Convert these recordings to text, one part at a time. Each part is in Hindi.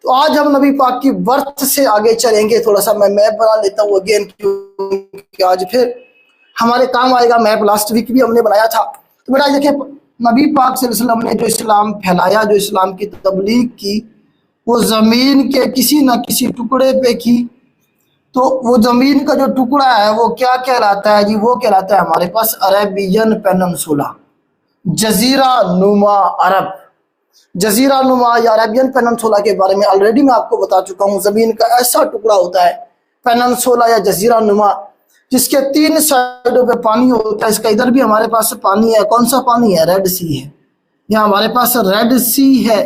तो आज हम नबी पाक की बर्थ से आगे चलेंगे। थोड़ा सा मैं मैप बना लेता हूँ अगेन, क्योंकि आज फिर हमारे काम आएगा मैप। लास्ट वीक भी हमने बनाया था। तो बेटा देखिए, नबी पाक सल्लल्लाहु अलैहि वसल्लम ने जो इस्लाम फैलाया, जो इस्लाम की तबलीग की, वो ज़मीन के किसी न किसी टुकड़े पे की। तो वो ज़मीन का जो टुकड़ा है वो क्या कहलाता है जी? वो कहलाता है हमारे पास अरेबियन पेनिनसुला, जजीरा नुमा अरब। जजीरा नुमा या अरेबियन पेनिनसुला के बारे में ऑलरेडी मैं आपको बता चुका हूँ। ज़मीन का ऐसा टुकड़ा होता है पेनिनसुला या जजीरा नुमा, जिसके 3 साइडों पे पानी होता है। इसका इधर भी हमारे पास पानी है। कौन सा पानी है? रेड सी है। यहाँ हमारे पास रेड सी है।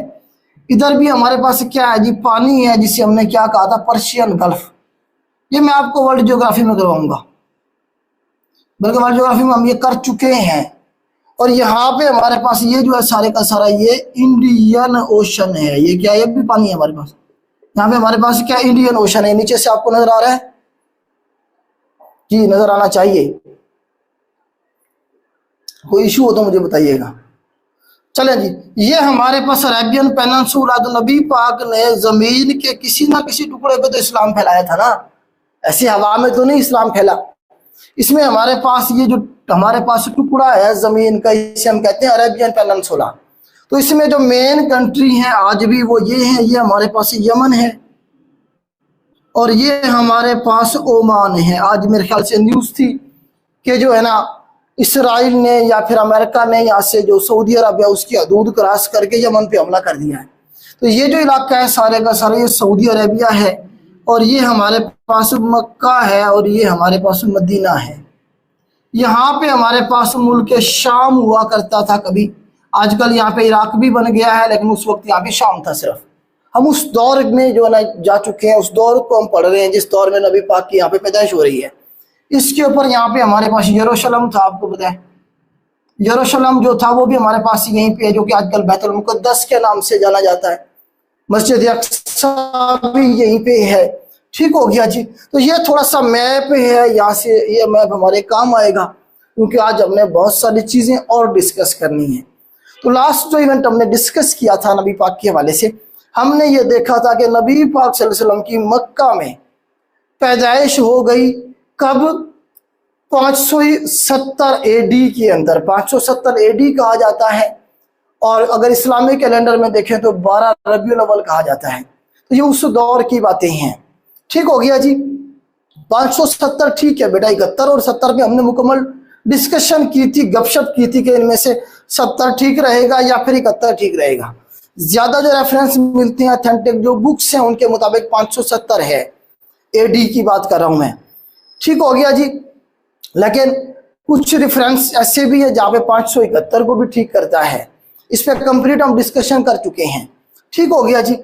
इधर भी हमारे पास क्या है जी? पानी है, जिसे हमने क्या कहा था? Persian gulf. ये मैं आपको वर्ल्ड ज्योग्राफी में करवाऊंगा, बल्कि वर्ल्ड ज्योग्राफी में हम ये कर चुके हैं। और यहाँ पे हमारे पास ये जो है सारे का सारा ये इंडियन ओशन है। ये क्या? ये भी पानी है हमारे पास। यहाँ पे हमारे पास क्या? इंडियन ओशन है। नीचे से आपको नजर आ रहा है जी? नजर आना चाहिए। कोई इशू हो तो मुझे बताइएगा। चलें जी, ये हमारे पास अरेबियन पेनिनसुला। तो नबी पाक ने जमीन के किसी ना किसी टुकड़े पे तो इस्लाम फैलाया था ना, ऐसी हवा में तो नहीं इस्लाम फैला। इसमें हमारे पास ये जो हमारे पास टुकड़ा है जमीन का, इसे हम कहते हैं अरेबियन पेनिनसुला। तो इसमें जो मेन कंट्री है आज भी वो ये है। ये हमारे पास यमन है और ये हमारे पास ओमान है। आज मेरे ख्याल से न्यूज़ थी कि जो है ना, इसराइल ने या फिर अमेरिका ने यहाँ से जो सऊदी अरब है उसकी हदूद क्रॉस करके यमन पे हमला कर दिया है। तो ये जो इलाका है सारे का सारा ये सऊदी अरेबिया है, और ये हमारे पास मक्का है, और ये हमारे पास मदीना है। यहाँ पे हमारे पास मुल्क शाम हुआ करता था कभी। आजकल यहाँ पे इराक भी बन गया है, लेकिन उस वक्त यहाँ पे शाम था सिर्फ। हम उस दौर में जो है ना जा चुके हैं, उस दौर को हम पढ़ रहे हैं जिस दौर में नबी पाक की यहाँ पे पैदाइश हो रही है। इसके ऊपर यहाँ पे हमारे पास यरूशलेम था, आपको पता है। यरूशलेम जो था वो भी हमारे पास यहीं पे है, जो कि आजकल बैतुल मुक़द्दस के नाम से जाना जाता है। मस्जिद अक्सा भी यहीं पे है। ठीक हो गया जी। तो ये थोड़ा सा मैप है, यहाँ से ये मैप हमारे काम आएगा, क्योंकि आज हमने बहुत सारी चीज़ें और डिस्कस करनी है। तो लास्ट जो इवेंट हमने डिस्कस किया था नबी पाक के हवाले से, हमने ये देखा था कि नबी पाक सल्लल्लाहु अलैहि वसल्लम की मक्का में पैदाइश हो गई कब? 570 एडी के अंदर। 570 एडी कहा जाता है, और अगर इस्लामी कैलेंडर में देखें तो 12 रबीउल अव्वल कहा जाता है। तो ये उस दौर की बातें हैं। ठीक हो गया जी। 570 ठीक है बेटा। 71 और 70 पे हमने मुकम्मल डिस्कशन की थी, गपशप की थी कि इनमें से 70 ठीक रहेगा या फिर 71 ठीक रहेगा। ज्यादा जो रेफरेंस मिलते हैं ऑथेंटिक जो बुक्स हैं उनके मुताबिक 570 है। एडी की बात कर रहा हूं मैं। ठीक हो गया जी। लेकिन कुछ रेफरेंस ऐसे भी है जहाँ पे 571 को भी ठीक करता है। इस पर कंप्लीट हम डिस्कशन कर चुके हैं। ठीक हो गया जी।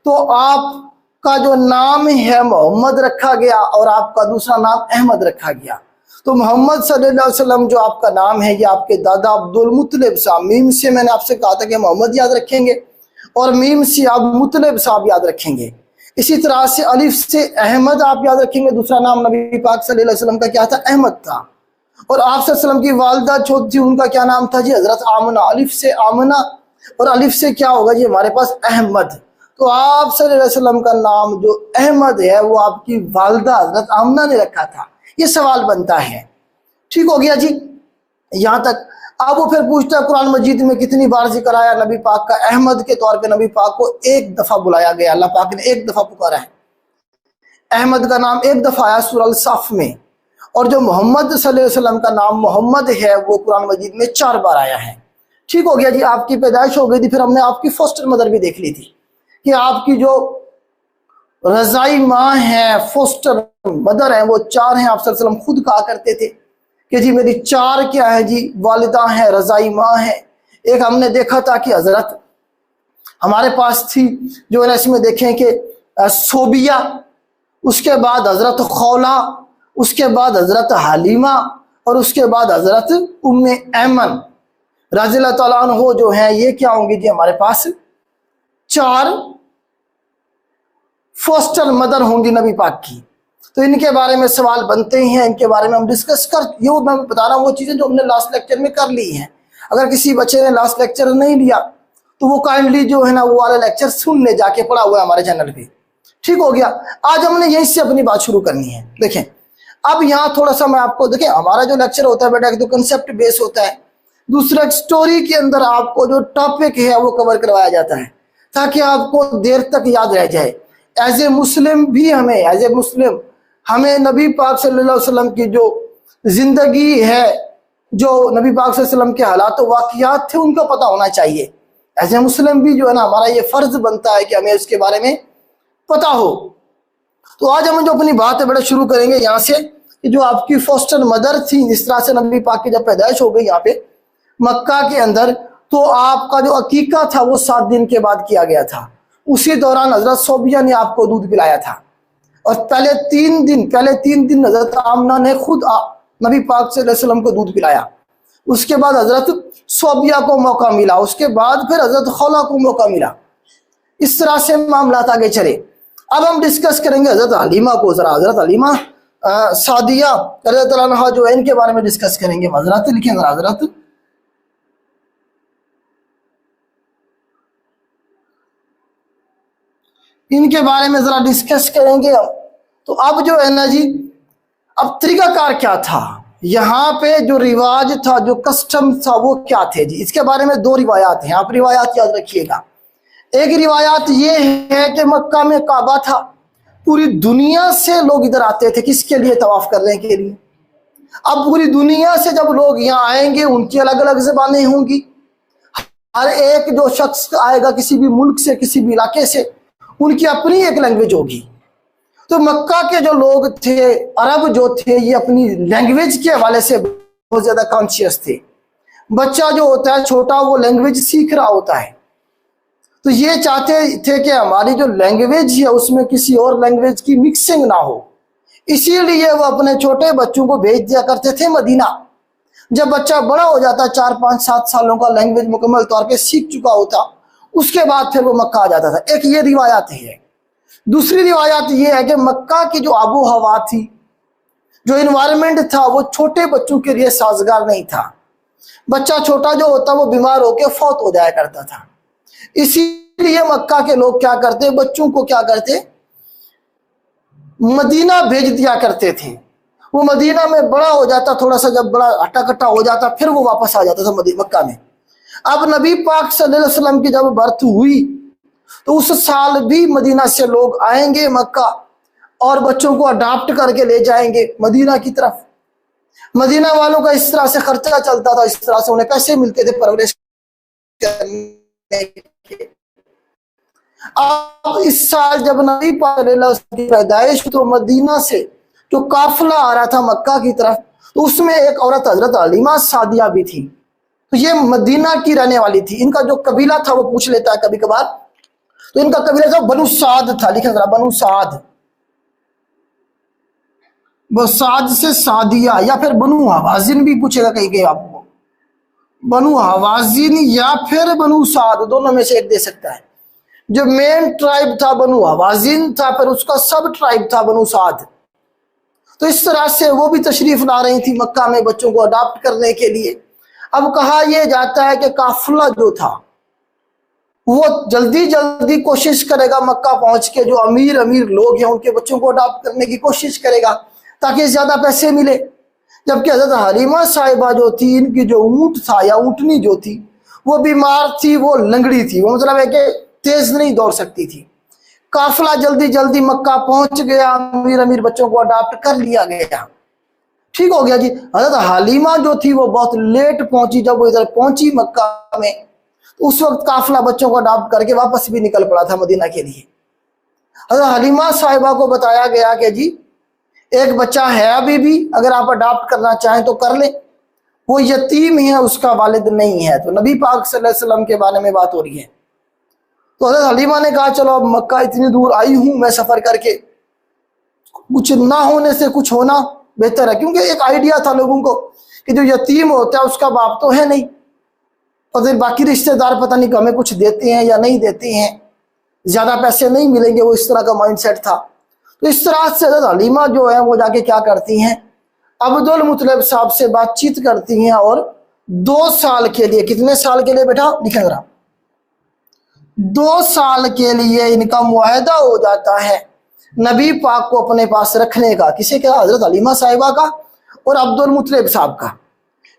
तो आपका जो नाम है मोहम्मद रखा गया, और आपका दूसरा नाम अहमद रखा गया। तो मोहम्मद सल्लल्लाहु अलैहि वसल्लम जो आपका नाम है, ये आपके दादा अब्दुल मुत्तलिब साहब, मीम से मैंने आपसे कहा था कि मोहम्मद याद रखेंगे, और मीम से आप मुत्तलिब साहब याद रखेंगे। इसी तरह से अलिफ से अहमद आप याद रखेंगे। दूसरा नाम नबी पाक सल्लल्लाहु अलैहि वसल्लम का क्या था? अहमद था। और आप सल्लल्लाहु अलैहि वसल्लम की वालिदा जो थी उनका क्या नाम था जी? हजरत आमना। अलिफ से आमना, और अलिफ से क्या होगा जी हमारे पास? अहमद। तो आप सल्लल्लाहु अलैहि वसल्लम का नाम जो अहमद है वो आपकी वालिदा हजरत आमना ने रखा था। ये सवाल बनता है। ठीक हो गया जी यहाँ तक। अब वो फिर पूछता है कुरान मजीद में कितनी बार जिक्र आया नबी पाक का? अहमद के तौर पे नबी पाक को 1 दफा बुलाया गया। अल्लाह पाक ने 1 दफा पुकारा है। अहमद का नाम 1 दफा आया सूरह अल-सफ में। और जो मोहम्मद सल्लल्लाहु अलैहि वसल्लम का नाम मोहम्मद है वो कुरान मजीद में 4 बार आया है। ठीक हो गया जी। आपकी पैदाइश हो गई थी, फिर हमने आपकी फोस्टर मदर भी देख ली थी कि आपकी जो रजाई माँ है, फोस्टर मदर है, वो 4 हैं। आप सल्लल्लाहु अलैहि वसल्लम खुद कहा करते थे कि जी मेरी 4 क्या है जी? वालिदा है, रजाई माँ है। एक हमने देखा था कि हजरत हमारे पास थी जो है ना, इसमें देखें कि सोबिया, उसके बाद हजरत खौला, उसके बाद हजरत हलीमा, और उसके बाद हजरत उम्मे ऐमन रज़ियल्लाहु ताला अन्हो जो है, ये क्या होंगी जी हमारे पास? 4 फोस्टर मदर होंगी नबी पाक की। तो इनके बारे में सवाल बनते ही हैं, इनके बारे में हम डिस्कस कर, ये मैं बता रहा हूँ वो चीज़ें जो हमने लास्ट लेक्चर में कर ली हैं। अगर किसी बच्चे ने लास्ट लेक्चर नहीं लिया तो वो काइंडली जो है ना वो वाला लेक्चर सुन ले, जाके पढ़ा हुआ है हमारे चैनल पे। ठीक हो गया। आज हमने यहीं से अपनी बात शुरू करनी है। देखें अब यहाँ थोड़ा सा मैं आपको, देखें हमारा जो लेक्चर होता है बेटा एक तो कंसेप्ट बेस होता है, दूसरा स्टोरी के अंदर आपको जो टॉपिक है वो कवर करवाया जाता है ताकि आपको देर तक याद रह जाए। एज ए मुस्लिम भी हमें, एज ए मुस्लिम हमें नबी पाक सल्लल्लाहु अलैहि वसल्लम की जो जिंदगी है, जो नबी पाक सल्लल्लाहु अलैहि वसल्लम के हालात वाकयात थे उनका पता होना चाहिए। एज ए मुस्लिम भी जो है ना हमारा ये फर्ज बनता है कि हमें उसके बारे में पता हो। तो आज हम जो अपनी बात है बेटा शुरू करेंगे यहाँ से कि जो आपकी फोस्टर मदर थी, जिस तरह से नबी पाक की जब पैदाइश हो गई यहाँ पे मक्का के अंदर, तो आपका जो अकीका था वो 7 दिन के बाद किया गया था। उसी दौरान हजरत सोबिया ने आपको दूध पिलाया था और पहले 3 दिन हजरत आमना ने खुद नबी पाक सल्लल्लाहु अलैहि वसल्लम को दूध पिलाया। उसके बाद हजरत सोबिया को मौका मिला, उसके बाद फिर हजरत खौला को मौका मिला। इस तरह से मामला आगे चले। अब हम डिस्कस करेंगे हजरत हलीमा को, जरा हजरत हलीमा सादिया रज़ियल्लाहु अन्हा जो है इनके बारे में डिस्कस करेंगे। हजरत लिखें जरा, हजरत इनके बारे में जरा डिस्कस करेंगे। तो अब जो है ना जी, अब तरीकाकार क्या था, यहाँ पे जो रिवाज था, जो कस्टम था वो क्या थे जी, इसके बारे में 2 रिवायात हैं, आप रिवायात याद रखिएगा। एक रिवायात ये है कि मक्का में काबा था, पूरी दुनिया से लोग इधर आते थे, किसके लिए, तवाफ करने के लिए। अब पूरी दुनिया से जब लोग यहाँ आएंगे उनकी अलग अलग ज़बानें होंगी, हर एक जो शख्स आएगा किसी भी मुल्क से, किसी भी इलाके से, उनकी अपनी एक लैंग्वेज होगी। तो मक्का के जो लोग थे, अरब जो थे, ये अपनी लैंग्वेज के हवाले से बहुत ज्यादा कॉन्शियस थे। बच्चा जो होता है छोटा, वो लैंग्वेज सीख रहा होता है, तो ये चाहते थे कि हमारी जो लैंग्वेज है उसमें किसी और लैंग्वेज की मिक्सिंग ना हो। इसीलिए वो अपने छोटे बच्चों को भेज दिया करते थे मदीना। जब बच्चा बड़ा हो जाता, 4, 5, 7 सालों का, लैंग्वेज मुकम्मल तौर पे सीख चुका होता, उसके बाद फिर वो मक्का आ जाता था। एक ये रिवायात है। दूसरी रिवायात ये है कि मक्का की जो आबो हवा थी, जो इन्वायरमेंट था, वो छोटे बच्चों के लिए साजगार नहीं था। बच्चा छोटा जो होता वो बीमार होकर फौत हो जाया करता था। इसीलिए मक्का के लोग क्या करते, बच्चों को क्या करते, मदीना भेज दिया करते थे। वो मदीना में बड़ा हो जाता, थोड़ा सा जब बड़ा हट्टा कट्टा हो जाता, फिर वो वापस आ जाता था मक्का में। अब नबी पाक सल्लल्लाहु अलैहि वसल्लम की जब बर्थ हुई तो उस साल भी मदीना से लोग आएंगे मक्का और बच्चों को अडॉप्ट करके ले जाएंगे मदीना की तरफ। मदीना वालों का इस तरह से खर्चा चलता था, इस तरह से उन्हें पैसे मिलते थे परवरिश करने के। अब इस साल जब नबी पाक सल्लल्लाहु अलैहि वसल्लम की पैदाइश, तो मदीना से जो काफिला आ रहा था मक्का की तरफ, तो उसमें एक औरत हजरत हलीमा सादिया भी थी। तो ये मदीना की रहने वाली थी। इनका जो कबीला था वो पूछ लेता है कभी कभार, तो इनका कबीला था बनु साद था। लिखे जरा, बनु साद, वो साद से सादिया, या फिर बनु हवाजिन भी पूछेगा कहीं कहीं आपको, बनु हवाजिन या फिर बनु साद, दोनों में से एक दे सकता है। जो मेन ट्राइब था बनु हवाजिन था, फिर उसका सब ट्राइब था बनु साद। तो इस तरह से वो भी तशरीफ ला रही थी मक्का में बच्चों को अडॉप्ट करने के लिए। अब कहा यह जाता है कि काफिला जो था वो जल्दी जल्दी कोशिश करेगा मक्का पहुंच के, जो अमीर अमीर लोग हैं उनके बच्चों को अडॉप्ट करने की कोशिश करेगा ताकि ज्यादा पैसे मिले। जबकि हजरत हलीमा साहिबा जो थी, इनकी जो ऊंट था या ऊंटनी जो थी वो बीमार थी, वो लंगड़ी थी, वो मतलब है कि तेज नहीं दौड़ सकती थी। काफिला जल्दी जल्दी मक्का पहुंच गया, अमीर अमीर बच्चों को अडॉप्ट कर लिया गया। ठीक हो गया जी। हजरत हलीमा जो थी वो बहुत लेट पहुंची। जब वो इधर पहुंची मक्का में, तो उस वक्त काफिला बच्चों को अडॉप्ट करके वापस भी निकल पड़ा था मदीना के लिए। हजरत हलीमा साहिबा को बताया गया कि जी एक बच्चा है अभी भी, अगर आप अडॉप्ट करना चाहें तो कर ले, वो यतीम है, उसका वालिद नहीं है। तो नबी पाक सल्लल्लाहु अलैहि वसल्लम के बारे में बात हो रही है। तो हजरत हलीमा ने कहा चलो अब मक्का इतनी दूर आई हूं मैं सफर करके, कुछ ना होने से कुछ होना बेहतर है। क्योंकि एक आइडिया था लोगों को कि जो यतीम होता है उसका बाप तो है नहीं, और फिर बाकी रिश्तेदार पता नहीं हमें कुछ देते हैं या नहीं देते हैं, ज्यादा पैसे नहीं मिलेंगे, वो इस तरह का माइंडसेट था। तो इस तरह से हजरत हलीमा जो है वो जाके क्या करती हैं, अब्दुल मुतलिब साहब से बातचीत करती हैं और 2 साल के लिए, कितने साल के लिए बेटा लिखे जरा, 2 साल के लिए इनका मुआहदा हो जाता है नबी पाक को अपने पास रखने का। किसे क्या? हजरत हलीमा साहिबा का और अब्दुल मुत्तलिब साहब का।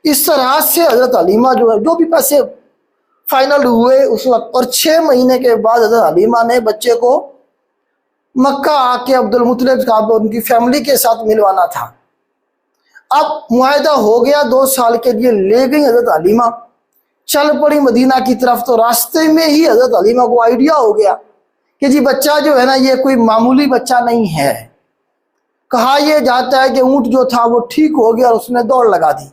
इस तरह से हजरत हलीमा जो भी पैसे फाइनल हुए उस वक्त, और 6 महीने के बाद हजरत हलीमा ने बच्चे को मक्का आके अब्दुल मुत्तलिब साहब उनकी फैमिली के साथ मिलवाना था। अब मुआहदा हो गया, 2 साल के लिए ले गई हजरत हलीमा, चल पड़ी मदीना की तरफ। तो रास्ते में ही हजरत हलीमा को आइडिया हो गया कि जी बच्चा जो है ना ये कोई मामूली बच्चा नहीं है। कहा यह जाता है कि ऊंट जो था वो ठीक हो गया और उसने दौड़ लगा दी।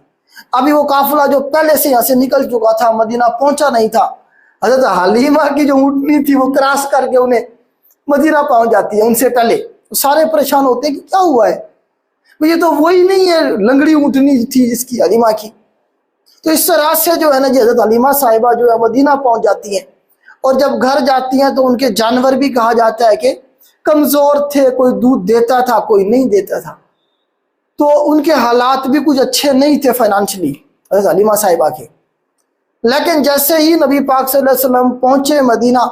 अभी वो काफिला जो पहले से यहाँ से निकल चुका था, मदीना पहुंचा नहीं था, हजरत हलीमा की जो ऊँटनी थी वो क्रॉस करके उन्हें मदीना पहुंच जाती है उनसे पहले। तो सारे परेशान होते हैं कि क्या हुआ है, ये तो वही नहीं है लंगड़ी ऊँटनी थी जिसकी हलीमा की। तो इस तरह से जो है ना जी हजरत हलीमा साहिबा जो है मदीना पहुंच जाती हैं, और जब घर जाती हैं तो उनके जानवर भी कहा जाता है कि कमजोर थे, कोई दूध देता था कोई नहीं देता था। तो उनके हालात भी कुछ अच्छे नहीं थे फाइनेंशियली हजरत हलीमा साहिबा के। लेकिन जैसे ही नबी पाक सल्लल्लाहु अलैहि वसल्लम पहुंचे मदीना,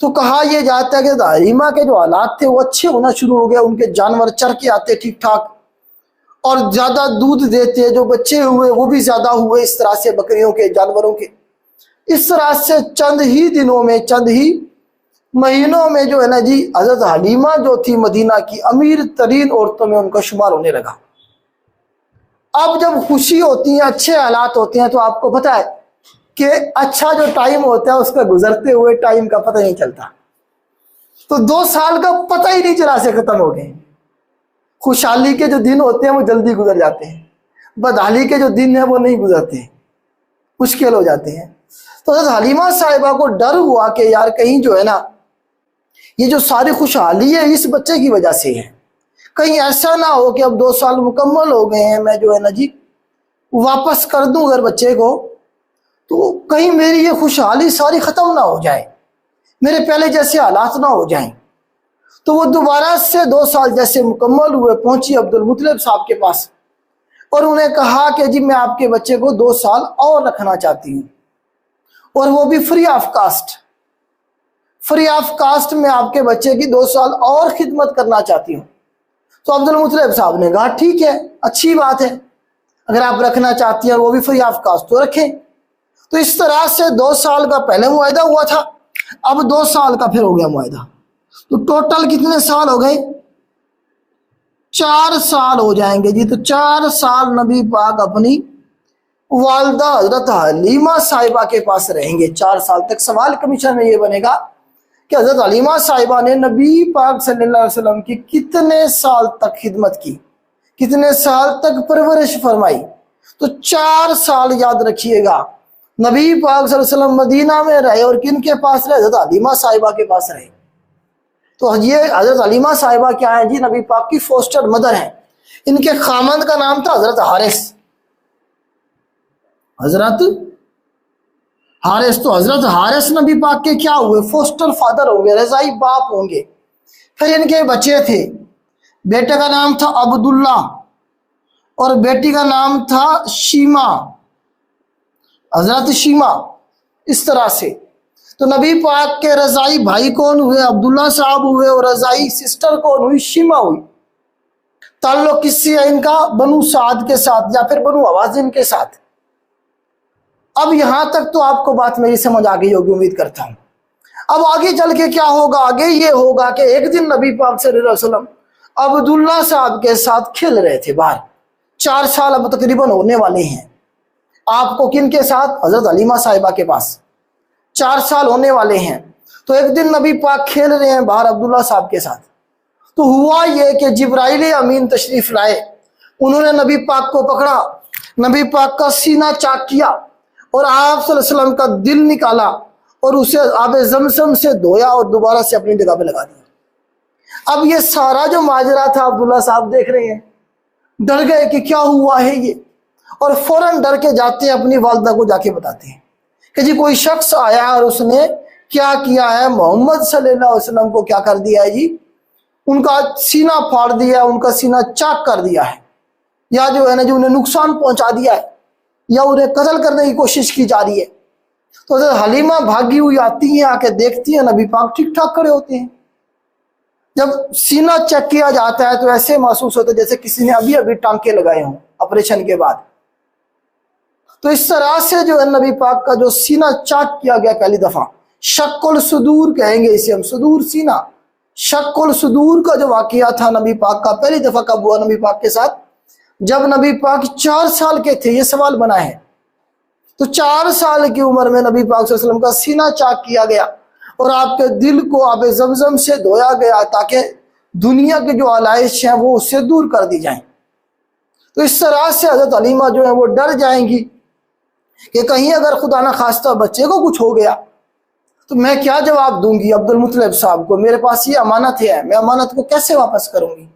तो कहा यह जाता है कि हलीमा के जो हालात थे वो अच्छे होना शुरू हो गए। उनके जानवर चर के आते ठीक ठाक और ज्यादा दूध देते, जो बच्चे हुए वो भी ज्यादा हुए, इस तरह से बकरियों के जानवरों के। इस तरह से चंद ही दिनों में, चंद ही महीनों में जो है ना जी हजरत हलीमा जो थी मदीना की अमीर तरीन औरतों में उनका शुमार होने लगा। अब जब खुशी होती है, अच्छे हालात होते हैं, तो आपको पता है कि अच्छा जो टाइम होता है उसका गुजरते हुए टाइम का पता नहीं चलता। तो 2 साल का पता ही नहीं चला से खत्म हो गए। खुशहाली के जो दिन होते हैं वो जल्दी गुजर जाते हैं, बदहाली के जो दिन है वो नहीं गुजरते, मुश्किल हो जाते हैं। तो हजरत हलीमा साहिबा को डर हुआ कि यार कहीं जो है ना ये जो सारी खुशहाली है इस बच्चे की वजह से है, कहीं ऐसा ना हो कि अब 2 साल मुकम्मल हो गए हैं, मैं जो है ना जी वापस कर दूं अगर बच्चे को, तो कहीं मेरी ये खुशहाली सारी खत्म ना हो जाए, मेरे पहले जैसे हालात ना हो जाएं। तो वो दोबारा से 2 साल जैसे मुकम्मल हुए पहुंची अब्दुल मुत्तलिब साहब के पास और उन्हें कहा कि जी मैं आपके बच्चे को 2 साल और रखना चाहती हूँ, और वो भी free of cost. Free of cost में आपके बच्चे की 2 साल और खिदमत करना चाहती हूँ। तो अब्दुल मुत्तलिब साहब ने कहा ठीक है, अच्छी बात है, अगर आप रखना चाहती हैं वो भी फ्री ऑफ कास्ट तो रखें। तो इस तरह से 2 साल का पहले मुआहदा हुआ था, अब 2 साल का फिर हो गया मुआहदा। तो टोटल कितने साल हो गए? 4 साल हो जाएंगे जी। तो 4 साल नबी पाक अपनी वालदा हजरत हलीमा साहिबा के पास रहेंगे, 4 साल तक। सवाल कमीशन में ये बनेगा कि हजरत हलीमा साहिबा ने नबी पाक सल्लल्लाहु अलैहि वसल्लम की कितने साल तक खिदमत की, कितने साल तक परवरिश फरमाई? तो 4 साल याद रखिएगा नबी पाक सल्लल्लाहु अलैहि वसल्लम मदीना में रहे, और किन के पास रहे? हजरत हलीमा साहिबा के पास रहे। तो ये हजरत हलीमा साहिबा क्या है जी? नबी पाक की फोस्टर मदर है। इनके खामंद का नाम था हजरत हारिस। हजरत हारिस, तो हजरत हारिस नबी पाक के क्या हुए? फोस्टर फादर होंगे, रजाई बाप होंगे। फिर इनके बच्चे थे, बेटे का नाम था अब्दुल्ला और बेटी का नाम था शीमा, हजरत शीमा। इस तरह से तो नबी पाक के रजाई भाई कौन हुए? अब्दुल्ला साहब हुए, और रजाई सिस्टर कौन हुई? शीमा हुई। ताल्लुक किससे है इनका? बनु साद के साथ या फिर बनु हवाजिन के साथ। अब यहां तक तो आपको बात मेरी समझ आ गई होगी, उम्मीद करता हूं। अब आगे चल के क्या होगा? आगे ये होगा कि एक दिन नबी पाक सल्लल्लाहु अलैहि वसल्लम अब्दुल्ला साहब के साथ खेल रहे थे बाहर। 4 साल अब तकरीबन होने वाले हैं आपको, किन के साथ? हजरत हलीमा साहिबा के पास 4 साल होने वाले हैं। तो एक दिन नबी पाक खेल रहे हैं बाहर अब्दुल्ला साहब के साथ। तो हुआ ये कि जिब्राइल अमीन तशरीफ लाए, उन्होंने नबी पाक को पकड़ा, नबी पाक का सीना चाक किया और आप सल्लल्लाहु अलैहि वसल्लम का दिल निकाला और उसे आबे ज़मज़म से धोया और दोबारा से अपनी जगह पे लगा दिया। अब ये सारा जो माजरा था अब्दुल्ला साहब देख रहे हैं, डर गए कि क्या हुआ है ये, और फौरन डर के जाते हैं अपनी वालदा को जाके बताते हैं कि जी कोई शख्स आया और उसने क्या किया है, मोहम्मद सल्लल्लाहु अलैहि वसल्लम को क्या कर दिया है जी, उनका सीना फाड़ दिया, उनका सीना चाक कर दिया है, या जो है ना जो उन्हें नुकसान पहुंचा दिया है, या उन्हें कत्ल करने की कोशिश की जा रही है। तो हज़रत हलीमा भागी हुई आती हैं, आके देखती है नबी पाक ठीक ठाक खड़े होते हैं। जब सीना चेक किया जाता है तो ऐसे महसूस होता है जैसे किसी ने अभी अभी टांके लगाए हों ऑपरेशन के बाद। तो इस तरह से जो है नबी पाक का जो सीना चाक किया गया पहली दफा, शक्कुल सुदूर कहेंगे इसे हम, सुदूर सीना, शक्कुल सुदूर का जो वाकया था नबी पाक का पहली दफा कब हुआ नबी पाक के साथ, जब नबी पाक 4 साल के थे। ये सवाल बना है। तो 4 साल की उम्र में नबी पाक सल्लल्लाहु अलैहि वसल्लम का सीना चाक किया गया और आपके दिल को आबे ज़मज़म से धोया गया ताकि दुनिया के जो आलाइश हैं वो उससे दूर कर दी जाएं। तो इस तरह से हज़रत हलीमा जो है वो डर जाएंगी कि कहीं अगर खुदा ना खास्ता बच्चे को कुछ हो गया तो मैं क्या जवाब दूंगी अब्दुल मुत्तलिब साहब को, मेरे पास ये अमानत है, मैं अमानत को कैसे वापस करूंगी।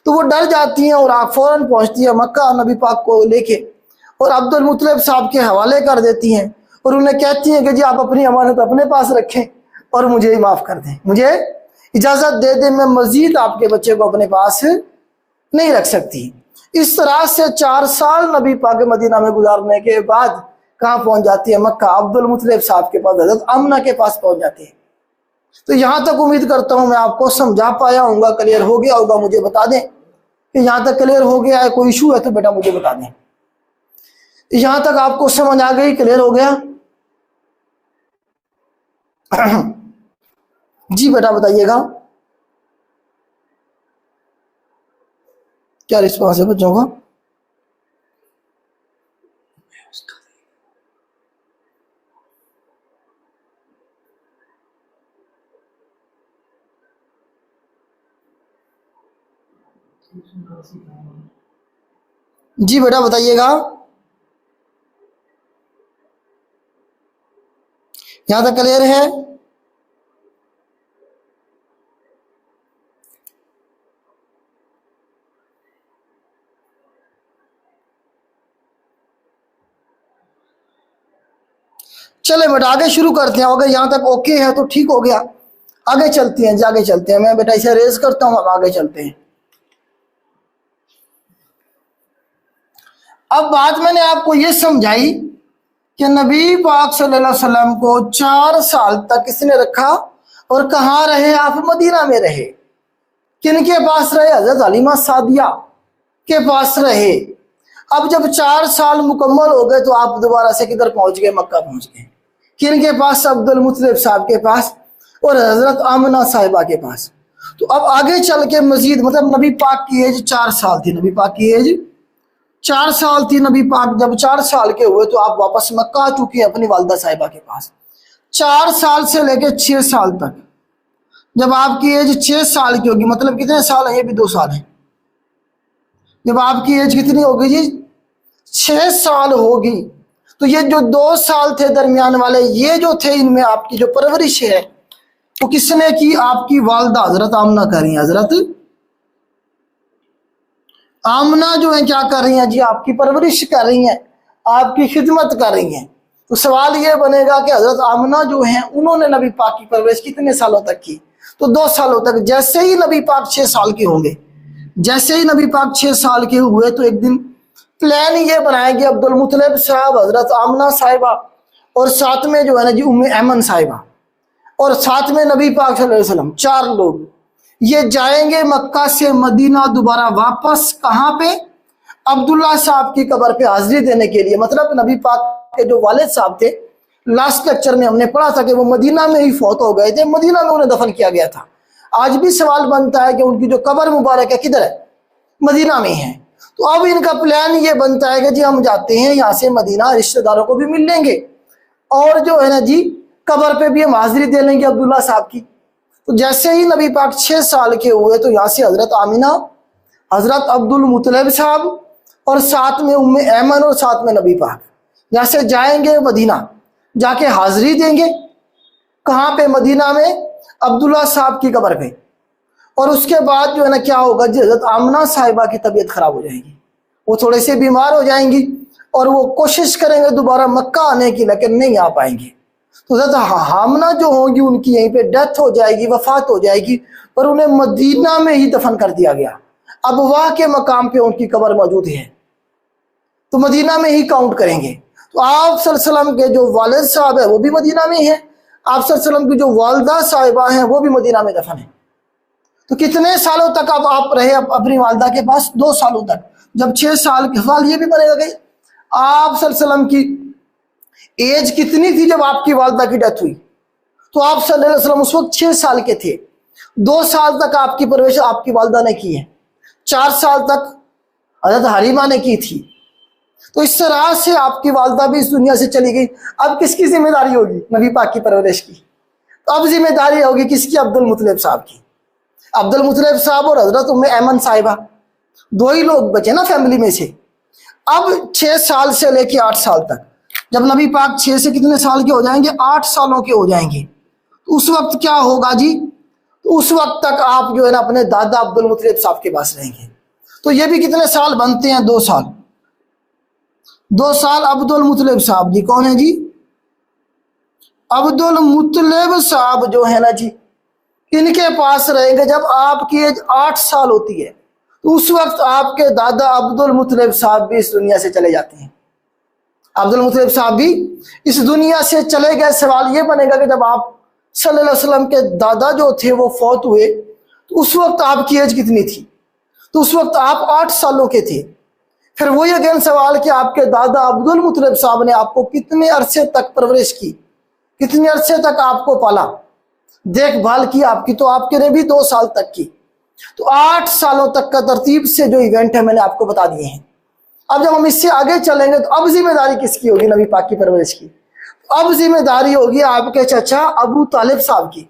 तो वो डर जाती हैं और आप फौरन पहुंचती है मक्का नबी पाक को लेके और अब्दुल मुत्तलिब साहब के हवाले कर देती हैं और उन्हें कहती हैं कि जी आप अपनी अमानत अपने पास रखें और मुझे ही माफ़ कर दें, मुझे इजाज़त दे दें, मैं मज़ीद आपके बच्चे को अपने पास नहीं रख सकती। इस तरह से 4 साल नबी पाक मदीना में गुजारने के बाद कहाँ पहुंच जाती है, मक्का, अब्दुल मुत्तलिब साहब के पास, हज़रत आमना के पास पहुंच जाती है। तो यहाँ तक उम्मीद करता हूँ मैं आपको समझा पाया हूँगा, क्लियर हो गया होगा। मुझे बता दें कि यहाँ तक क्लियर हो गया है, कोई इशू है तो बेटा मुझे बता दें। यहाँ तक आपको समझ आ गई, क्लियर हो गया? जी बेटा बताइएगा क्या रिस्पॉन्स है बच्चों का। जी बेटा बताइएगा, यहां तक क्लियर है? चले बेटा आगे शुरू करते हैं। अगर यहां तक ओके है तो ठीक हो गया, आगे चलते हैं, आगे चलते हैं। मैं बेटा इसे रेज करता हूं, अब आगे चलते हैं। अब बात मैंने आपको ये समझाई कि नबी पाक सल्लल्लाहु अलैहि वसल्लम को 4 साल तक किसने रखा और कहाँ रहे आप? मदीना में रहे। किनके पास रहे? हजरत हलीमा सादिया के पास रहे। अब जब 4 साल मुकम्मल हो गए तो आप दोबारा से किधर पहुंच गए? मक्का पहुंच गए। किनके पास? अब्दुल मुत्तलिब साहब के पास और हजरत आमना साहिबा के पास। तो अब आगे चल के मजीद, मतलब नबी पाक की एज 4 साल थी, नबी पाक की एज 4 साल थी। नबी पाक जब 4 साल के हुए तो आप वापस मक्का आ चुके हैं अपनी वालदा साहिबा के पास। 4 साल से लेकर 6 साल तक, जब आपकी एज 6 साल की होगी, मतलब कितने साल है? ये भी 2 साल है। जब आपकी एज कितनी होगी जी? 6 साल होगी। तो ये जो 2 साल थे दरमियान वाले, ये जो थे, इनमें आपकी जो परवरिश है वो किसने की? आपकी वालदा हजरत आमना कर रही हैं। हजरत आमना जो है क्या कर रही हैं जी? आपकी परवरिश कर रही हैं, आपकी खिदमत कर रही हैं। तो सवाल ये बनेगा कि हजरत आमना जो है उन्होंने नबी पाक की परवरिश कितने सालों तक की? तो 2 सालों तक। जैसे ही नबी पाक 6 साल के होंगे, जैसे ही नबी पाक 6 साल के हुए तो एक दिन प्लान ये बनाएंगे, अब्दुल मुत्तलिब साहब, हजरत आमना साहिबा और साथ में जो है ना जी उम्मे ऐमन साहिबा और साथ में नबी पाक सल्लल्लाहु अलैहि वसल्लम, 4 लोग ये जाएंगे मक्का से मदीना दोबारा वापस। कहाँ पे? अब्दुल्ला साहब की कब्र पे हाजिरी देने के लिए। मतलब नबी पाक के जो वालिद साहब थे, लास्ट लेक्चर में हमने पढ़ा था कि वो मदीना में ही फौत हो गए थे, मदीना में उन्हें दफन किया गया था। आज भी सवाल बनता है कि उनकी जो कब्र मुबारक है किधर है? मदीना में है। तो अब इनका प्लान ये बनता है कि जी हम जाते हैं यहाँ से मदीना, रिश्तेदारों को भी मिल लेंगे और जो है ना जी कब्र पे भी हम हाजिरी दे लेंगे अब्दुल्ला साहब की। तो जैसे ही नबी पाक 6 साल के हुए तो यहाँ से हजरत आमिना, हजरत अब्दुल मुत्तलिब साहब और साथ में उम्मे ऐमन और साथ में नबी पाक यहाँ से जाएंगे मदीना, जाके हाजिरी देंगे। कहाँ पे? मदीना में अब्दुल्ला साहब की कब्र पे। और उसके बाद जो है ना क्या होगा जी, हजरत आमना साहिबा की तबीयत खराब हो जाएगी, वो थोड़े से बीमार हो जाएंगी और वो कोशिश करेंगे दोबारा मक्का आने की, लेकिन नहीं आ पाएंगे। तो हजरत आमना जो होगी उनकी यहीं पे डेथ हो जाएगी, वफात हो जाएगी, पर उन्हें मदीना में ही दफन कर दिया गया। अब वहाँ के मकाम पे उनकी कब्र मौजूद है तो मदीना में ही काउंट करेंगे। तो आप सल्लल्लाहु अलैहि वसल्लम के जो वालिद साहब है वो भी मदीना में है, आप सल्लल्लाहु अलैहि वसल्लम की जो वालदा साहिबा हैं वो भी मदीना में दफन है। तो कितने सालों तक अब आप रहे अपनी वालदा के पास? 2 सालों तक। जब 6 साल के सवाल ये भी बनेगा कि आप सल्लल्लाहु अलैहि वसल्लम की एज कितनी थी जब आपकी वालदा की डेथ हुई? तो आप सल्लल्लाहु अलैहि वसल्लम उस वक्त 6 साल के थे। 2 साल तक आपकी परवरिश आपकी वालदा ने की है, 4 साल तक हज़रत हलीमा ने की थी। तो इस तरह से आपकी वालदा भी इस दुनिया से चली गई। अब किसकी जिम्मेदारी होगी? नबी पाक की परवरिश की। तो अब जिम्मेदारी होगी किसकी? अब्दुल मुत्तलिब साहब की। अब्दुल मुत्तलिब साहब और हजरत उम्मे ऐमन साहिबा, 2 ही लोग बचे ना फैमिली में से। अब 6 साल से लेके 8 साल तक, जब नबी पाक 6 से कितने साल के हो जाएंगे? 8 सालों के हो जाएंगे। तो उस वक्त क्या होगा जी? तो उस वक्त तक आप जो है ना अपने दादा अब्दुल मुत्तलिब साहब के पास रहेंगे। तो ये भी कितने साल बनते हैं? 2 साल। 2 साल अब्दुल मुत्तलिब साहब जी कौन है जी? अब्दुल मुत्तलिब साहब जो है ना जी, इनके पास रहेंगे जब आपकी एज 8 साल होती है। तो उस वक्त आपके दादा अब्दुल मुत्तलिब साहब भी इस दुनिया से चले जाते हैं। अब्दुल मुत्तलिब साहब भी इस दुनिया से चले गए। सवाल ये बनेगा कि जब आप सल्लल्लाहु अलैहि वसल्लम के दादा जो थे वो फौत हुए तो उस वक्त आपकी एज कितनी थी? तो उस वक्त आप 8 सालों के थे। फिर वही अगेन सवाल कि आपके दादा अब्दुल मुत्तलिब साहब ने आपको कितने अरसे तक परवरिश की, कितने अरसे तक आपको पाला, देखभाल की आपकी? तो आपके ने भी 2 साल तक की। तो 8 सालों तक का तरतीब से जो इवेंट है मैंने आपको बता दिए हैं। अब जब हम इससे आगे चलेंगे तो अब जिम्मेदारी किसकी होगी नबी पाक की परवरिश की? अब जिम्मेदारी होगी आपके चचा अबू तालिब साहब की,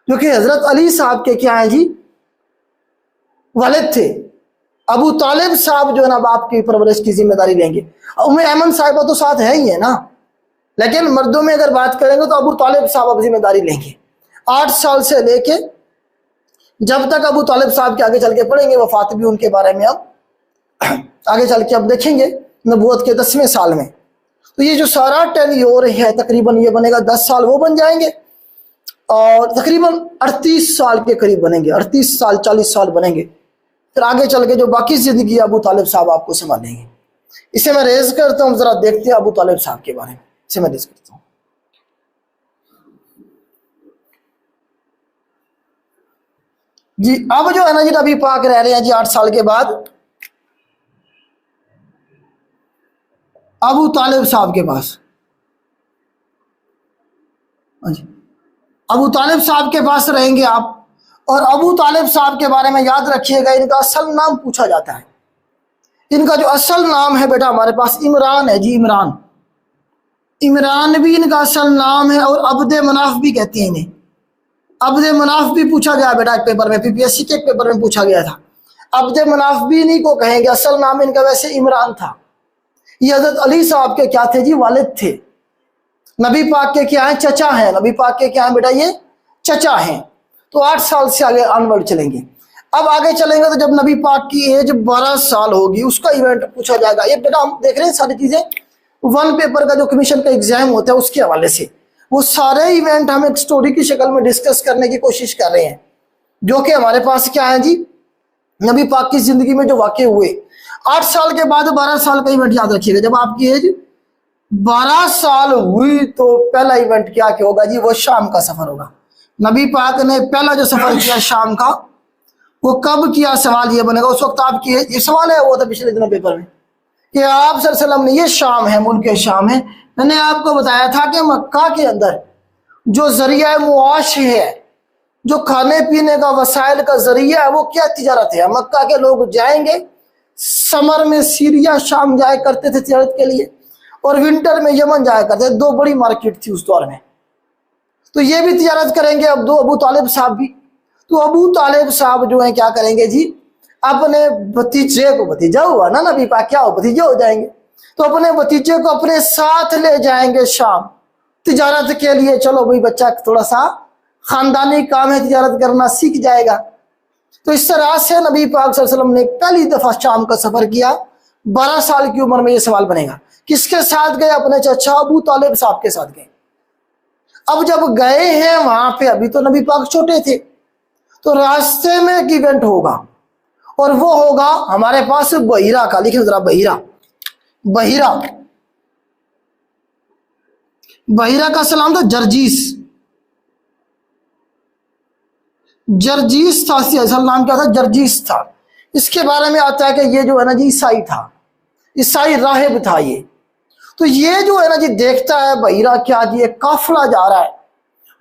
जो कि हजरत अली साहब के क्या है जी? वालिद थे। अबू तालिब साहब जो है ना आपकी परवरिश की जिम्मेदारी लेंगे। उम्मे ऐमन साहिबा तो साथ है ही है ना, लेकिन मर्दों में अगर बात करेंगे तो अबू तालिब साहब अब जिम्मेदारी लेंगे। 8 साल से लेके जब तक अबू तालिब साहब के आगे चल के पढ़ेंगे, वफात भी उनके बारे में अब आगे चल के अब देखेंगे नबूवत के 10वें साल में। तो ये जो सारा टेन्योर है तकरीबन ये बनेगा 10 साल वो बन जाएंगे और तकरीबन 38 साल के करीब बनेंगे, 38 साल 40 साल बनेंगे। फिर आगे चल के जो बाकी जिंदगी अबू तालिब साहब आपको संभालेंगे। इसे मैं रेज करता हूँ, जरा देखते हैं अबू तालिब साहब के बारे में। इसे मैं रेज करता हूँ जी। अब जो है ना जी नबी पाक रह रहे हैं जी 8 साल के बाद अबू तालिब साहब के पास। अबू तालिब साहब के पास रहेंगे आप। और अबू तालिब साहब के बारे में याद रखिएगा, इनका असल नाम पूछा जाता है। इनका जो असल नाम है बेटा हमारे पास इमरान है जी, इमरान। इमरान भी इनका असल नाम है और अब्दे मनाफ भी कहते हैं इन्हें। अब्दे मनाफ भी पूछा गया बेटा एक पेपर में, पीपीएससी के एक पेपर में पूछा गया था। अब्दे मनाफ भी इन्हीं को कहेंगे। असल नाम इनका वैसे इमरान था। ये हजरत अली साहब के क्या थे जी? वालिद थे। नबी पाक के क्या है? चचा हैं। नबी पाक के क्या है बेटा? ये चचा हैं। तो 8 साल से आगे अनवर्ड चलेंगे। अब आगे चलेंगे तो जब नबी पाक की एज 12 साल होगी उसका इवेंट पूछा जाएगा। ये बेटा हम देख रहे हैं सारी चीजें 1 पेपर का जो कमीशन का एग्जाम होता है उसके हवाले से, वो सारे इवेंट हम एक स्टोरी की शक्ल में डिस्कस करने की कोशिश कर रहे हैं, जो कि हमारे पास क्या है जी? नबी पाक की जिंदगी में जो वाकये हुए। 8 साल के बाद 12 साल का इवेंट याद रखिएगा। जब आपकी एज 12 साल हुई तो पहला इवेंट क्या क्या होगा जी? वो शाम का सफर होगा। नबी पाक ने पहला जो सफर किया शाम का, वो कब किया? सवाल ये बनेगा। उस वक्त आपकी ये सवाल है वो था पिछले दिनों पेपर में कि आप सल्लल्लाहु अलैहि वसल्लम ने, ये शाम है, मुल्क शाम है, मैंने आपको बताया था कि मक्का के अंदर जो जरिया मुआश है, जो खाने पीने का वसाइल का जरिया है, वो क्या? तिजारत है। मक्का के लोग जाएंगे, समर में सीरिया शाम जाया करते थे तिजारत के लिए, और विंटर में यमन जाया करते थे। 2 बड़ी मार्केट थी उस दौर में। तो ये भी तिजारत करेंगे अब अबू तालिब साहब भी। तो अबू तालिब साहब जो है क्या करेंगे जी? अपने भतीजे को, भतीजा हुआ ना नबी पाक, क्या हो? भतीजे हो जाएंगे। तो अपने भतीजे को अपने साथ ले जाएंगे शाम तिजारत के लिए। चलो भाई बच्चा थोड़ा सा खानदानी काम है, तिजारत करना सीख जाएगा। तो इस तरह से नबी पाक सल्लल्लाहु अलैहि वसल्लम ने पहली दफा शाम का सफर किया। 12 साल की उम्र में ये सवाल बनेगा। किसके साथ गए? अपने चचा अबू तालिब साहब के साथ गए। अब जब गए हैं वहां पे, अभी तो नबी पाक छोटे थे, तो रास्ते में एक इवेंट होगा और वो होगा हमारे पास बहीरा का। लिखे जरा, बहीरा। बहीरा बहीरा का असल नाम था जर्जीस। जर्जीस था, असल नाम क्या था? जर्जीस था। इसके बारे में आता है कि ये जो है ना जी ईसाई था, ईसाई राहिब था ये। तो ये जो है ना जी देखता है बहीरा क्या जी, एक काफिला जा रहा है,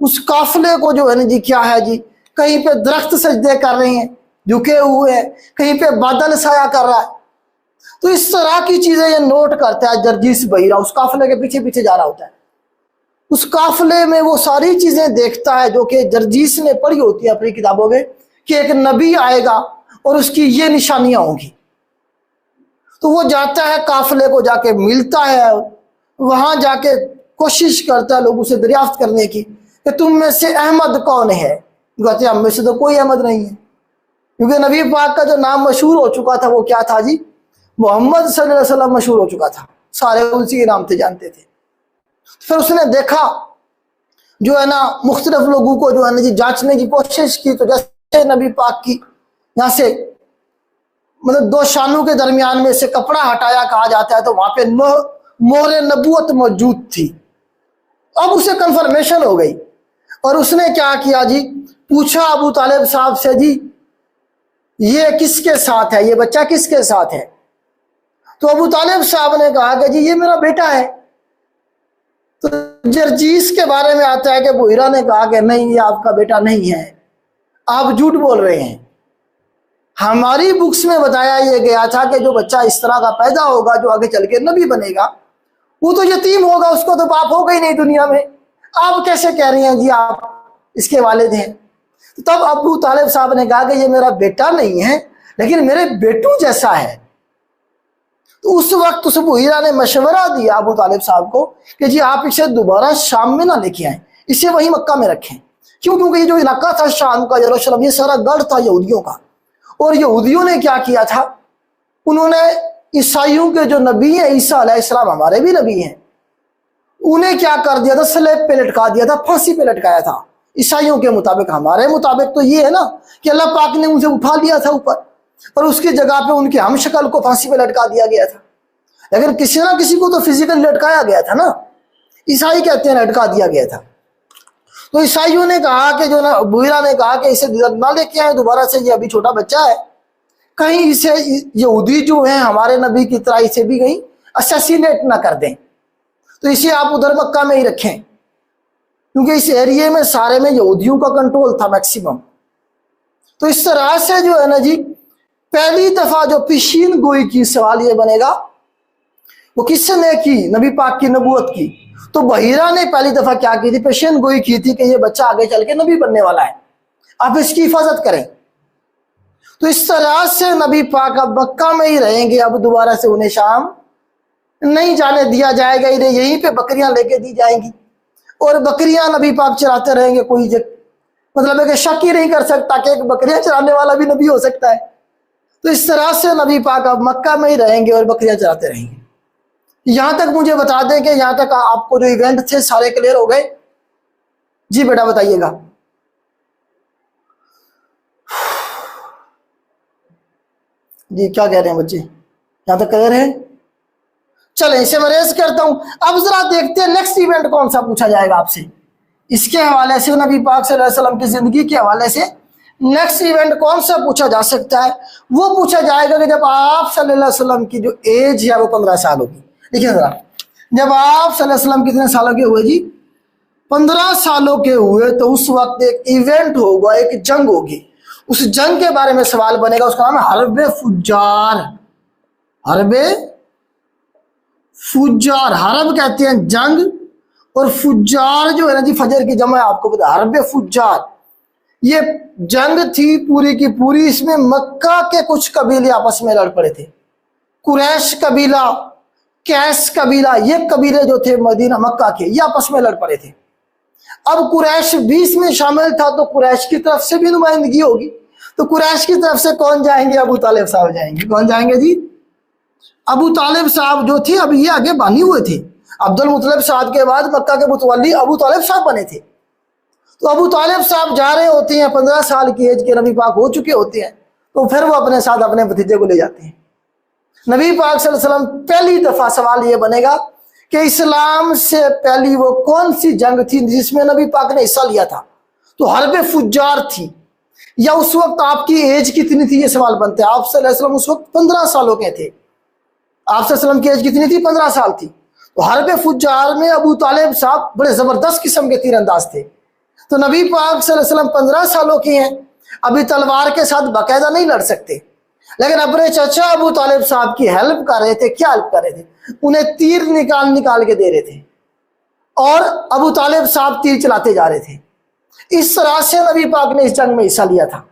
उस काफिले को जो है ना जी क्या है जी, कहीं पे दरख्त सजदे कर रहे हैं, झुके हुए हैं, कहीं पे बादल साया कर रहा है। तो इस तरह की चीजें ये नोट करता है जर्जीस बहीरा, उस काफिले के पीछे पीछे जा रहा होता है। उस काफिले में वो सारी चीजें देखता है जो कि जर्जीस ने पढ़ी होती है अपनी किताबों में, कि एक नबी आएगा और उसकी ये निशानियां होंगी। तो वो जाता है, काफिले को जाके मिलता है, वहां जाके कोशिश करता है लोगों से दरियाफ्त करने की कि तुम में से अहमद कौन है। कहते हम में से तो कोई अहमद नहीं है, क्योंकि नबी पाक का जो नाम मशहूर हो चुका था वो क्या था जी? मोहम्मद सल्लल्लाहु अलैहि वसल्लम मशहूर हो चुका था, सारे उसी के नाम से जानते थे। फिर उसने देखा जो है ना मुख्तलिफ लोगों को जो है ना जी जांचने की कोशिश की। तो जैसे नबी पाक की यहाँ से मतलब दो शानों के दरमियान में से कपड़ा हटाया कहा जाता है, तो वहां पे मोहरे नबूवत मौजूद थी। अब उसे कंफर्मेशन हो गई और उसने क्या किया जी, पूछा अबू तालिब साहब से, जी ये किसके साथ है, ये बच्चा किसके साथ है? तो अबू तालिब साहब ने कहा कि जी ये मेरा बेटा है। तो जर्जीस के बारे में आता है कि बहीरा ने कहा कि नहीं, ये आपका बेटा नहीं है, आप झूठ बोल रहे हैं। हमारी बुक्स में बताया ये गया था कि जो बच्चा इस तरह का पैदा होगा जो आगे चल के नबी बनेगा, वो तो यतीम होगा, उसको तो बाप होगा ही नहीं दुनिया में। आप कैसे कह रही हैं जी आप इसके वालिद हैं? तो तब अबू तालिब साहब ने कहा कि ये मेरा बेटा नहीं है, लेकिन मेरे बेटू जैसा है। तो उस वक्त उस बहीरा ने मशवरा दिया अबू तालिब साहब को कि जी आप इसे दोबारा शाम में ना लेके आए, इसे वही मक्का में रखें। क्यों? क्योंकि ये जो इलाका था शाम का, यरूशलेम, ये सारा गढ़ था यहूदियों का। और यहूदियों ने क्या किया था, उन्होंने ईसाइयों के जो नबी हैं, ईसा अलैहिस्सलाम हमारे भी नबी हैं, उन्हें क्या कर दिया था, सलेब पे लटका दिया था, फांसी पे लटकाया था। ईसाइयों के मुताबिक, हमारे मुताबिक तो ये है ना कि अल्लाह पाक ने उनसे उठा लिया था ऊपर और उसकी जगह पे उनके हम शक्ल को फांसी पे लटका दिया गया था। लेकिन किसी ना किसी को तो फिजिकल लटकाया गया था ना, ईसाई कहते हैं लटका दिया गया था। तो ईसाइयों ने कहा कि जो ना, बहीरा ने कहा कि इसे ना लेके आए दोबारा से, ये अभी छोटा बच्चा है, कहीं इसे यहूदी जो है हमारे नबी की तरह इसे भी कहीं असैसिनेट ना कर दें, तो इसे आप उधर मक्का में ही रखें, क्योंकि इस एरिया में सारे में यहूदियों का कंट्रोल था मैक्सिमम। तो इस तरह से जो है ना जी पहली दफा जो पेशीन गोई की, सवाल ये बनेगा वो किसने की? नबी पाक की नबूवत की। तो बहीरा ने पहली दफा क्या की थी? पेशीन गोई की थी कि ये बच्चा आगे चल के नबी बनने वाला है, आप इसकी हिफाजत करें। तो इस तरह से नबी पाक अब मक्का में ही रहेंगे, अब दोबारा से उन्हें शाम नहीं जाने दिया जाएगा, इन्हें यहीं पे बकरियां लेके दी जाएंगी और बकरियां नबी पाक चराते रहेंगे। कोई मतलब है कि शक ही नहीं कर सकता कि एक बकरियां चराने वाला भी नबी हो सकता है। तो इस तरह से नबी पाक अब मक्का में ही रहेंगे और बकरियां चराते रहेंगे। यहां तक मुझे बता दें कि यहां तक आपको जो इवेंट थे सारे क्लियर हो गए? जी बेटा बताइएगा। जी क्या कह रहे हैं बच्चे, यहां तक क्लियर है? चले इसे मैं रेज करता हूं। अब जरा देखते हैं नेक्स्ट इवेंट कौन सा पूछा जाएगा आपसे। इसके हवाले से, नबी पाक सल्लल्लाहु अलैहि वसल्लम की जिंदगी के हवाले से नेक्स्ट इवेंट कौन सा पूछा जा सकता है? वो पूछा जाएगा कि जब आप सल्लल्लाहु अलैहि वसल्लम की जो एज है वो 15 साल होगी। देखिए जरा, जब आप सल्लल्लाहु अलैहि वसल्लम कितने सालों के हुए जी? 15 सालों के हुए, तो उस वक्त एक इवेंट होगा, एक जंग होगी। उस जंग के बारे में सवाल बनेगा, उसका नाम है हर्बे फुज्जार। हर्बे फुज्जार, हरब कहते हैं जंग, और फुज्जार जो है ना जी फजर की जमा है, आपको पता है हर्बे फुज्जार। ये जंग थी पूरी की पूरी, इसमें मक्का के कुछ कबीले आपस में लड़ पड़े थे। कुरैश कबीला, कैस कबीला, ये कबीले जो थे मदीना मक्का के, ये आपस में लड़ पड़े थे। अब कुरैश 20 में शामिल था, तो कुरैश की तरफ से भी नुमाइंदगी होगी। तो कुरैश की तरफ से कौन जाएंगे? अबू तालिब साहब जाएंगे। कौन जाएंगे जी? अबू तालिब साहब जो थे, अब ये आगे बानी हुए थे। अब्दुल मुत्तलिब साहब के बाद मक्का के मुतवल्ली अबू तालिब साहब बने थे। तो अबू तालिब साहब जा रहे होते हैं, 15 साल की एज के नबी पाक हो चुके होते हैं, तो फिर वो अपने साथ अपने भतीजे को ले जाते हैं। नबी पाक सल्लल्लाहु अलैहि वसल्लम पहली दफा सवाल ये बनेगा कि इस्लाम से पहली वो कौन सी जंग थी जिसमें नबी पाक ने हिस्सा लिया था? तो हर्ब फुज्जार थी। या उस वक्त आपकी एज कितनी थी, ये सवाल बनते हैं। आप सल्लल्लाहु अलैहि वसल्लम उस वक्त 15 सालों के थे। आप सल्लल्लाहु अलैहि वसल्लम की एज कितनी थी? 15 साल थी। तो हर्ब फुज्जार में अबू तालिब साहब बड़े जबरदस्त किस्म के तीरंदाज थे। तो नबी पाक सल्लल्लाहु अलैहि वसल्लम 15 सालों के हैं, अभी तलवार के साथ बाकायदा नहीं लड़ सकते, लेकिन अपने चचा अबू तालिब साहब की हेल्प कर रहे थे। क्या हेल्प कर रहे थे? उन्हें तीर निकाल निकाल के दे रहे थे और अबू तालिब साहब तीर चलाते जा रहे थे। इस तरह से नबी पाक ने इस जंग में हिस्सा लिया था।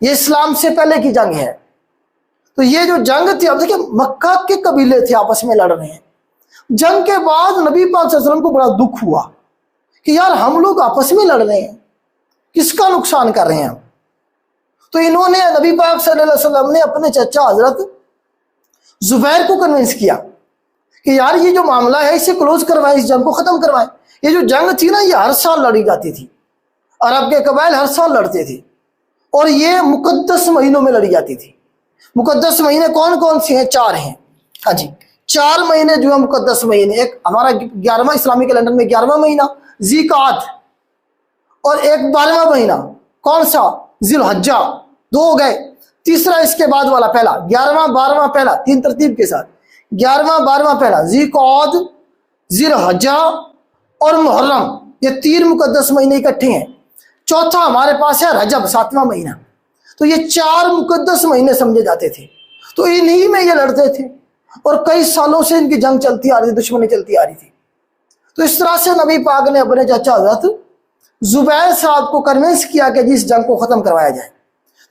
ये इस्लाम से पहले की जंग है। तो ये जो जंग थी, अब देखिए मक्का के कबीले थे आपस में लड़ रहे हैं। जंग के बाद नबी पाक सल्लल्लाहु अलैहि वसल्लम को बड़ा दुख हुआ कि यार हम लोग आपस में लड़ रहे हैं, किसका नुकसान कर रहे हैं हम? तो इन्होंने नबी पाक सल्लल्लाहु अलैहि वसल्लम ने अपने चचा हजरत जुबैर को कन्विंस किया कि यार ये जो मामला है इसे क्लोज करवाएं, इस जंग को खत्म करवाएं। ये जो जंग थी ना, ये हर साल लड़ी जाती थी, अरब के कबाइल हर साल लड़ते थे और ये मुकद्दस महीनों में लड़ी जाती थी। मुकद्दस महीने कौन कौन से हैं? 4 हैं। हाँ जी, 4 महीने जो है मुकद्दस महीने। एक हमारा 11वां इस्लामी कैलेंडर में 11वां महीना ज़िकात, और एक 12वां महीना कौन सा? जिलहज्जा। 2 हो गए। तीसरा इसके बाद वाला पहला, 11वां 12वां पहला, 3 तरतीब के साथ 11वां 12वां पहला, ज़िकात, जिलहज्जा और मुहर्रम, ये 3 मुकद्दस महीने इकट्ठे हैं। चौथा हमारे पास है रजब, 7वां महीना। तो ये 4 मुकद्दस महीने समझे जाते थे। तो इन्हीं में ये लड़ते थे और कई सालों से इनकी जंग चलती आ रही थी, दुश्मनी चलती आ रही थी। तो इस तरह से नबी पाक ने अपने चाचा हजरत जुबैर साहब को कन्विंस किया कि जिस जंग को खत्म करवाया जाए।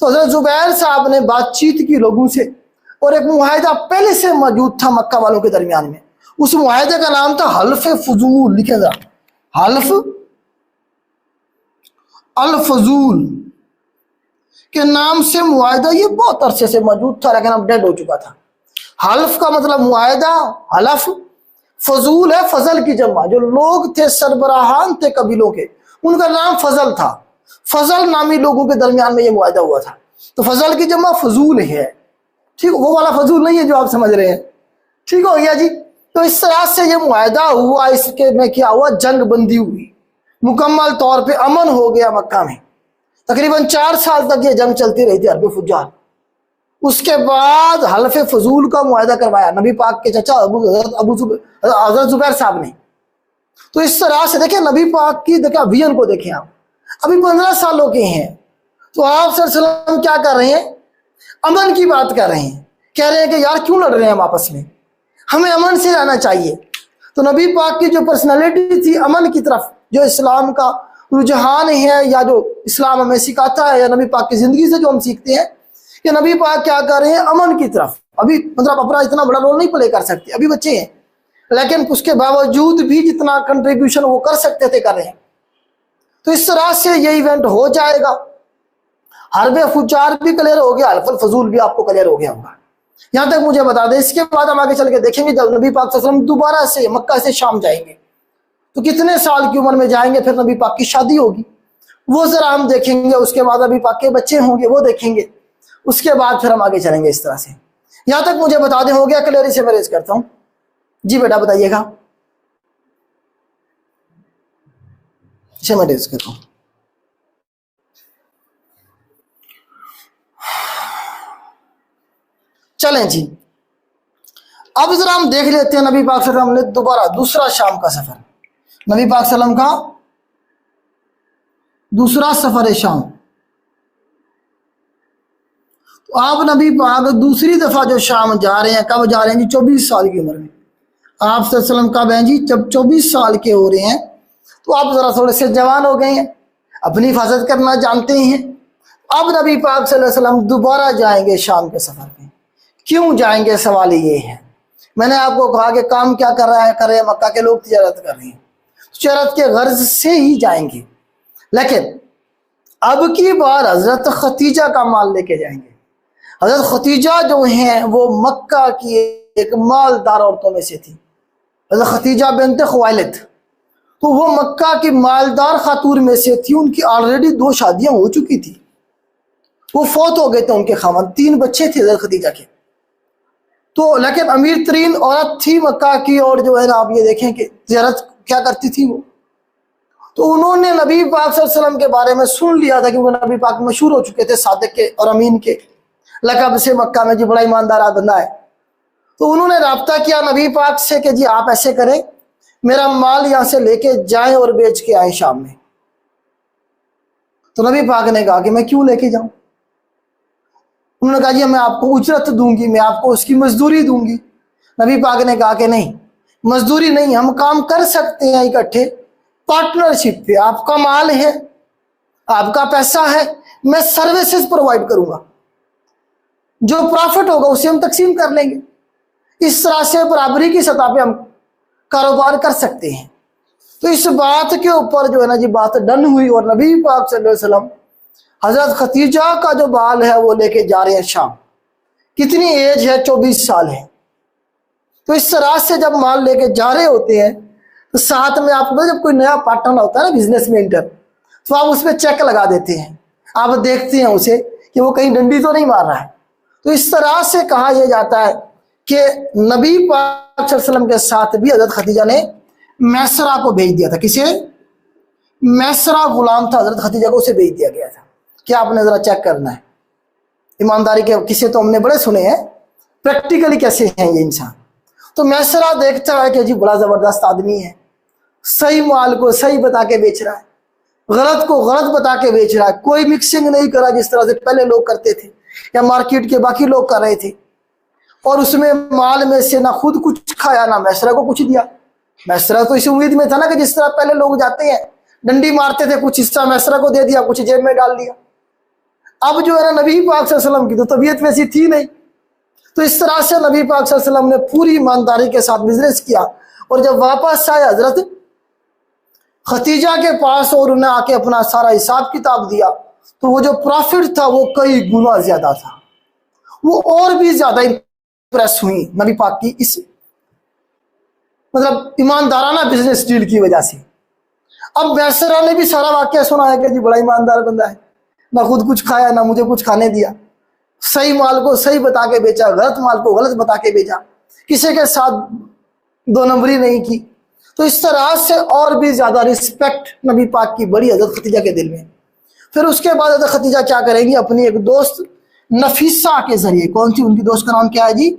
तो हजरत जुबैर साहब ने बातचीत की लोगों से, और एक मुआहिदा पहले से मौजूद था मक्का वालों के दरमियान में। उस मुआहिदे का नाम था हल्फ फजूल। लिखे जरा, हल्फ अल फजूल के नाम से मुआहिदा, ये बहुत अरसे से मौजूद था लेकिन अब डेड हो चुका था। हल्फ का मतलब मुआहिदा, हलफ। फजूल है फजल की जमा। जो लोग थे सरबराहान थे कबीलों के, उनका नाम फजल था। फजल नामी लोगों के दरमियान में ये मुआहिदा हुआ था। तो फजल की जमा फजूल है। ठीक, वो वाला फजूल नहीं है जो आप समझ रहे हैं। ठीक हो गया जी। तो इस तरह से ये मुआहिदा हुआ। इसके में क्या हुआ? जंग बंदी हुई, मुकम्मल तौर पे अमन हो गया मक्का में। तकरीबन 4 साल तक ये जंग चलती रही थी हर्ब फुज्जार। उसके बाद हल्फ फजूल का मुआहिदा करवाया नबी पाक के चचा हजरत जुबैर साहब ने। तो इस तरह से देखिए नबी पाक की देखिए विजन को देखें आप। अभी 15 सालों के हैं, तो आप सल्लल्लाहु अलैहि वसल्लम क्या कर रहे हैं? अमन की बात कर रहे हैं। कह रहे हैं कि यार क्यों लड़ रहे हैं हम आपस में, हमें अमन से रहना चाहिए। तो नबी पाक की जो पर्सनैलिटी थी अमन की तरफ, जो इस्लाम का रुझान है या जो इस्लाम हमें सिखाता है, या नबी पाक की जिंदगी से जो हम सीखते हैं कि नबी पाक क्या कर रहे हैं? अमन की तरफ। अभी मतलब अपना इतना बड़ा रोल नहीं प्ले कर सकते, अभी बच्चे हैं, लेकिन उसके बावजूद भी जितना कंट्रीब्यूशन वो कर सकते थे कर रहे हैं। तो इस तरह से ये इवेंट हो जाएगा। हर्ब फुज्जार भी क्लियर हो गया, हल्फ फजूल भी आपको क्लियर हो गया होगा। यहां तक मुझे बता दें, इसके बाद हम आगे चल के देखेंगे जब नबी पाक सल्लल्लाहु अलैहि वसल्लम दोबारा से मक्का से शाम जाएंगे तो कितने साल की उम्र में जाएंगे, फिर नबी पाक की शादी होगी, वो जरा हम देखेंगे। उसके बाद नबी पाक के बच्चे होंगे, वो देखेंगे। उसके बाद फिर हम आगे चलेंगे इस तरह से। यहां तक मुझे बता दें, हो गया क्लियर? इसे मैं रेज करता हूं। जी बेटा बताइएगा। इसे मैं रेज करता हूं। चलें जी, अब जरा हम देख लेते हैं नबी पाक सल्लल्लाहु अलैहि वसल्लम ने दोबारा दूसरा शाम का सफर। नबी पाक सल्लल्लाहु अलैहि वसल्लम का दूसरा सफर है शाम। तो आप नबी पाक दूसरी दफा जो शाम जा रहे हैं, कब जा रहे हैं जी? 24 साल की उम्र में। आप सल्लल्लाहु अलैहि वसल्लम कब हैं जी? जब 24 साल के हो रहे हैं, तो आप जरा थोड़े से जवान हो गए हैं, अपनी हिफाजत करना जानते हैं। अब नबी पाक सल्लल्लाहु अलैहि वसल्लम दोबारा जाएंगे शाम के सफर पे। क्यों जाएंगे? सवाल ये है। मैंने आपको कहा कि काम क्या कर रहा है, कर रहे हैं मक्का के लोग, तिजारत कर रहे हैं, तिजारत के गर्ज से ही जाएंगे। लेकिन अब की बार हजरत खतीजा का माल लेके जाएंगे। हजरत खतीजा जो हैं वो मक्का की एक मालदार औरतों में से थी। हजरत खतीजा बिन्त खुवाइलिद, तो वो मक्का की मालदार खातून में से थी। उनकी ऑलरेडी 2 शादियां हो चुकी थी, वो फौत हो गए थे उनके खामन, 3 बच्चे थे हजरत खतीजा के। तो लेकिन अमीर तरीन औरत थी मक्का की, और जो है ना आप ये देखें कि ज़ियारत क्या करती थी वो। तो उन्होंने नबी पाक सल्लल्लाहु अलैहि वसल्लम के बारे में सुन लिया था कि वो नबी पाक मशहूर हो चुके थे सादिक के और अमीन के लकब से, मक्का में जो बड़ा ईमानदार बंदा है। तो उन्होंने राब्ता किया नबी पाक से कि जी आप ऐसे करें, मेरा माल यहाँ से लेके जाएं और बेच के आए शाम में। तो नबी पाक ने कहा कि मैं क्यों लेके जाऊं। उन्होंने कहा जी मैं आपको उजरत दूंगी, मैं आपको उसकी मजदूरी दूंगी। नबी पाक ने कहा कि नहीं, मजदूरी नहीं, हम काम कर सकते हैं इकट्ठे, पार्टनरशिप पे। आपका माल है, आपका पैसा है, मैं सर्विसेज प्रोवाइड करूंगा, जो प्रॉफिट होगा उसे हम तकसीम कर लेंगे। इस तरह से बराबरी की सतह पे हम कारोबार कर सकते हैं। तो इस बात के ऊपर जो है ना जी बात डन हुई, और नबी पाक सल्लल्लाहु अलैहि वसल्लम हजरत खतीजा का जो बाल है वो लेके जा रहे हैं शाम। कितनी एज है? 24 साल है। तो इस तरह से जब माल लेके जा रहे होते हैं तो साथ में आपको जब कोई नया पार्टनर होता है ना बिजनेस में इंटर, तो आप उस पर चेक लगा देते हैं, आप देखते हैं उसे कि वो कहीं डंडी तो नहीं मार रहा है। तो इस तरह से कहा यह जाता है कि नबी पाक सल्लल्लाहु अलैहि वसल्लम के साथ भी हजरत खतीजा ने मैसरा को भेज दिया था। किसे? मैसरा गुलाम था हजरत खतीजा को, उसे भेज दिया गया था कि आपने जरा चेक करना है। ईमानदारी के किस्से तो हमने बड़े सुने हैं, प्रैक्टिकली कैसे हैं ये इंसान। तो मैसरा देखता है कि जी बड़ा जबरदस्त आदमी है, सही माल को सही बता के बेच रहा है, गलत को गलत बता के बेच रहा है, कोई मिक्सिंग नहीं करा जिस तरह से पहले लोग करते थे या मार्केट के बाकी लोग कर रहे थे। और उसमें माल में से ना खुद कुछ खाया ना मैसरा को कुछ दिया। मैसरा तो इस उम्मीद में था ना कि जिस तरह पहले लोग जाते हैं डंडी मारते थे, कुछ हिस्सा मैसरा को दे दिया, कुछ जेब में डाल दिया। अब जो है ना नबी पाक सल्लल्लाहु अलैहि वसल्लम की तो तबीयत वैसी थी नहीं, तो इस तरह से नबी पाक सल्लल्लाहु अलैहि वसल्लम ने पूरी ईमानदारी के साथ बिजनेस किया। और जब वापस आए हजरत खतीजा के पास और उन्हें आके अपना सारा हिसाब किताब दिया, तो वो जो प्रॉफिट था वो कई गुना ज्यादा था। वो और भी ज्यादा इंप्रेस हुई नबी पाक की इस मतलब ईमानदाराना बिजनेस डील की वजह से। अब मैसरा ने भी सारा वाकया सुना है कि जी बड़ा ईमानदार बंदा है, ना खुद कुछ खाया ना मुझे कुछ खाने दिया, सही माल को सही बता के बेचा, गलत माल को गलत बता के बेचा, किसी के साथ दो नंबरी नहीं की। तो इस तरह से और भी ज्यादा रिस्पेक्ट नबी पाक की बड़ी हजरत खतीजा के दिल में। फिर उसके बाद हजरत खतीजा क्या करेंगी, अपनी एक दोस्त नफीसा के जरिए, कौन सी उनकी दोस्त का नाम क्या है जी?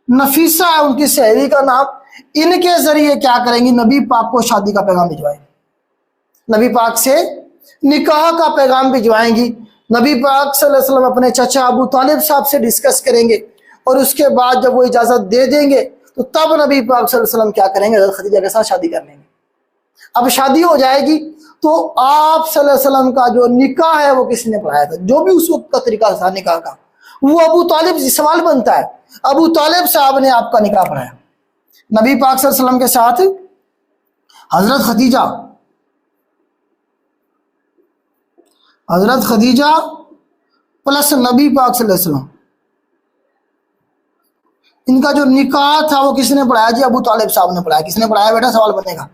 नफीसा है उनकी सहेली का नाम। इनके जरिए क्या करेंगी, नबी पाक को शादी का पैगाम भिजवाएंगी, नबी पाक से निकाह का पैगाम भिजवाएंगी। नबी पाक सल्लल्लाहु अलैहि वसल्लम अपने चाचा अबू तालिब साहब से डिस्कस करेंगे, और उसके बाद जब वो इजाजत दे देंगे तो तब नबी पाक सल्लल्लाहु अलैहि वसल्लम क्या करेंगे, हजरत खदीजा के साथ शादी कर लेंगे। अब शादी हो जाएगी तो आप सल्लल्लाहु अलैहि वसल्लम का जो निकाह है वो किसने पढ़ाया था, जो भी उस वक्त का तरीका था निकाह का, वो अबू तालिब। सवाल बनता है, अबू तालिब साहब ने आपका निकाह पढ़ाया नबी पाक सल्लल्लाहु अलैहि वसल्लम के साथ हजरत खदीजा प्लस नबी पाक सल्लल्लाहु अलैहि वसल्लम, इनका जो निकाह था वो किसने पढ़ाया जी? अबू तालिब साहब ने पढ़ाया। किसने पढ़ाया बेटा? सवाल बनेगा,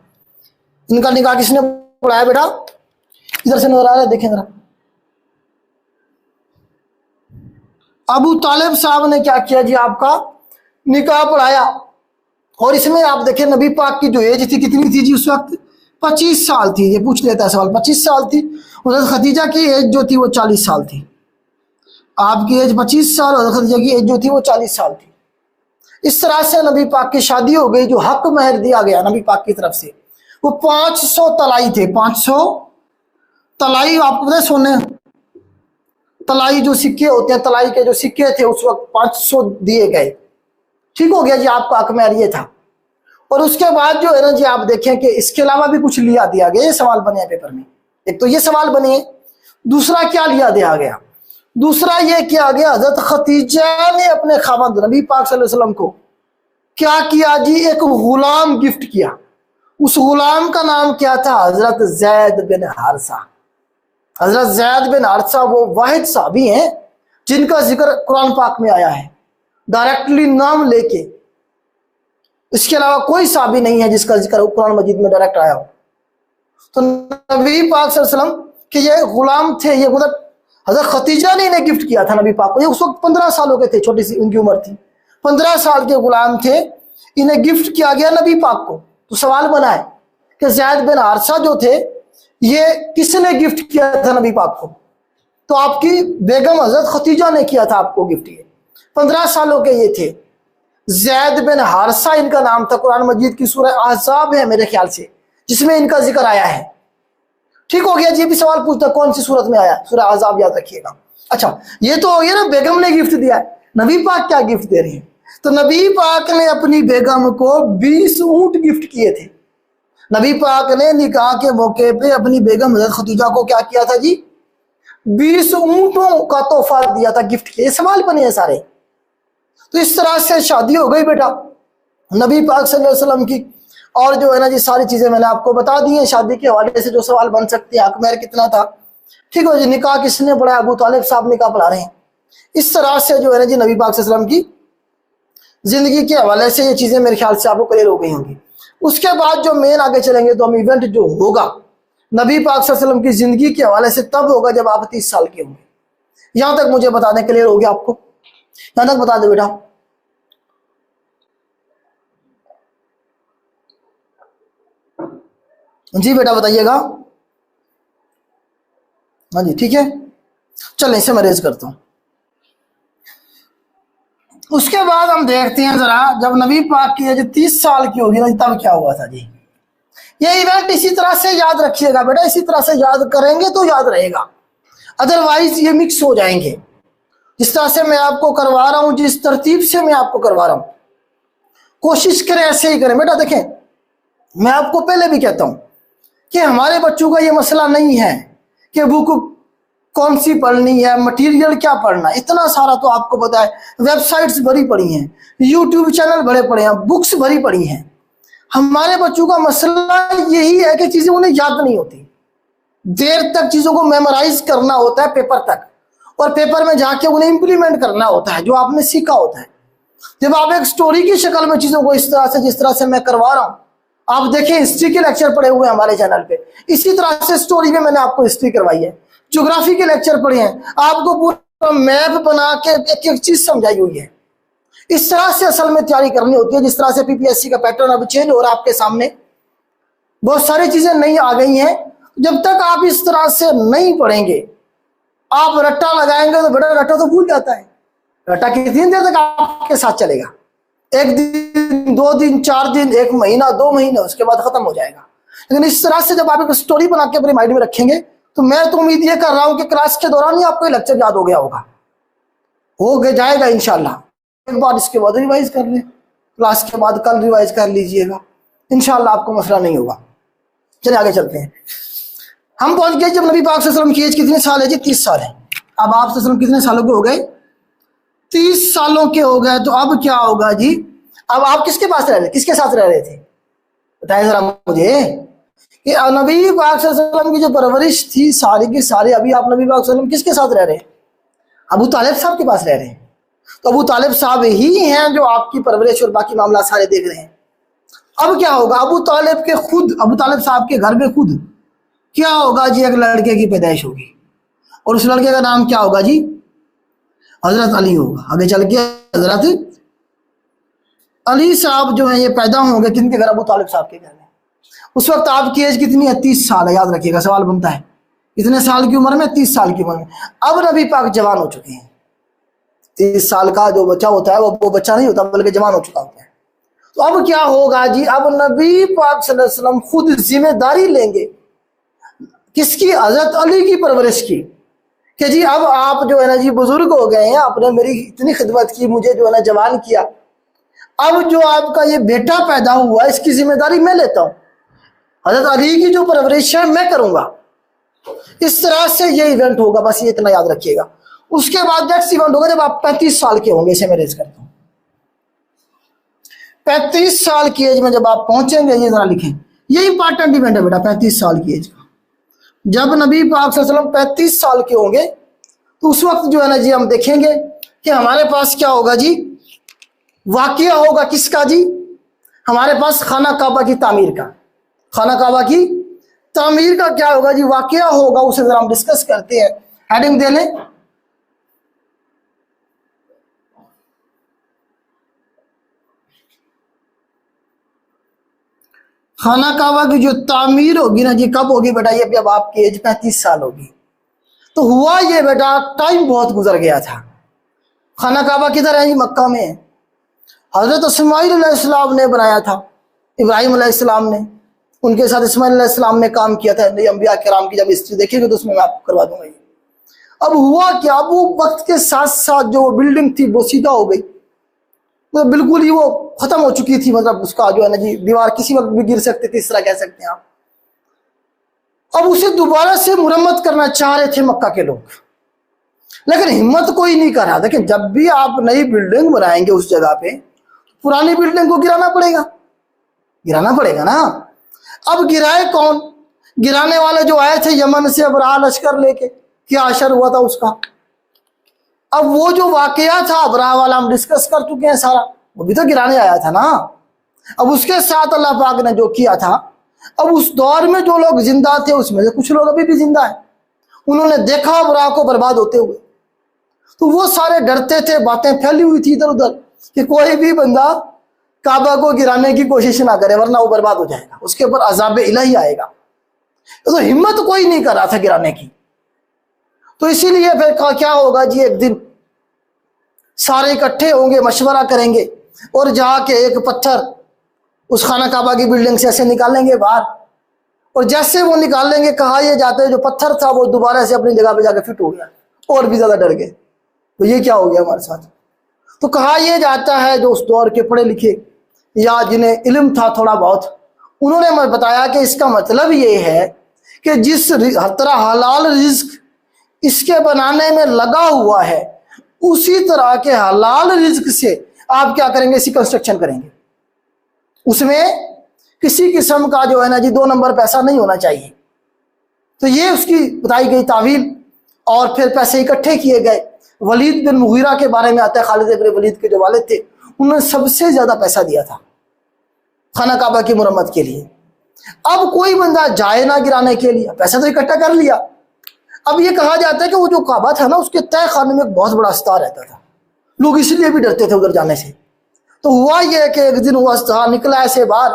इनका निकाह किसने पढ़ाया बेटा? इधर से नजर आ रहा है, देखें जरा। अबू तालिब साहब ने क्या किया जी? आपका निकाह पढ़ाया। और इसमें आप देखें नबी पाक की जो एज थी कितनी थी जी उस वक्त? 25 साल थी। ये पूछ लेता है सवाल, 25 साल थी। हज़रत खदीजा की एज जो थी वो 40 साल थी। आपकी एज 25 साल, हज़रत खदीजा की एज जो थी वो 40 साल थी। इस तरह से नबी पाक की शादी हो गई। जो हक महर दिया गया नबी पाक की तरफ से वो 500 तलाई थे। 500 तलाई, आपको पता है सोने तलाई जो सिक्के होते हैं, तलाई के जो सिक्के थे उस वक्त 500 दिए गए। ठीक हो गया जी, आपका हक महर ये था। और उसके बाद जो है ना जी आप देखें कि इसके अलावा भी कुछ लिया दिया गया। ये सवाल बने पेपर में, एक तो ये सवाल बने, दूसरा क्या लिया दिया गया? दूसरा ये किया गया, हजरत खतीजा ने अपने खावंद नबी पाक सल्लल्लाहु अलैहि वसल्लम को क्या किया जी? एक गुलाम गिफ्ट किया। उस गुलाम का नाम क्या था? हजरत जैद बिन हारिसा। हजरत जैद बिन हारिसा वो वाहिद साहबी हैं जिनका जिक्र कुरान पाक में आया है, डायरेक्टली नाम लेके। इसके अलावा कोई साहबी नहीं है जिसका जिक्र कुरान मजीद में डायरेक्ट आया हो। तो नबी पाक सल्लल्लाहु अलैहि वसल्लम के ये गुलाम थे, ये मतलब हजरत खतीजा ने इन्हें गिफ्ट किया था नबी पाक को। ये उस वक्त 15 सालों के थे, छोटी सी उनकी उम्र थी। 15 साल के गुलाम थे, इन्हें गिफ्ट किया गया नबी पाक को। तो सवाल बना है कि ज़ैद बिन हारिसा जो थे, ये किसने गिफ्ट किया था नबी पाक को? तो आपकी बेगम हजरत खतीजा ने किया था आपको गिफ्ट। ये 15 सालों के ये थे, ज़ैद बिन हारिसा इनका नाम था। कुरान मजीद की सूरह अहज़ाब है मेरे ख्याल से, जिसमें इनका जिक्र आया है। ठीक हो गया जी। भी सवाल पूछता कौन सी सूरत में आया? सूरह अहज़ाब, याद रखिएगा। अच्छा, ये तो हो गया ना, बेगम ने गिफ्ट दिया है। नबी पाक क्या गिफ्ट दे रहे हैं? तो नबी पाक ने अपनी बेगम को 20 ऊंट गिफ्ट किए थे। नबी पाक ने निकाह के मौके पे अपनी बेगम हज़रत खतीजा को क्या किया था जी? 20 ऊंटों का तोहफा दिया था, गिफ्ट किया। सवाल बने हैं सारे। तो इस तरह से शादी हो गई बेटा नबी पाक सल्लल्लाहु अलैहि वसल्लम की। और जो है ना जी, सारी चीजें मैंने आपको बता दी हैं। शादी के हवाले से जो सवाल बन सकते हैं, हक महर कितना था, ठीक हो जी, निकाह किसने पढ़ा? अबू तालिब साहब निकाह पढ़ा रहे हैं। इस तरह से जो है ना जी, नबी पाक सल्लल्लाहु अलैहि वसल्लम की जिंदगी के हवाले से ये चीजें मेरे ख्याल से आपको क्लियर हो गई होंगी। उसके बाद जो मेन आगे चलेंगे तो हम इवेंट जो होगा नबी पाक सल्लल्लाहु अलैहि वसल्लम की जिंदगी के हवाले से तब होगा जब आप 30 साल के होंगे। यहां तक मुझे बता दें, क्लियर हो गया आपको? यहां तक बता दे बेटा। जी बेटा बताइएगा। हाँ जी ठीक है, चलें इसे मैं रेज करता हूं। उसके बाद हम देखते हैं जरा, जब नबी पाक की एज 30 साल की होगी ना, तब क्या हुआ था जी। ये इवेंट इसी तरह से याद रखिएगा बेटा, इसी तरह से याद करेंगे तो याद रहेगा, अदरवाइज ये मिक्स हो जाएंगे। जिस तरह से मैं आपको करवा रहा हूं, जिस तरतीब से मैं आपको करवा रहा हूं, कोशिश करें ऐसे ही करें बेटा। देखें, मैं आपको पहले भी कहता हूं कि हमारे बच्चों का ये मसला नहीं है कि बुक कौन सी पढ़नी है, मटेरियल क्या पढ़ना है। इतना सारा तो आपको पता है, वेबसाइट्स भरी पड़ी हैं, यूट्यूब चैनल भरे पड़े हैं, बुक्स भरी पड़ी हैं। हमारे बच्चों का मसला यही है कि चीजें उन्हें याद नहीं होती। देर तक चीजों को मेमोराइज करना होता है पेपर तक, और पेपर में जाके उन्हें इंप्लीमेंट करना होता है जो आपने सीखा होता है। जब आप एक स्टोरी की शक्ल में चीजों को इस तरह से, जिस तरह से मैं करवा रहा हूं, आप देखें हिस्ट्री के लेक्चर पढ़े हुए हैं हमारे चैनल पे, इसी तरह से स्टोरी में मैंने आपको हिस्ट्री करवाई है। ज्योग्राफी के लेक्चर पढ़े हैं, आपको पूरा मैप बना के एक एक चीज समझाई हुई है। इस तरह से असल में तैयारी करनी होती है। जिस तरह से पीपीएससी का पैटर्न अब चेंज हो रहा है आपके सामने, बहुत सारी चीजें नई आ गई हैं। जब तक आप इस तरह से नहीं पढ़ेंगे, आप रट्टा लगाएंगे तो बेटा रट्टा तो भूल जाता है। रट्टा कितनी देर तक आपके साथ चलेगा? 1 दिन, 2 दिन, 4 दिन, 1 महीना, 2 महीने, उसके बाद खत्म हो जाएगा। लेकिन इस तरह से जब आप एक स्टोरी बना के अपने माइंड में रखेंगे, तो मैं तो उम्मीद ये कर रहा हूं कि क्लास के दौरान ही आपको लेक्चर याद हो गया होगा, हो गया जाएगा इंशाल्लाह। एक बार इसके बाद रिवाइज कर लें, क्लास के बाद कल रिवाइज कर लीजिएगा, इंशाल्लाह आपको मसला नहीं होगा। चलिए आगे चलते हैं। हम पहुंच गए जब नबी पाक सल्लल्लाहु अलैहि वसल्लम की एज कितने साल है जी? 30 साल है। अब आप सल्लल्लाहु अलैहि वसल्लम कितने सालों के हो गए? 30 सालों के हो गए। तो अब क्या होगा जी? अब आप किसके पास रह रहे, किसके साथ रह रहे थे? बताएं जरा मुझे कि नबी पाक सल्लल्लाहु अलैहि वसल्लम की जो परवरिश थी सारी की सारी, अभी आप नबी पाक सल्लल्लाहु अलैहि वसल्लम किसके साथ रह रहे हैं? अबू तालिब साहब के पास रह रहे हैं। तो अबू तालिब साहब ही हैं जो आपकी परवरिश और बाकी मामला सारे देख रहे हैं। अब क्या होगा? अबू तालिब के खुद, अबू तालिब साहब के घर में खुद क्या होगा जी? एक लड़के की पैदाइश होगी, और उस लड़के का नाम क्या होगा जी? हजरत अली होगा। आगे चल के हजरत अली साहब जो है ये पैदा होंगे किनके घर? अबू तालिब साहब के घर में। उस वक्त आपकी एज कितनी है? 30 साल है। याद रखिएगा, सवाल बनता है इतने साल की उम्र में, 30 साल की उम्र में। अब नबी पाक जवान हो चुके हैं। 30 साल का जो बच्चा होता है वो बच्चा नहीं होता, बल्कि जवान हो चुका होता है। तो अब क्या होगा जी? अब नबी पाक सल्लल्लाहु अलैहि वसल्लम खुद जिम्मेदारी लेंगे किसकी? हजरत अली की परवरिश की, कि जी अब आप जो है ना जी बुजुर्ग हो गए हैं, आपने मेरी इतनी खिदमत की, मुझे जो है ना जवान किया, अब जो आपका ये बेटा पैदा हुआ इसकी जिम्मेदारी मैं लेता हूं, हजरत अली की जो परवरिश है मैं करूंगा। इस तरह से ये इवेंट होगा, बस ये इतना याद रखिएगा। उसके बाद नेक्स्ट इवेंट होगा जब आप 35 साल के होंगे। इसे मैं रेज करता हूं। 35 साल की एज में जब आप पहुंचेंगे, ये जरा लिखें, ये इंपॉर्टेंट इवेंट है बेटा, 35 साल की एज का। जब नबी पाक सल्लल्लाहु अलैहि वसल्लम 35 साल के होंगे, तो उस वक्त जो है ना जी हम देखेंगे कि हमारे पास क्या होगा जी? वाकया होगा किसका जी? हमारे पास खाना काबा की तामीर का। खाना काबा की तामीर का क्या होगा जी? वाकया होगा। उसे जरा हम डिस्कस करते हैं। हेडिंग दे लें, खाना काबा की जो तामीर होगी ना जी, कब होगी बेटा? ये जब आपकी एज 35 साल होगी। तो हुआ ये बेटा, टाइम बहुत गुजर गया था। खाना काबा किधर है जी? मक्का में। हजरत इस्माइल अलैहिस्सलाम ने बनाया था, इब्राहिम अलैहिस्सलाम ने, उनके साथ इस्माइल अलैहिस्सलाम ने काम किया था। अंबिया किराम की जब हिस्ट्री देखेंगे तो उसमें मैं आपको करवा दूंगा। अब हुआ क्या, वो वक्त के साथ साथ जो बिल्डिंग थी वो सीधा हो गई, तो बिल्कुल ही वो खत्म हो चुकी थी। मतलब उसका जो है ना जी, दीवार किसी वक्त भी गिर सकती थी, इस तरह कह सकते हैं आप। अब उसे दोबारा से मुरम्मत करना चाह रहे थे मक्का के लोग, लेकिन हिम्मत कोई नहीं कर रहा। देखिए, जब भी आप नई बिल्डिंग बनाएंगे उस जगह पे, पुरानी बिल्डिंग को गिराना पड़ेगा ना। अब गिराए कौन? गिराने वाले जो आए थे यमन से अबराह लश्कर लेके, क्या असर हुआ था उसका? अब वो जो वाकया था अबराह वाला हम डिस्कस कर चुके हैं सारा, वो भी तो गिराने आया था ना। अब उसके साथ अल्लाह पाक ने जो किया था, अब उस दौर में जो लोग जिंदा थे उसमें से कुछ लोग अभी भी जिंदा है, उन्होंने देखा अबराह को बर्बाद होते हुए, तो वो सारे डरते थे। बातें फैली हुई थी इधर उधर कि कोई भी बंदा काबा को गिराने की कोशिश ना करे वरना वो बर्बाद हो जाएगा, उसके ऊपर अजाब इलाही आएगा। तो हिम्मत कोई नहीं कर रहा था गिराने की। तो इसीलिए फिर क्या होगा जी, एक दिन सारे इकट्ठे होंगे, मशवरा करेंगे और जाके एक पत्थर उस खाना काबा की बिल्डिंग से ऐसे निकालेंगे बाहर, और जैसे वो निकालेंगे, कहा यह जाता है जो पत्थर था वो दोबारा से अपनी जगह पे जाके फिट हो गया, और भी ज्यादा डर गए। तो ये क्या हो गया हमारे साथ? तो कहा यह जाता है जो उस दौर के पढ़े लिखे या जिन्हें इल्म था थोड़ा बहुत, उन्होंने हमें बताया कि इसका मतलब ये है कि जिस तरह हलाल रिज्क इसके बनाने में लगा हुआ है, उसी तरह के हलाल रिज्क से आप क्या करेंगे? इसी कंस्ट्रक्शन करेंगे। उसमें किसी किस्म का जो है ना जी 2 नंबर पैसा नहीं होना चाहिए। तो ये उसकी बताई गई तावील, और फिर पैसे इकट्ठे किए गए। वलीद बिन मुगीरा के बारे में आता है, खालिद इब्न वलीद के जो वालिद थे, उन्होंने सबसे ज्यादा पैसा दिया था खाना काबा की मुरम्मत के लिए। अब कोई बंदा जाए ना गिराने के लिए, पैसा तो इकट्ठा कर लिया। अब ये कहा जाता है कि वो जो काबा था ना, उसके तय खाने में एक बहुत बड़ा अस्तार रहता था, लोग इसलिए भी डरते थे उधर जाने से। तो हुआ यह कि एक दिन वो अस्तार निकला ऐसे बाहर,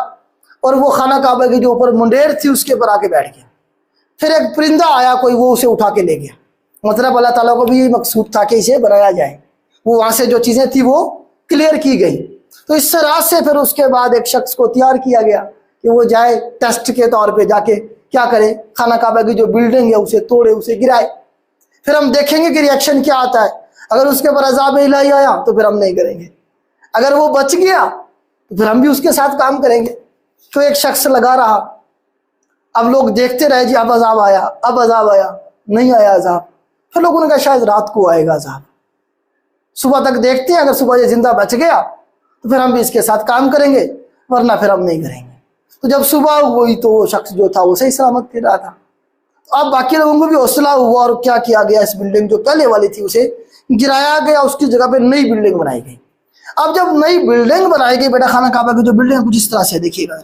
और वो खाना काबा के जो ऊपर मुंडेर थी उसके ऊपर आके बैठ गया। फिर एक परिंदा आया कोई, वो उसे उठा के ले गया। मतलब अल्लाह ताला को भी ये मकसूद था कि इसे बनाया जाए, वो वहां से जो चीजें थी वो क्लियर की गई। तो इस तरह से फिर उसके बाद एक शख्स को तैयार किया गया कि वो जाए टेस्ट के तौर पे, जाके क्या करे, खाना काबा की जो बिल्डिंग है उसे तोड़े, उसे गिराए। फिर हम देखेंगे कि रिएक्शन क्या आता है। अगर उसके ऊपर अजाब इलाही आया तो फिर हम नहीं करेंगे, अगर वो बच गया तो फिर हम भी उसके साथ काम करेंगे। तो एक शख्स लगा रहा, अब लोग देखते रहे जी, अब अजाब आया, अब अजाब आया, नहीं आया अजाब। फिर लोगों ने कहा शायद रात को आएगा अजाब, सुबह तक देखते हैं, अगर सुबह ये जिंदा बच गया तो फिर हम भी इसके साथ काम करेंगे, वरना फिर हम नहीं करेंगे। तो जब सुबह हुई तो वो शख्स जो था वो सही सलामत फिर रहा था। अब बाकी लोगों को भी हौसला हुआ, और क्या किया गया, इस बिल्डिंग जो पहले वाली थी उसे गिराया गया, उसकी जगह पे नई बिल्डिंग बनाई गई। अब जब नई बिल्डिंग बनाई गई बेटा, खाना काबा की जो बिल्डिंग कुछ इस तरह से देखिएगा,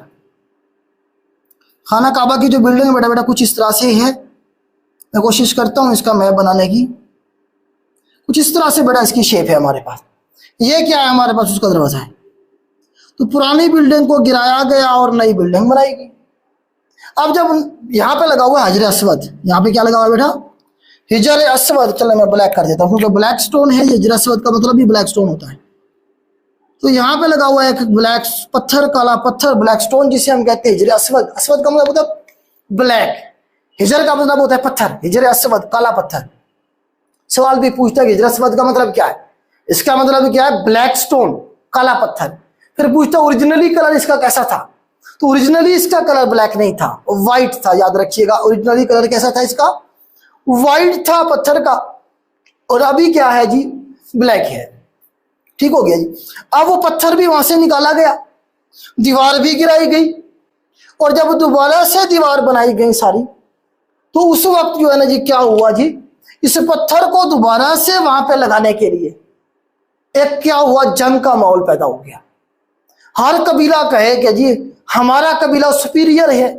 खाना काबा की जो बिल्डिंग बेटा बेटा कुछ इस तरह से है। मैं कोशिश करता हूँ इसका मैप बनाने की। कुछ इस तरह से बेटा इसकी शेप है हमारे पास। ये क्या है हमारे पास? उसका दरवाजा है। तो पुरानी बिल्डिंग को गिराया गया और नई बिल्डिंग बनाई गई। अब जब यहाँ पे लगा हुआ है हिजर अस्वद, यहाँ पे क्या लगा हुआ है बेटा? हिजर अस्वद। चलो मैं ब्लैक कर देता हूँ, क्योंकि ब्लैक स्टोन है, हिजर अस्वद का मतलब भी ब्लैक स्टोन होता है। तो यहाँ पे लगा हुआ है एक ब्लैक पत्थर, काला पत्थर, ब्लैक स्टोन, जिसे हम कहते हैं हिजर अस्वद। अस्वद का मतलब होता है ब्लैक, हिजर का मतलब होता है पत्थर, हिजर अस्वद काला पत्थर। सवाल भी पूछता है कि हिजर अस्वद का मतलब क्या है? इसका मतलब क्या है? ब्लैक स्टोन, काला पत्थर। फिर पूछता ओरिजिनली कलर इसका कैसा था? तो ओरिजिनली इसका कलर ब्लैक नहीं था, व्हाइट था। याद रखिएगा, ओरिजिनली कलर कैसा था इसका? व्हाइट था पत्थर का, और अभी क्या है जी? ब्लैक है। ठीक हो गया जी। अब वो पत्थर भी वहां से निकाला गया, दीवार भी गिराई गई, और जब दोबारा से दीवार बनाई गई सारी, तो उस वक्त जो है ना जी क्या हुआ जी, इस पत्थर को दोबारा से वहां पे लगाने के लिए एक क्या हुआ, जंग का माहौल पैदा हो गया। हर कबीला कहे कि जी हमारा कबीला सुपीरियर है,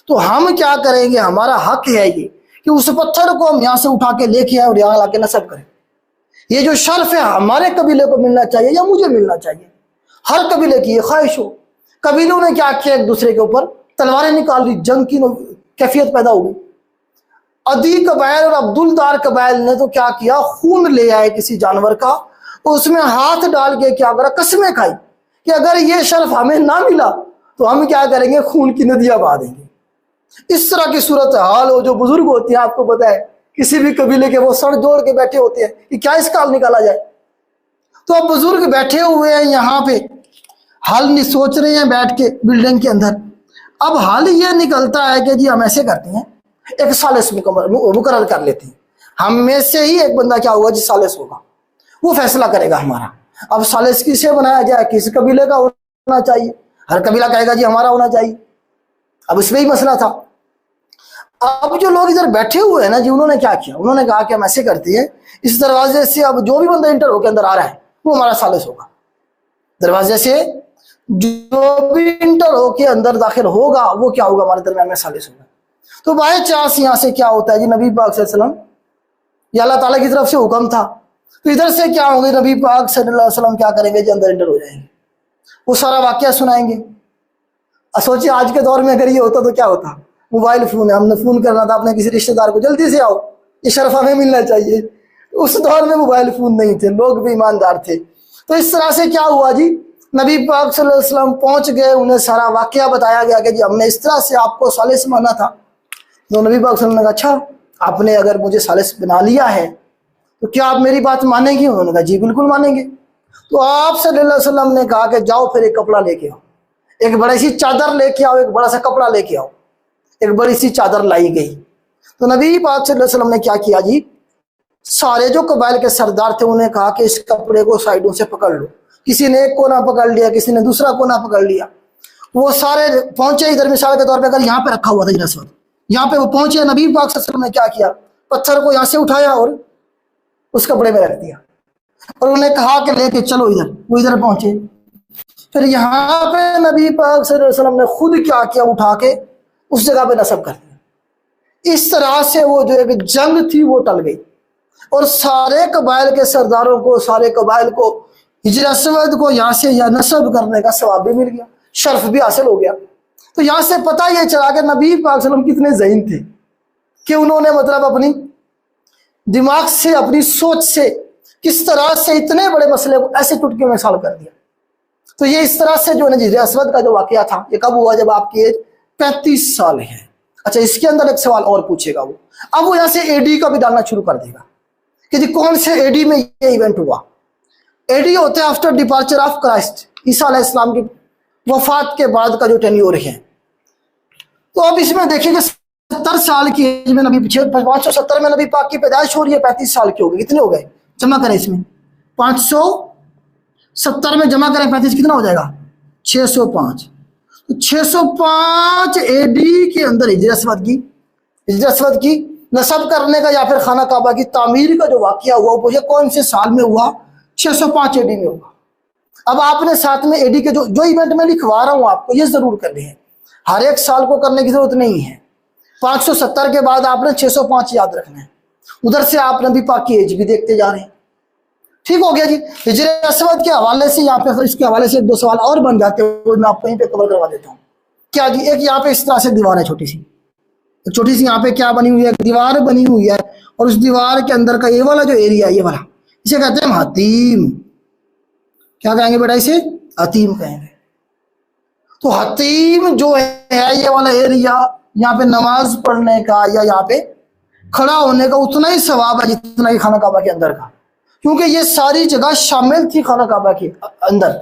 तो हम क्या करेंगे, हमारा हक है ये कि उस पत्थर को हम यहां से उठा के लेके आए और यहां लाके नस्ब करें। ये जो शर्फ है हमारे कबीले को मिलना चाहिए या मुझे मिलना चाहिए। हर कबीले की ये ख्वाहिश हो। कबीलों ने क्या किया, एक दूसरे के ऊपर तलवारें निकाल ली, जंग की कैफियत पैदा हो गई। अदी कबाइल और अब्दुलदार कबाइल ने तो क्या किया, खून ले आए किसी जानवर का, तो उसमें हाथ डाल के क्या करा, कसमें खाई कि अगर ये शर्फ हमें ना मिला तो हम क्या करेंगे, खून की नदियां बहा देंगे। इस तरह की सूरत हाल हो। जो बुजुर्ग होते हैं, आपको पता है किसी भी कबीले के, वो सर जोड़ के बैठे होते हैं कि क्या इसका हल निकाला जाए। तो अब बुजुर्ग बैठे हुए हैं यहाँ पे, हल नहीं सोच रहे हैं बैठ के बिल्डिंग के अंदर। अब हल ये निकलता है कि जी हम ऐसे करते हैं, एक सालिस मुकर्रर कर लेते हैं, हम में से ही एक बंदा क्या होगा जी, सालिस होगा, वो फैसला करेगा हमारा। अब सालिस किसे बनाया जाए, किस कबीले का होना चाहिए, हर कबीला कहेगा जी हमारा होना चाहिए। अब इसमें ही मसला था। अब जो लोग इधर बैठे हुए हैं ना जी, उन्होंने क्या किया, उन्होंने कहा कि हम ऐसे करते हैं, इस दरवाजे से अब जो भी बंदा इंटर होकर अंदर आ रहा है वो हमारा सालिस होगा। दरवाजे से जो भी इंटर होके अंदर दाखिल होगा वो क्या होगा, हमारे दरमियान में सालिस होगा। तो बाय चांस यहाँ से क्या होता है जी, नबी पाक सल्लल्लाहु अलैहि वसल्लम, या अल्लाह ताला की तरफ से हुक्म था, तो इधर से क्या होंगे, नबी पाक सल्लल्लाहु अलैहि वसल्लम क्या करेंगे जी, अंदर इंटर हो जाएंगे, वो सारा वाकया सुनाएंगे। सोचिए आज के दौर में अगर ये होता तो क्या होता, मोबाइल फोन है, हमने फोन करना था अपने किसी रिश्तेदार को, जल्दी से आओ, ये शर्फ हमें मिलना चाहिए। उस दौर में मोबाइल फोन नहीं थे, लोग भी ईमानदार थे। तो इस तरह से क्या हुआ जी, नबी पाक सल्लल्लाहु अलैहि वसल्लम पहुंच गए, उन्हें सारा वाकया बताया गया कि जी हमने इस तरह से आपको सालिस माना था। तो नबी पाक सल्लल्लाहु अलैहि वसल्लम ने कहा, अच्छा आपने अगर मुझे सालिस बना लिया है तो क्या आप मेरी बात मानेंगे? उन्होंने कहा जी बिल्कुल मानेंगे। तो आप सल्लल्लाहु अलैहि वसल्लम ने कहा कि जाओ फिर एक कपड़ा लेके आओ, एक बड़ी सी चादर लेके आओ, एक बड़ा सा कपड़ा लेके आओ। एक बड़ी सी चादर लाई गई। तो नबी पाक सल्लल्लाहु अलैहि वसल्लम ने क्या किया जी, सारे जो कबाइल के सरदार थे उन्हें कहा कि इस कपड़े को साइडों से पकड़ लो। किसी ने एक कोना पकड़ लिया, किसी ने दूसरा कोना पकड़ लिया। वो सारे पहुंचे इधर, मिसाल के तौर पे अगर यहाँ पे रखा हुआ था जरसवद, यहाँ पे वो पहुंचे, नबी पाक सल्लल्लाहु अलैहि वसल्लम ने क्या किया, पत्थर को यहाँ से उठाया और उस कपड़े में रख दिया और उन्हें कहा कि लेके चलो इधर। वो इधर पहुंचे, फिर यहाँ पे नबी पाक सल्लल्लाहु अलैहि वसल्लम ने खुद क्या किया, उठा के उस जगह पे नस्ब कर दिया। इस तरह से वो जो एक जंग थी वो टल गई और सारे कबाइल के सरदारों को, सारे कबाइल को हिजर अस्वद को यहाँ से या नस्ब करने का सवाब भी मिल गया, शर्फ भी हासिल हो गया। तो यहाँ से पता ये चला कि नबी पाक सल्लल्लाहु अलैहि वसल्लम कितने ज़हीन थे कि उन्होंने मतलब अपनी दिमाग से, अपनी सोच से किस तरह से इतने बड़े मसले को ऐसे चुटकी में सॉल्व कर दिया। तो ये इस तरह से जो है हिजर अस्वद का जो वाकया था, ये कब हुआ, जब आपकी एज 35 साल है। अच्छा, इसके अंदर एक सवाल और पूछेगा वो, अब वो यहाँ से एडी का भी डालना शुरू कर देगा कि जी कौन से एडी में ये इवेंट हुआ। एडी होते हैं आफ्टर डिपार्चर ऑफ क्राइस्ट, ईसा अलैहि इस्लाम की वफात के बाद का जो टेन्योर है। तो अब इसमें देखेंगे 70 साल की एज में नबी, 570 में नबी पाक की पैदाइश हो रही है, 35 साल की हो गई, कितने हो गए, जमा करें इसमें 570 में जमा करें 35, कितना हो जाएगा 605। तो 605 एडी के अंदर हिजर अस्वद की नस्ब करने का या फिर खाना काबा की तामीर का जो वाकया हुआ वो कौन से साल में हुआ, 605 एडी में हुआ। अब आपने साथ में एडी के जो इवेंट में लिखवा रहा हूं आपको ये जरूर करने हैं, हर एक साल को करने की जरूरत नहीं है। 570 के बाद आपने 605 याद रखना है, उधर से आप नबी पाक की एज भी देखते जा रहे हैं। ठीक हो गया जी। हिजर अस्वद के हवाले से यहाँ पे, इसके हवाले से 2 सवाल और बन जाते हैं, मैं आपको यहीं पे कवर करवा देता हूँ। क्या जी, एक यहाँ पे इस तरह से दीवार है, छोटी सी यहाँ पे क्या बनी हुई है, दीवार बनी हुई है, और उस दीवार के अंदर का ये वाला जो एरिया है, ये वाला, इसे कहते हैं हतीम। क्या कहेंगे बेटा, इसे हतीम कहेंगे। तो हतीम जो है ये वाला एरिया, यहाँ पे नमाज पढ़ने का या यहाँ पे खड़ा होने का उतना ही सवाब है जितना ही खाना काबा के अंदर का, क्योंकि ये सारी जगह शामिल थी खाना काबा के अंदर।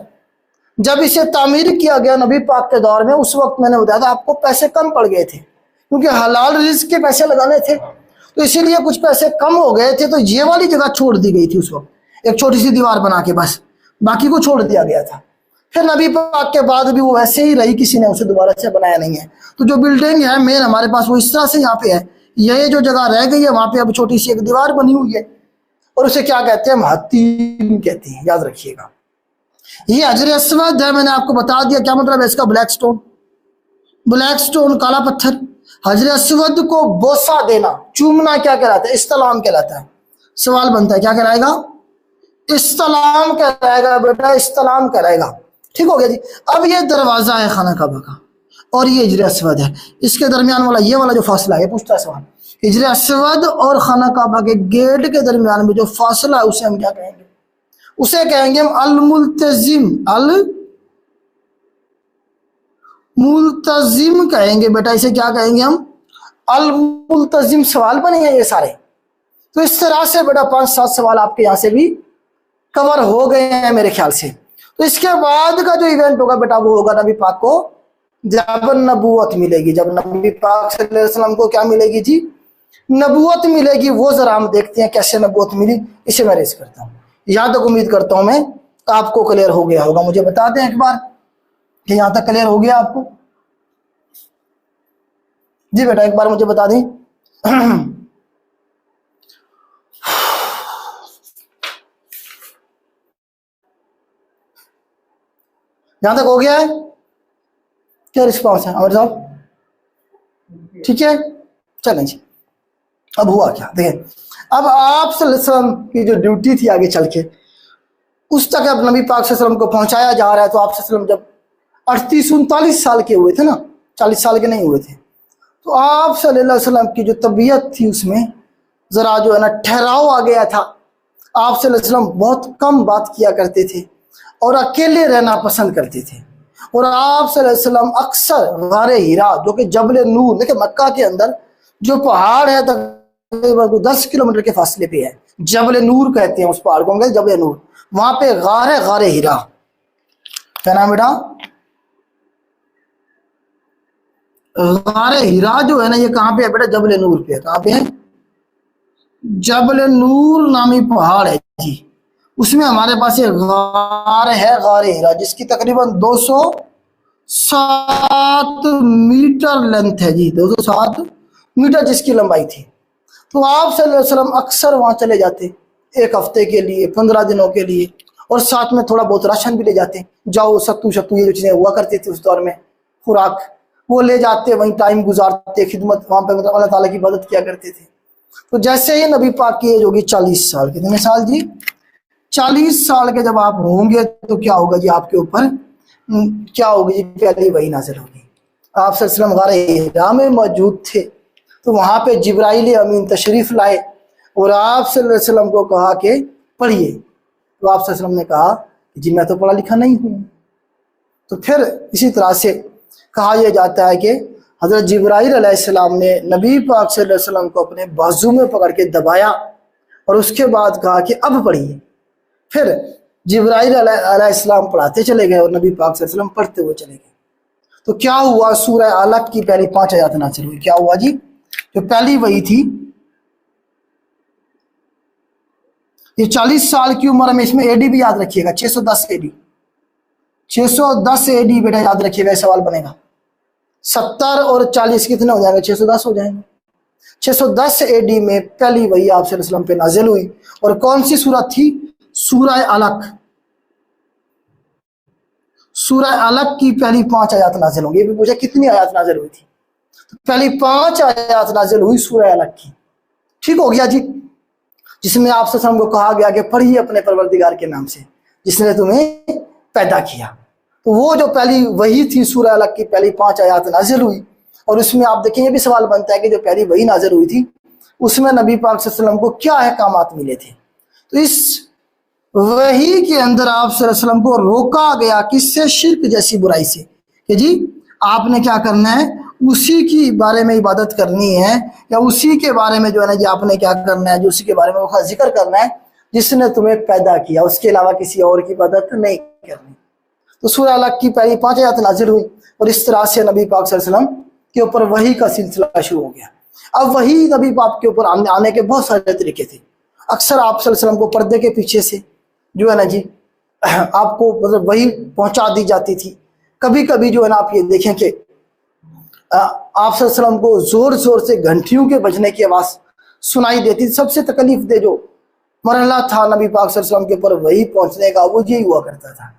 जब इसे तामीर किया गया नबी पाक के दौर में, उस वक्त मैंने बताया था आपको पैसे कम पड़ गए थे, क्योंकि हलाल रिज़्क के पैसे लगाने थे, तो इसीलिए कुछ पैसे कम हो गए थे। तो ये वाली जगह छोड़ दी गई थी उस वक्त, एक छोटी सी दीवार बना के, बस बाकी को छोड़ दिया गया था। फिर नबी पाक के बाद भी वो वैसे ही रही, किसी ने उसे दोबारा से बनाया नहीं है। तो जो बिल्डिंग है मेन हमारे पास वो इस तरह से यहाँ पे है, ये जो जगह रह गई है वहां पे अब छोटी सी एक दीवार बनी हुई है, और उसे क्या कहते हैं, हतीम कहते हैं, याद रखिएगा। ये हजर अस्वद है, मैंने आपको बता दिया क्या मतलब है इसका, ब्लैक स्टोन काला पत्थर। हजर अस्वद को बोसा देना, चूमना क्या कहलाता है, इस्तलाम कहलाता है। सवाल बनता है क्या कहलाएगा, इस्तलाम कहलाएगा बेटा, इस्तलाम कहलाएगा। ठीक हो गया जी। अब ये दरवाजा है खाना काबा का, और ये हिजर अस्वद है, इसके दरमियान वाला ये वाला जो फासला है, पूछता है सवाल, हिजर अस्वद और खाना काबा के गेट के दरमियान में जो फासला है उसे हम क्या कहेंगे? उसे कहेंगे हम अल मुल्तजिम कहेंगे बेटा। इसे क्या कहेंगे हम? अल मुल्तजिम। सवाल बनेंगे ये सारे। तो इस तरह से बेटा 5-7 सवाल आपके यहाँ से भी कवर हो गए हैं मेरे ख्याल से। तो इसके बाद का जो इवेंट होगा बेटा वो होगा नबी पाक को जब नबूवत मिलेगी, जब नबी पाक सल्लल्लाहु अलैहि वसल्लम को क्या मिलेगी जी? नबूवत मिलेगी। वो जरा हम देखते हैं कैसे नबूवत मिली, इसे मैं रेस करता हूँ। यहाँ तक उम्मीद करता हूँ मैं आपको क्लियर हो गया होगा। मुझे बता दें एक बार कि यहाँ तक क्लियर हो गया आपको? जी बेटा एक बार मुझे बता दें। यहां तक हो गया है? क्या रिस्पॉन्स है अमर साहब? ठीक है, चलें जी। अब हुआ क्या देखिए, अब आप सल्लल्लाहु अलैहि वसल्लम की जो ड्यूटी थी आगे चल के उस तक अब नबी पाक सल्लल्लाहु अलैहि वसल्लम को पहुंचाया जा रहा है। तो आप सल्लल्लाहु अलैहि वसल्लम जब 38-39 साल के हुए थे ना, 40 साल के नहीं हुए थे, तो आप सल्लल्लाहु अलैहि वसल्लम की जो तबीयत थी उसमें जरा जो है ना ठहराव आ गया था। आप सल्लल्लाहु अलैहि वसल्लम बहुत कम बात किया करते थे और अकेले रहना पसंद करते थे। और आप सल्लल्लाहु अलैहि वसल्लम अक्सर गारे हिरा, जो कि जबल नूर, देखिए मक्का के अंदर जो पहाड़ है तकरीबन 10 किलोमीटर के फासले पे है, जबल नूर कहते हैं उस पहाड़ को, जबल नूर। वहां पे गारे हिरा, क्या नाम बेटा? गारे हिरा जो है ना, ये कहाँ पे है बेटा? जबल नूर पे है। कहाँ पे है? जबल नूर नामी पहाड़ है जी। उसमें हमारे पास एक गार है, गारे हिरा, जिसकी तकरीबन 207 मीटर लेंथ है जी, 207 मीटर जिसकी लंबाई थी। तो आप सल्लल्लाहु अलैहि वसल्लम अक्सर वहां चले जाते, 1 हफ्ते के लिए, 15 दिनों के लिए, और साथ में थोड़ा बहुत राशन भी ले जाते। जाओ सत्तू शत्तू ये जो चीजें हुआ करती थी उस दौर में, खुराक, वो ले जाते, वहीं टाइम गुजारते, खिदमत वहां पर मतलब अल्लाह ताला की इबादत किया करते थे। तो जैसे ही नबी पाक की एज होगी 40 साल, कितने साल जी? 40 साल के जब आप होंगे तो क्या होगा जी आपके ऊपर? क्या होगी जी? पहली वही नाज़िल होगी। आप सल्लल्लाहु अलैहि वसल्लम गारे हिरा में मौजूद थे, तो वहां पे जिब्राइल अमीन तशरीफ लाए और आप सल्लल्लाहु अलैहि वसल्लम को कहा कि पढ़िए। तो आप सल्लल्लाहु अलैहि वसल्लम ने कहा जी मैं तो पढ़ा लिखा नहीं हूं। तो फिर इसी तरह से कहा यह जाता है कि हजरत जिब्राइल अलैहिस्सलाम ने नबी पाक सल्लल्लाहु अलैहि वसल्लम को अपने बाजू में पकड़ के दबाया और उसके बाद कहा कि अब पढ़िए। फिर जिब्राइल अलैहिस्सलाम पढ़ाते चले गए और नबी पाक सल्लल्लाहु अलैहि वसल्लम पढ़ते हुए चले गए। तो क्या हुआ? सूरह अलक की पहली 5 आयत नाज़िल हुई। क्या हुआ जी? जो पहली वही थी, ये 40 साल की उम्र में, इसमें एडी भी याद रखिएगा, 610 एडी, 610 एडी बेटा याद रखिएगा, सवाल बनेगा। 70 और 40 कितने हो जाएंगे? 610 हो जाएंगे। 610 एडी में पहली वही आप सल्लल्लाहु अलैहि वसल्लम पे नाजिल हुई। और कौन सी सूरत थी? सूरह अलक। सूरह अलक की पहली 5 आयत नाजिल होंगी। ये भी पूछा कितनी आयत नाजिल हुई थी? तो पहली 5 आयत नाजिल हुई सूरह अलक की। ठीक हो गया जी, जिसमें आप सल्लल्लाहु अलैहि वसल्लम को कहा गया कि पढ़िए अपने परवरदिगार के नाम से जिसने तुम्हें पैदा किया। तो वो जो पहली वही थी सूरह अलक की पहली 5 आयत नाजिल हुई। और उसमें आप देखें ये भी सवाल बनता है कि जो पहली वही नाजिल हुई थी उसमें नबी पाक सल्लल्लाहु अलैहि वसल्लम को क्या अहकामात मिले थे? तो इस वही के अंदर आप सल्लल्लाहु अलैहि वसल्लम को रोका गया, किससे? शिर्क जैसी बुराई से, कि जी आपने क्या करना है? उसी की बारे में इबादत करनी है, या उसी के बारे में जो है ना जी आपने क्या करना है, जो उसी के बारे में वो जिक्र करना है जिसने तुम्हें पैदा किया, उसके अलावा किसी और की इबादत नहीं करनी। तो सूरह अलक की पहली 5 आयत नाजिल हुई और इस तरह से नबी पाक सल्लल्लाहु अलैहि वसल्लम के ऊपर वही का सिलसिला शुरू हो गया। अब वही नबी पाक के ऊपर आने के बहुत सारे तरीके थे। अक्सर आप सल्लल्लाहु अलैहि वसल्लम को पर्दे के पीछे से जो है ना जी आपको मतलब वही पहुंचा दी जाती थी। कभी कभी जो है ना आप ये देखें कि आप सल्लल्लाहु अलैहि वसल्लम को जोर जोर से घंटियों के बजने की आवाज सुनाई देती थी। सबसे तकलीफ दे जो मरहला था नबी पाक सल्लल्लाहु अलैहि वसल्लम के ऊपर वही पहुंचने का, वो यही हुआ करता था।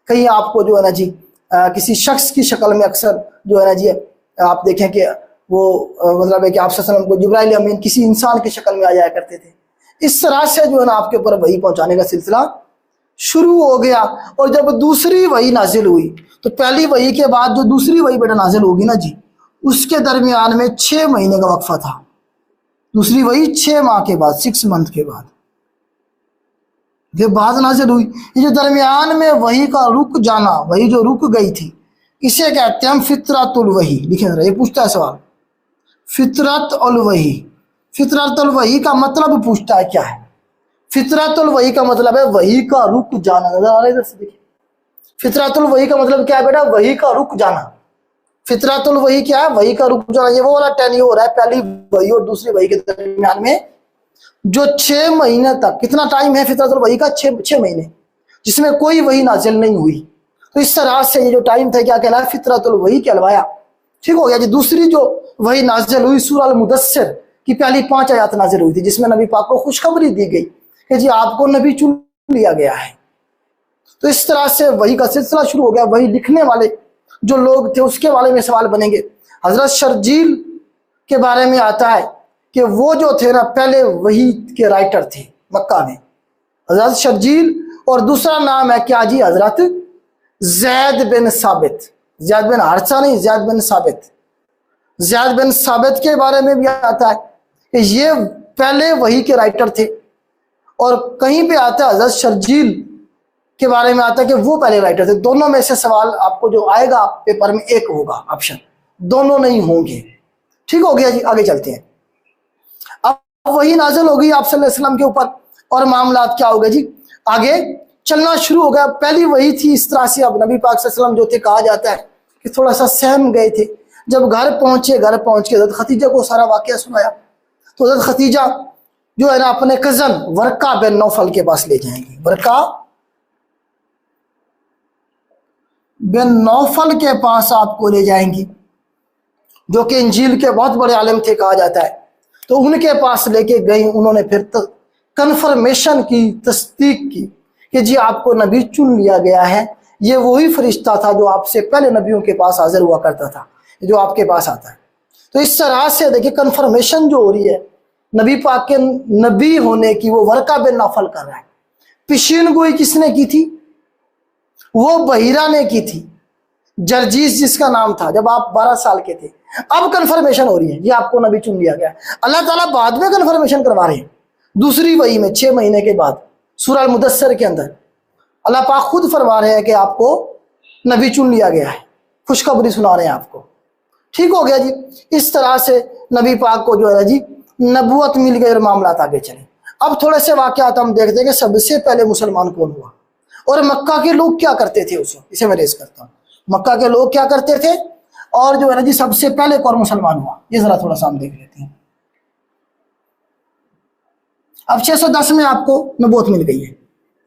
कहीं आपको जो है ना जी किसी शख्स की शक्ल में अक्सर जो है ना जी आप देखें कि वो मतलब है कि आप सल्लल्लाहु अलैहि वसल्लम को जिब्राइल अमीन किसी इंसान की शक्ल में आ जाया करते थे। इस तरह से जो है ना आपके ऊपर वही पहुंचाने का सिलसिला शुरू हो गया। और जब दूसरी वही नाजिल हुई तो पहली वही के बाद जो दूसरी वही बेटा नाजिल होगी ना जी, उसके दरमियान में 6 महीने का वक्फा था। दूसरी वही 6 माह के बाद, 6 मंथ के बाद ये बाद नाजिल हुई। ये जो दरमियान में वही का रुक जाना, वही जो रुक गई थी, इसे कहते हैं हम फितरतुल वही। लिखे जरा, ये पूछता है सवाल, फितरतुल वही। फितरतुल वही का मतलब पूछता है क्या है? फितरतुल वही का मतलब है वही का रुक जाना। नजर आ रहा है इधर से देखिए, फितरतुल वही का मतलब क्या है बेटा? वही का रुक जाना। फितरतुल वही क्या है? वही का रुक जाना। ये वो वाला टेन्योर हो रहा है पहली वही और दूसरी वही के दरमियान में जो 6 महीने तक, कितना टाइम है फितरतुल वही का? 6 महीने, जिसमें कोई वही नाजिल नहीं हुई। तो इस तरह से ये जो टाइम था क्या कहलाया? फितरतुल वही कहलवाया। ठीक हो गया जी। दूसरी जो वही नाजिल हुई सूरह अल मुदस्सिर की पहली 5 आयत नाजिल हुई थी, जिसमें नबी पाक को खुशखबरी दी गई कि जी आपको नबी चुन लिया गया है। तो इस तरह से वही का सिलसिला शुरू हो गया। वही लिखने वाले जो लोग थे उसके बारे में सवाल बनेंगे। हजरत शर्जील के बारे में आता है कि वो जो थे ना पहले वही के राइटर थे मक्का में, हजरत शर्जील। और दूसरा नाम है क्या जी? हजरत जैद बिन साबित। जैद बिन हारिसा नहीं, जैद बिन साबित। जैद बिन साबित के बारे में भी आता है कि ये पहले वही के राइटर थे। और कहीं पे आता है हजरत शर्जील के बारे में आता है कि वो पहले राइटर थे। दोनों में से सवाल आपको जो आएगा पेपर में एक होगा ऑप्शन, दोनों नहीं होंगे। ठीक हो गया जी। आगे चलते हैं। अब वही नाजिल हो गई आप सल्लल्लाहु अलैहि वसल्लम के ऊपर और मामला क्या हो गया जी? आगे चलना शुरू हो गया। पहली वही थी इस तरह से। अब नबी पाक सल्लल्लाहु अलैहि वसल्लम जो थे, कहा जाता है कि थोड़ा सा सहम गए थे। जब घर पहुंचे, घर पहुंच के हज़रत खतीजा को सारा वाकया सुनाया तो हज़रत खतीजा जो है ना अपने कजन वर्का बिन नौफल के पास ले जाएंगे। वर्का बिन नौफल के पास आपको ले जाएंगी, जो कि इंजील के बहुत बड़े आलिम थे कहा जाता है। तो उनके पास लेके गई। उन्होंने फिर कंफर्मेशन की, तस्दीक की कि जी आपको नबी चुन लिया गया है। ये वही फरिश्ता था जो आपसे पहले नबियों के पास हाजिर हुआ करता था, जो आपके पास आता है। तो इस तरह से देखिए कंफर्मेशन जो हो रही है नबी पाक के नबी होने की, वो वर्का बिन नौफल कर रहा है। पेशीन गोई किसने की थी? वो बहीरा ने की थी, जर्जीस जिसका नाम था, जब आप 12 साल के थे। अब कंफर्मेशन हो रही है, ये आपको नबी चुन लिया गया। अल्लाह ताला बाद में कंफर्मेशन करवा रहे हैं, दूसरी वही में 6 महीने के बाद सूरह अल मुदस्सिर के अंदर अल्लाह पाक खुद फरमा रहे हैं कि आपको नबी चुन लिया गया है। खुशखबरी सुना रहे हैं आपको। ठीक हो गया जी। इस तरह से नबी पाक को जो है जी नबूवत मिल गई और मामला आगे चले। अब थोड़े से वाकयात हम देखते हैं कि सबसे पहले मुसलमान कौन हुआ और मक्का के लोग क्या करते थे उस वक्त। इसे मैं रेस करता हूँ, मक्का के लोग क्या करते थे और जो है ना जी सबसे पहले कौन मुसलमान हुआ, ये जरा थोड़ा सा हम देख लेते हैं। अब 610 में आपको नबूवत मिल गई है,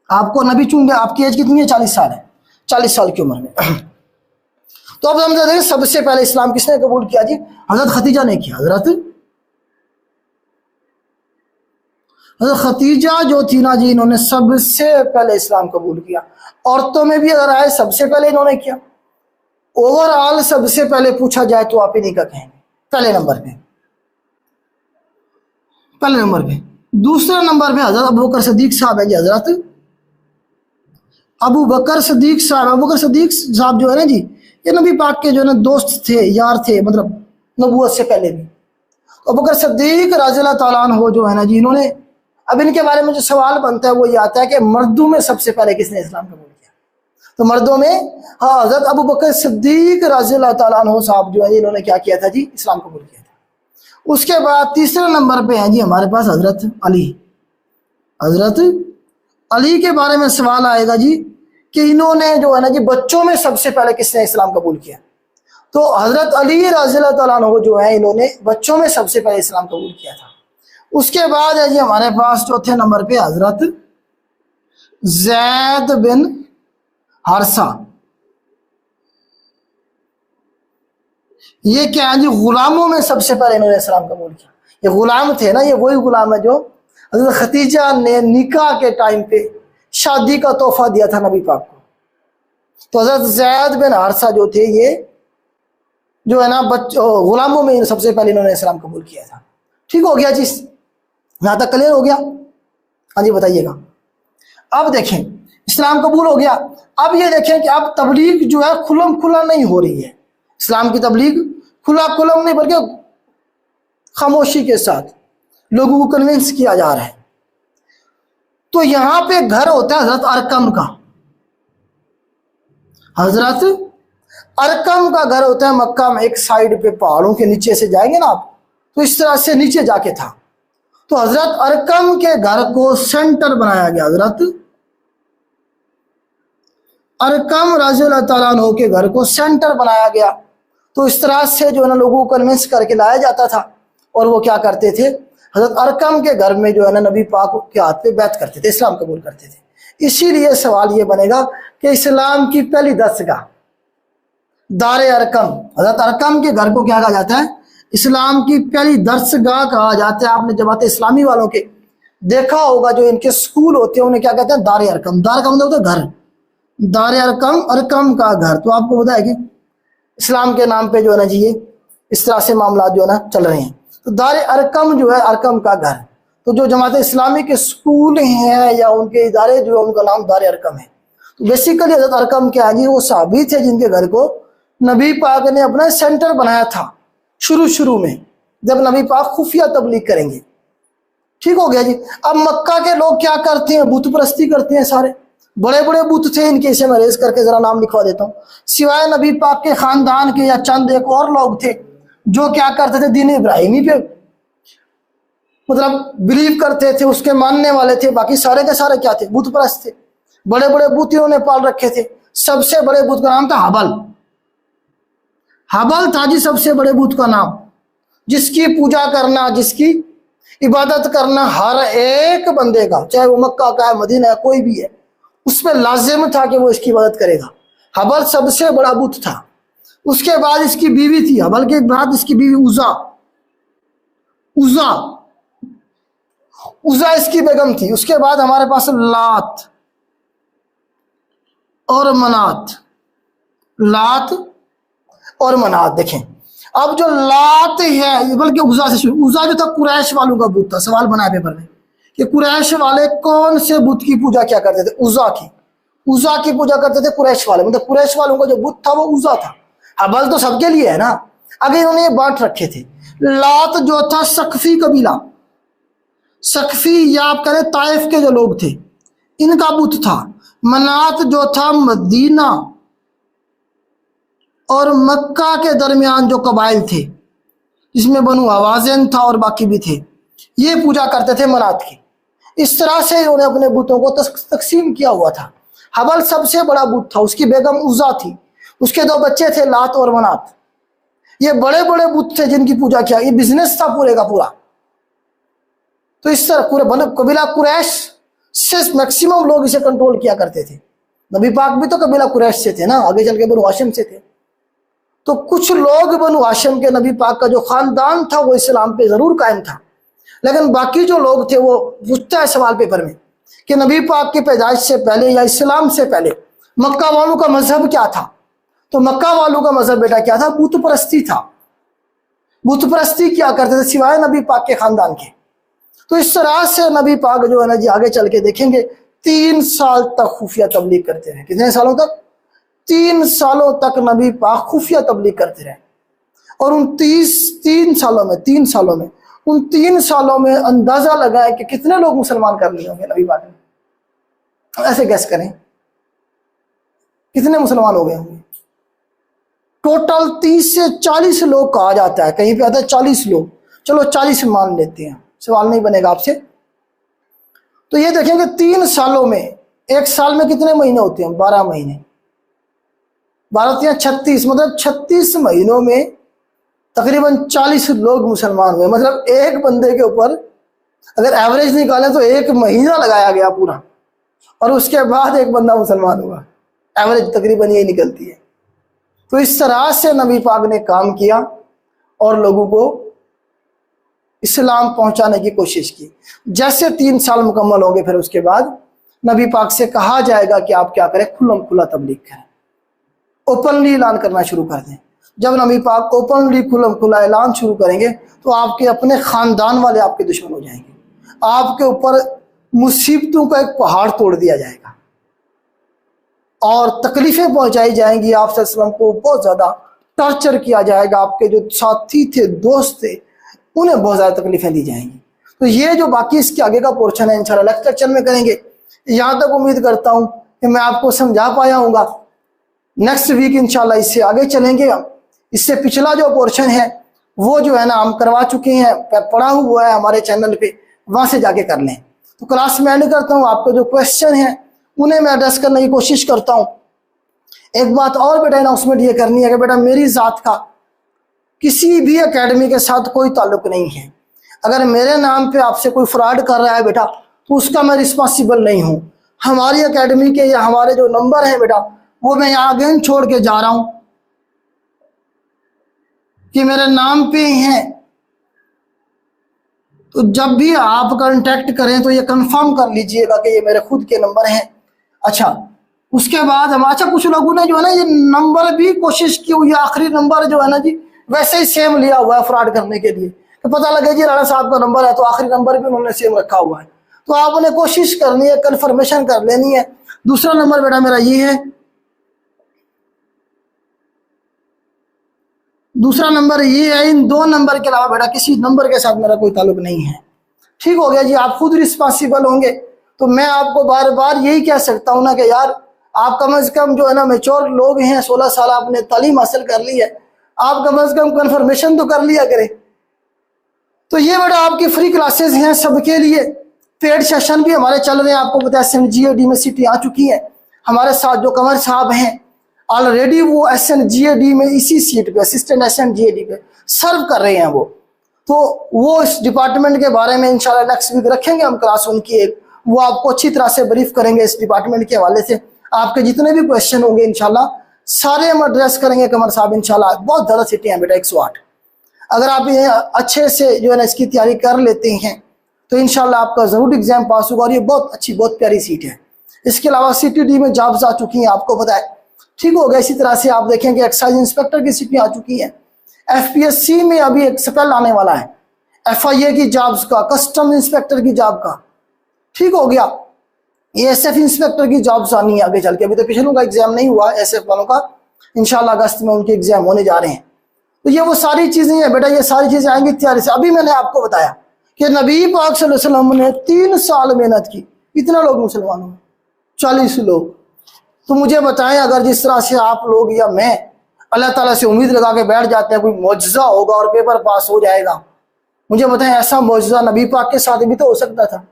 आपको नबी चुन गया। आपकी एज कितनी है? 40 साल है, 40 साल की उम्र में। तो अब हम देखें सबसे पहले इस्लाम किसने कबूल किया जी? हजरत खतीजा ने किया। हजरत खतीजा जो थी ना जी, इन्होंने सबसे पहले इस्लाम कबूल किया। औरतों में भी अगर आए सबसे पहले इन्होंने किया। ओवरऑल सबसे पहले पूछा जाए तो आप इन्हीं का कहेंगे पहले नंबर पे, पहले नंबर पे। दूसरे नंबर पे हजरत अबू बकर सिद्दीक साहब है जी। हजरत अबू बकर सिद्दीक साहब, अबू बकर सिद्दीक साहब जो है ना जी, ये नबी पाक के जो है ना दोस्त थे, यार थे, मतलब नबूवत से पहले भी। अबू बकर सिद्दीक रज़ियल्लाहु ताला अन्हु जो है ना जी, इन्होंने, अब इनके बारे में जो सवाल बनता है वो ये आता है कि मर्दों में सबसे पहले किसने इस्लाम कबूल किया? तो मर्दों में हाँ हजरत अबू बकर सिद्दीक रज़ियल्लाहु ताला अन्हु साहब जो है इन्होंने क्या किया था जी? इस्लाम कबूल किया था। उसके बाद तीसरे नंबर पे है जी हमारे पास हजरत अली। हजरत अली के बारे में सवाल आएगा जी कि इन्होंने जो है ना जी बच्चों में सबसे पहले किसने इस्लाम कबूल किया? तो हजरत अली रज़ियल्लाहु ताला अन्हु जो है इन्होंने बच्चों में सबसे पहले इस्लाम कबूल किया था। उसके बाद है जी हमारे पास चौथे नंबर पे हजरत जैद बिन हारिसा। ये क्या है जी? गुलामों में सबसे पहले इन्होंने इस्लाम कबूल किया। ये गुलाम थे ना, ये वही गुलाम है जो हजरत खतीजा ने निकाह के टाइम पे शादी का तोहफा दिया था नबी पाक को। तो हजरत जैद बिन हारिसा जो थे ये जो है ना गुलामों में सबसे पहले इन्होंने इस्लाम कबूल किया था। ठीक हो गया जी, यहां तक क्लियर हो गया? हाँ जी बताइएगा। अब देखें इस्लाम कबूल हो गया। अब ये देखें कि अब तबलीग जो है खुलम खुला नहीं हो रही है। इस्लाम की तबलीग खुला खुलम नहीं बल्कि खामोशी के साथ लोगों को कन्विंस किया जा रहा है। तो यहां पे घर होता है हजरत अरकम का। हजरत अरकम का घर होता है मक्का में, एक साइड पे पहाड़ों के नीचे से जाएंगे ना आप, तो इस तरह से नीचे जाके था। तो हजरत अरकम के घर को सेंटर बनाया गया। हजरत अरकम रज़ियल्लाहु ताला अन्हु के घर को सेंटर बनाया गया। तो इस तरह से जो है ना लोगों को कन्विंस करके लाया जाता था। और वो क्या करते थे, हजरत अरकम के घर में जो है ना नबी पाक के हाथ पे बैत करते थे, इस्लाम कबूल करते थे। इसीलिए सवाल ये बनेगा कि इस्लाम की पहली दस्तगाह दारे अरकम, हजरत अरकम के घर को क्या कहा जाता है, इस्लाम की पहली दरसगाह कहा जाता है। आपने जमात इस्लामी वालों के देखा होगा, जो इनके स्कूल होते हैं उन्हें क्या कहते हैं, दारे अरकम। दार का मतलब होता है घर, दारे अरकम, अरकम का घर। तो आपको पता है कि इस्लाम के नाम पे जो है ना जी ये इस तरह से मामला जो है ना चल रहे हैं। तो दारे अरकम जो है अरकम का घर। तो जो जमात इस्लामी के स्कूल हैं या उनके इदारे जो है उनका नाम दारे अरकम है। तो बेसिकली हजरत अरकम क्या है जी, वो साहबी थे जिनके घर को नबी पाक ने अपना सेंटर बनाया था शुरू में, जब नबी पाक खुफिया तबलीग करेंगे। ठीक हो गया जी। अब मक्का के लोग क्या करते हैं, बुत परस्ती करते हैं। सारे बड़े बड़े बुत थे इनके, इसे मैं रेज करके जरा नाम लिखवा देता हूँ। सिवाय नबी पाक के खानदान के या चंद एक और लोग थे जो क्या करते थे, दीन इब्राहिमी पे मतलब बिलीव करते थे, उसके मानने वाले थे। बाकी सारे के सारे क्या थे, बुत परस्त थे। बड़े बड़े बुत इन्होंने पाल रखे थे। सबसे बड़े बुत का नाम था हबल। हबल था जी सबसे बड़े बुत का नाम, जिसकी पूजा करना, जिसकी इबादत करना हर एक बंदे का, चाहे वो मक्का का है, मदीना है, कोई भी है, उस पर लाजिम था कि वो इसकी इबादत करेगा। हबल सबसे बड़ा बुत था। उसके बाद इसकी बीवी थी, हबल के बाद इसकी बीवी उज़ा। उज़ा उज़ा इसकी बेगम थी। उसके बाद हमारे पास लात और मनात, लात और मनात। देखें अब जो लात है, बल्कि उज़ा से शुरू, उज़ा जो था कुरैश वालों का बुत था। सवाल बना पेपर में कि कुरैश वाले कौन से बुत की पूजा क्या करते थे, उज़ा की। उज़ा की पूजा करते थे कुरैश वाले, मतलब कुरैश वालों का जो बुत था वो उज़ा था। हबल तो सबके लिए है ना, आगे इन्होंने ये बांट रखे थे। लात जो था सकफी कबीला, सकफी या आप कहें ताइफ के जो लोग थे, इनका बुत था। मनात जो था मदीना और मक्का के दरमियान जो कबाइल थे, जिसमें बनु हवाज़िन था और बाकी भी थे, ये पूजा करते थे मनात की। इस तरह से इन्होंने अपने बुतों को तकसीम किया हुआ था। हबल सबसे बड़ा बुत था, उसकी बेगम उज़ा थी, उसके दो बच्चे थे लात और मनात। ये बड़े बड़े बुत थे जिनकी पूजा किया। ये बिजनेस था पूरे का पूरा। तो इस तरह पूरे कबीला कुरैश से मैक्सिमम लोग इसे कंट्रोल किया करते थे। नबी पाक भी तो कबीला कुरैश से थे ना, आगे चल के बनु हाशिम से थे। तो कुछ लोग बनु हाशिम के नबी पाक का जो खानदान था वो इस्लाम पे जरूर कायम था, लेकिन बाकी जो लोग थे वो पूछता है सवाल पेपर में कि नबी पाक की पैदाइश से पहले या इस्लाम से पहले मक्का वालों का मजहब क्या था। तो मक्का वालों का मजहब बेटा क्या था, बुत परस्ती था। बुत परस्ती क्या करते थे सिवाय नबी पाक के खानदान के। तो इस तरह से नबी पाक जो है ना जी, आगे चल के देखेंगे 3 साल तक खुफिया तबलीग करते रहे। कितने सालों तक, 3 सालों तक नबी पाक खुफिया तबलीग करते रहे। और उन 3 सालों में अंदाजा लगाए कि कितने लोग मुसलमान कर लिए होंगे नबी पाक ने। ऐसे गैस करें कितने मुसलमान हो गए होंगे। टोटल 30 से 40 लोग कहा जाता है, कहीं पे आता है 40 लोग, चलो 40 मान लेते हैं, सवाल नहीं बनेगा आपसे। तो ये देखेंगे 3 सालों में, एक साल में कितने महीने होते हैं, 12 महीने, 12 या 36, मतलब 36 महीनों में तकरीबन 40 लोग मुसलमान हुए। मतलब एक बंदे के ऊपर अगर एवरेज निकालें तो 1 महीना लगाया गया पूरा, और उसके बाद एक बंदा मुसलमान हुआ। एवरेज तकरीबन यही निकलती है। तो इस तरह से नबी पाक ने काम किया और लोगों को इस्लाम पहुंचाने की कोशिश की। जैसे 3 साल मुकम्मल होंगे, फिर उसके बाद नबी पाक से कहा जाएगा कि आप क्या करें, खुल्लम खुला तबलीग करें, ओपनली ऐलान करना शुरू कर दें। जब नबी पाक ओपनली खुल्लम खुला ऐलान शुरू करेंगे तो आपके अपने खानदान वाले आपके दुश्मन हो जाएंगे, आपके ऊपर मुसीबतों का एक पहाड़ तोड़ दिया जाएगा और तकलीफें पहुंचाई जाएंगी। आप सल्लल्लाहु अलैहि वसल्लम को बहुत ज़्यादा टॉर्चर किया जाएगा। आपके जो साथी थे, दोस्त थे, उन्हें बहुत ज़्यादा तकलीफें दी जाएंगी। तो ये जो बाकी इसके आगे का पोर्शन है इंशाल्लाह नेक्स्ट लेक्चर में करेंगे। यहाँ तक उम्मीद करता हूँ कि मैं आपको समझा पाया हूँगा। नेक्स्ट वीक इंशाल्लाह इससे आगे चलेंगे हम। इससे पिछला जो पोर्शन है वो जो है ना हम करवा चुके हैं, पढ़ा हुआ है हमारे चैनल पे, वहाँ से जाके कर लें। तो क्लास में एंड करता हूँ। आपके जो क्वेश्चन हैं उन्हें मैं एड्रेस करने की कोशिश करता हूँ। एक बात और बेटा अनाउंसमेंट ये करनी है कि बेटा मेरी ज़ात का किसी भी एकेडमी के साथ कोई ताल्लुक नहीं है। अगर मेरे नाम पे आपसे कोई फ्रॉड कर रहा है बेटा तो उसका मैं रिस्पॉन्सिबल नहीं हूँ। हमारी एकेडमी के या हमारे जो नंबर हैं बेटा वो मैं यहाँ अगेन छोड़ के जा रहा हूँ कि मेरे नाम पे ही हैं। तो जब भी आप कांटेक्ट करें तो ये कंफर्म कर लीजिएगा कि ये मेरे खुद के नंबर हैं। अच्छा, उसके बाद हम कुछ लोगों ने जो है ना ये नंबर भी कोशिश की हुई है, आखिरी नंबर जो है ना जी वैसे ही सेम लिया हुआ है फ्रॉड करने के लिए। तो पता लगे जी राणा साहब का नंबर है तो आखिरी नंबर भी उन्होंने सेम रखा हुआ है। तो आपने कोशिश करनी है, कंफर्मेशन कर लेनी है। दूसरा नंबर बेटा मेरा ये है, दूसरा नंबर ये है। इन दो नंबर के अलावा बेटा किसी नंबर के साथ मेरा कोई ताल्लुक नहीं है। ठीक हो गया जी, आप खुद रिस्पॉन्सिबल होंगे। तो मैं आपको बार बार यही कह सकता हूँ ना कि यार आप कम से कम जो है ना मेच्योर लोग हैं, 16 साल आपने तालीम हासिल कर ली है, आप कम से कम कंफर्मेशन तो कर लिया करें। तो ये बेटा आपकी फ्री क्लासेस हैं सबके लिए। पेड सेशन भी हमारे चल रहे हैं। आपको पता है SNGAD में सीटें आ चुकी हैं। हमारे साथ जो कंवर साहब हैं ऑलरेडी वो SNGAD में इसी सीट पे असिस्टेंट SNGAD पे सर्व कर रहे हैं तो वो इस डिपार्टमेंट के बारे में इंशाल्लाह नेक्स्ट वीक रखेंगे हम क्लास उनकी एक। वो आपको अच्छी तरह से ब्रीफ करेंगे इस डिपार्टमेंट के हवाले से। आपके जितने भी क्वेश्चन होंगे इंशाल्लाह सारे हम एड्रेस करेंगे कंवर साहब इंशाल्लाह। बहुत ज़्यादा सीटें हैं बेटा 108। अगर आप ये अच्छे से जो है ना इसकी तैयारी कर लेते हैं तो इंशाल्लाह आपका ज़रूर एग्जाम पास होगा। और ये बहुत अच्छी बहुत प्यारी सीट है। इसके अलावा CTD में जॉब्स आ चुकी हैं, आपको पता है। ठीक हो गया। इसी तरह से आप देखेंगे एक्साइज इंस्पेक्टर की सीटें आ चुकी हैं। FPSC में अभी एक स्पेल आने वाला है, FIA की जॉब्स का, कस्टम इंस्पेक्टर की जॉब का। ठीक हो गया। ASF इंस्पेक्टर की जॉब्स आनी है आगे चल के। अभी तो पिछलों का एग्जाम नहीं हुआ ASF वालों का, इंशाल्लाह अगस्त में उनके एग्जाम होने जा रहे हैं। तो ये वो सारी चीजें हैं बेटा, ये सारी चीजें आएंगी तैयारी से। अभी मैंने आपको बताया कि नबी पाक सल्लल्लाहु अलैहि वसल्लम ने 3 साल मेहनत की। कितना लोग मुसलमानों में? 40 लोग। तो मुझे बताएं, अगर जिस तरह से आप लोग या मैं अल्लाह ताला से उम्मीद लगा के बैठ जाते हैं कोई मौजज़ा होगा और पेपर पास हो जाएगा, मुझे बताएं ऐसा मौजज़ा नबी पाक के साथ भी तो हो सकता था।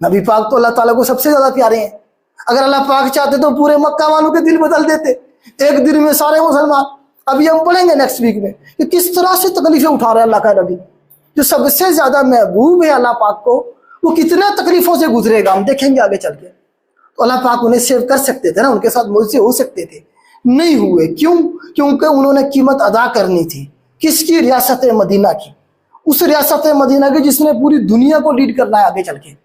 नबी पाक तो अल्लाह ताला को सबसे ज्यादा प्यारे हैं। अगर अल्लाह पाक चाहते तो पूरे मक्का वालों के दिल बदल देते एक दिन में सारे मुसलमान। अभी हम पढ़ेंगे नेक्स्ट वीक में कि किस तरह से तकलीफें उठा रहे हैं अल्लाह का नबी, जो सबसे ज्यादा महबूब है अल्लाह पाक को, वो कितने तकलीफों से गुजरेगा हम देखेंगे आगे चल के। तो अल्लाह पाक उन्हें सेव कर सकते थे ना, उनके साथ मुझसे हो सकते थे, नहीं हुए। क्यों? क्योंकि उन्होंने कीमत अदा करनी थी। किसकी? रियासत मदीना की। उस रियासत मदीना की जिसने पूरी दुनिया को लीड करना है आगे चल के।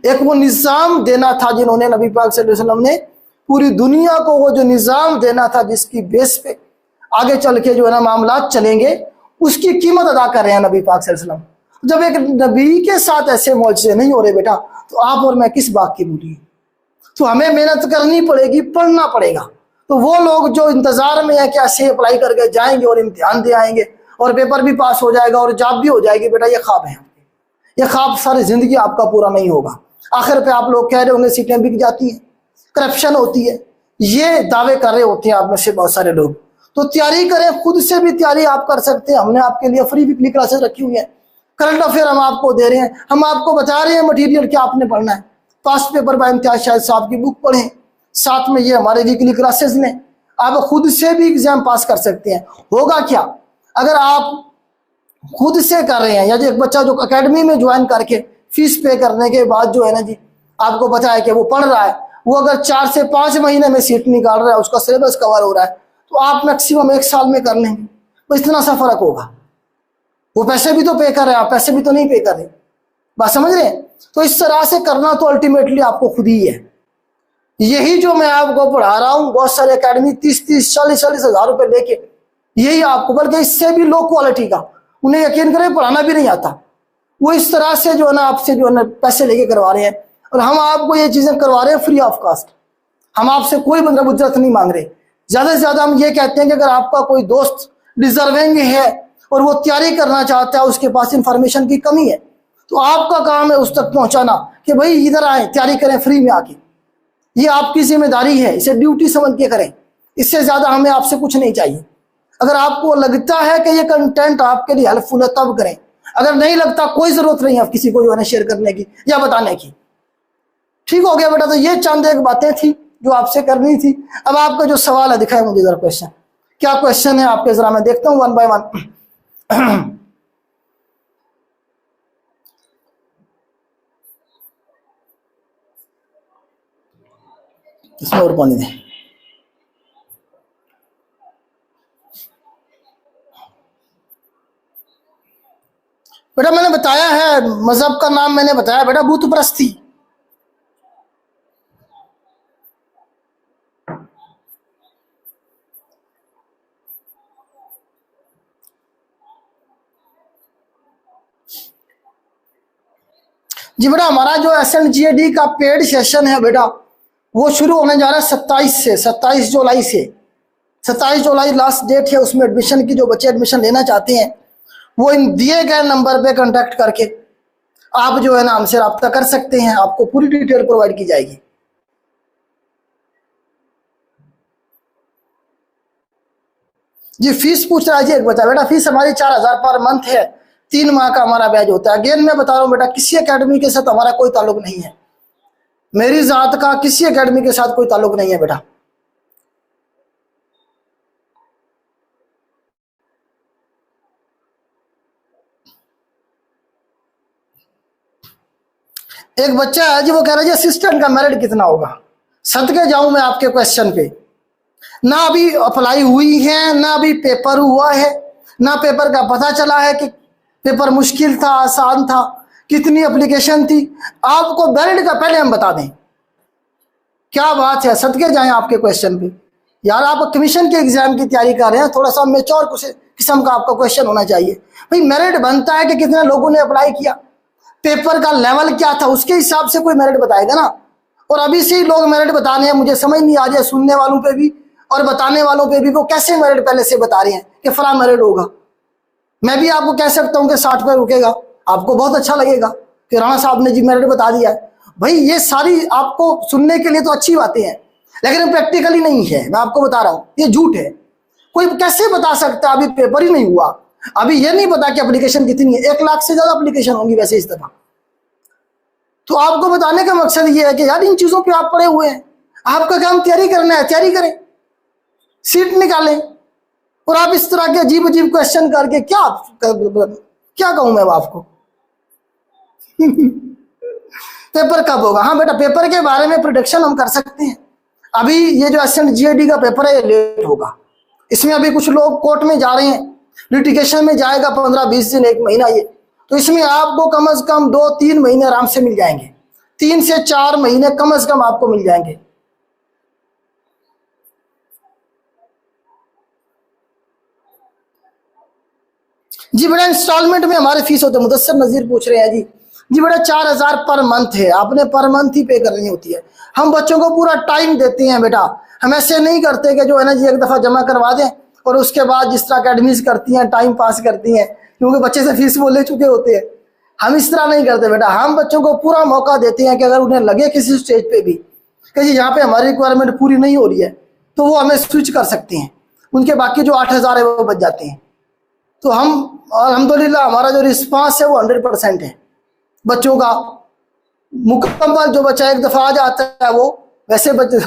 एक वो निज़ाम देना था जिन्होंने नबी पाक सल्लल्लाहु अलैहि वसल्लम ने पूरी दुनिया को वो जो निज़ाम देना था जिसकी बेस पे आगे चल के जो है ना मामलात चलेंगे, उसकी कीमत अदा कर रहे हैं नबी पाक सल्लल्लाहु अलैहि वसल्लम। जब एक नबी के साथ ऐसे मौजज़े नहीं हो रहे बेटा, तो आप और मैं किस बात की बुरी? तो हमें मेहनत करनी पड़ेगी, पढ़ना पड़ेगा। तो वो लोग जो इंतजार में है कि ऐसे अप्लाई करके जाएंगे और इम्तिहान दे आएंगे और पेपर भी पास हो जाएगा और जॉब भी हो जाएगी, बेटा ये ख्वाब है। ये ख्वाब सारी जिंदगी आपका पूरा नहीं होगा। आखिर पे आप लोग कह रहे होंगे सीटें बिक जाती हैं, करप्शन होती है, ये दावे कर रहे होते हैं आप में से बहुत सारे लोग। तो तैयारी करें, खुद से भी तैयारी आप कर सकते हैं। हमने आपके लिए फ्री वीकली क्लासेस रखी हुई है। करंट अफेयर हम आपको दे रहे हैं, हम आपको बता रहे हैं मटीरियल क्या आपने पढ़ना है। Past paper by Imtiaz Shahid साहब की बुक पढ़ें, साथ में ये हमारे वीकली क्लासेस लें। आप खुद से भी एग्जाम पास कर सकते हैं। होगा क्या अगर आप खुद से कर रहे हैं, या जो एक बच्चा जो एकेडमी में ज्वाइन करके फीस पे करने के बाद जो है ना जी आपको पता है कि वो पढ़ रहा है, वो अगर 4 से 5 महीने में सीट निकाल रहा है, उसका सिलेबस कवर हो रहा है, तो आप मैक्सिमम 1 साल में कर लेंगे। तो इतना सा फर्क होगा। वो पैसे भी तो पे कर रहे हैं, आप पैसे भी तो नहीं पे कर रहे। बात समझ रहे हैं? तो इस तरह से करना तो अल्टीमेटली आपको खुद ही है। यही जो मैं आपको पढ़ा रहा हूँ, बहुत सारे एकेडमी 30-30, 40-40 हज़ार रुपए लेके यही आपको, बल्कि इससे भी लो क्वालिटी का, उन्हें यकीन करें पढ़ाना भी नहीं आता। वो इस तरह से जो है ना आपसे जो है ना पैसे लेके करवा रहे हैं। और हम आपको ये चीजें करवा रहे हैं फ्री ऑफ कॉस्ट। हम आपसे कोई मतलब उजरत नहीं मांग रहे। ज्यादा से ज्यादा हम ये कहते हैं कि अगर आपका कोई दोस्त डिजर्विंग है और वो तैयारी करना चाहता है, उसके पास इंफॉर्मेशन की कमी है, तो आपका काम है उस तक पहुंचाना कि भाई इधर आए, तैयारी करें फ्री में आके। ये आपकी जिम्मेदारी है, इसे ड्यूटी समझ के करें। इससे ज्यादा हमें आपसे कुछ नहीं चाहिए। अगर आपको लगता है कि ये कंटेंट आपके लिए हेल्पफुल है तब करें, अगर नहीं लगता कोई जरूरत नहीं है किसी को जो है शेयर करने की या बताने की। ठीक हो गया बेटा। तो ये चंद एक बातें थी जो आपसे करनी थी। अब आपका जो सवाल है दिखाए मुझे जरा क्वेश्चन, क्या क्वेश्चन है आपके, जरा मैं देखता हूं वन बाय वन। इसमें और पानी दें। बेटा मैंने बताया है, मजहब का नाम मैंने बताया बेटा, बुत परस्ती। जी बेटा, हमारा जो SNGAD का पेड सेशन है बेटा, वो शुरू होने जा रहा है 27 जुलाई से। 27 जुलाई लास्ट डेट है। उसमें एडमिशन की जो बच्चे एडमिशन लेना चाहते हैं वो इन दिए गए नंबर पे कांटेक्ट करके आप जो है ना हमसे रब्ता कर सकते हैं। आपको पूरी डिटेल प्रोवाइड की जाएगी। जी फीस पूछ रहा है जी एक बच्चा। बेटा फीस हमारी 4000 पर मंथ है। 3 माह का हमारा बैच होता है। अगेन मैं बता रहा हूँ बेटा, किसी एकेडमी के साथ हमारा कोई ताल्लुक नहीं है। मेरी जात का किसी एकेडमी के साथ कोई ताल्लुक नहीं है बेटा। एक बच्चा है जी, वो कह रहा है जी असिस्टेंट का मेरिट कितना होगा। सदके जाऊं मैं आपके क्वेश्चन पे, ना अभी अप्लाई हुई है, ना अभी पेपर हुआ है, ना पेपर का पता चला है कि पेपर मुश्किल था आसान था, कितनी एप्लीकेशन थी। आपको मेरिट का पहले हम बता दें। क्या बात है, सदके जाएं आपके क्वेश्चन पे। यार आप कमीशन के एग्जाम की तैयारी कर रहे हैं, थोड़ा सा मेच्योर किस्म का आपका क्वेश्चन होना चाहिए। भाई मेरिट बनता है कि कितने लोगों ने अप्लाई किया, पेपर का लेवल क्या था, उसके हिसाब से कोई मेरिट बताएगा ना। और अभी से ही लोग मेरिट बता रहे हैं, मुझे समझ नहीं आ रही है सुनने वालों पे भी और बताने वालों पे भी, वो कैसे मेरिट पहले से बता रहे हैं कि फला मेरिट होगा। मैं भी आपको कह सकता हूं कि 60 पे रुकेगा, आपको बहुत अच्छा लगेगा कि राणा साहब ने जी मेरिट बता दिया है। भाई ये सारी आपको सुनने के लिए तो अच्छी बातें हैं, लेकिन प्रैक्टिकली नहीं है। मैं आपको बता रहा हूं, ये झूठ है। कोई कैसे बता सकता है, अभी पेपर ही नहीं हुआ, अभी ये नहीं पता कि एप्लीकेशन कितनी है। 1 लाख से ज्यादा एप्लीकेशन होंगी वैसे इस दफा। तो आपको बताने का मकसद ये है कि यार इन चीजों पे आप पड़े हुए हैं, आपका काम तैयारी करना है, तैयारी करें, सीट निकालें। और आप इस तरह के अजीब अजीब क्वेश्चन करके क्या कहूं मैं आपको। पेपर कब होगा? हाँ बेटा, पेपर के बारे में प्रोडिक्शन हम कर सकते हैं। अभी ये जो SNGAD का पेपर है ये लेट होगा। इसमें अभी कुछ लोग कोर्ट में जा रहे हैं, लिटिगेशन में जाएगा 15-20 दिन 1 महीना ये। तो इसमें आपको कम से कम 2-3 महीने आराम से मिल जाएंगे। 3 से 4 महीने कम से कम आपको मिल जाएंगे। जी बेटा इंस्टॉलमेंट में हमारे फीस होते हैं। मुदस्सिर नजीर पूछ रहे हैं जी बेटा 4000 पर मंथ है, आपने पर मंथ ही पे करनी होती है। हम बच्चों को पूरा टाइम देते हैं बेटा, हम ऐसे नहीं करते कि जो है ना जी एक दफा जमा करवा दें और उसके बाद जिस तरह अकेडमीज करती हैं टाइम पास करती हैं, क्योंकि बच्चे से फीस वो ले चुके होते हैं। हम इस तरह नहीं करते बेटा, हम बच्चों को पूरा मौका देते हैं कि अगर उन्हें लगे किसी स्टेज पे भी कि जी यहाँ पे हमारी रिक्वायरमेंट पूरी नहीं हो रही है, तो वो हमें स्विच कर सकते हैं, उनके बाकी जो 8000 है वो बच जाते हैं। तो हम अल्हम्दुलिल्लाह हमारा जो रिस्पांस है वो 100% है बच्चों का मुकम्मल। जो बच्चा एक दफा आ जाता है वो वैसे बच्चे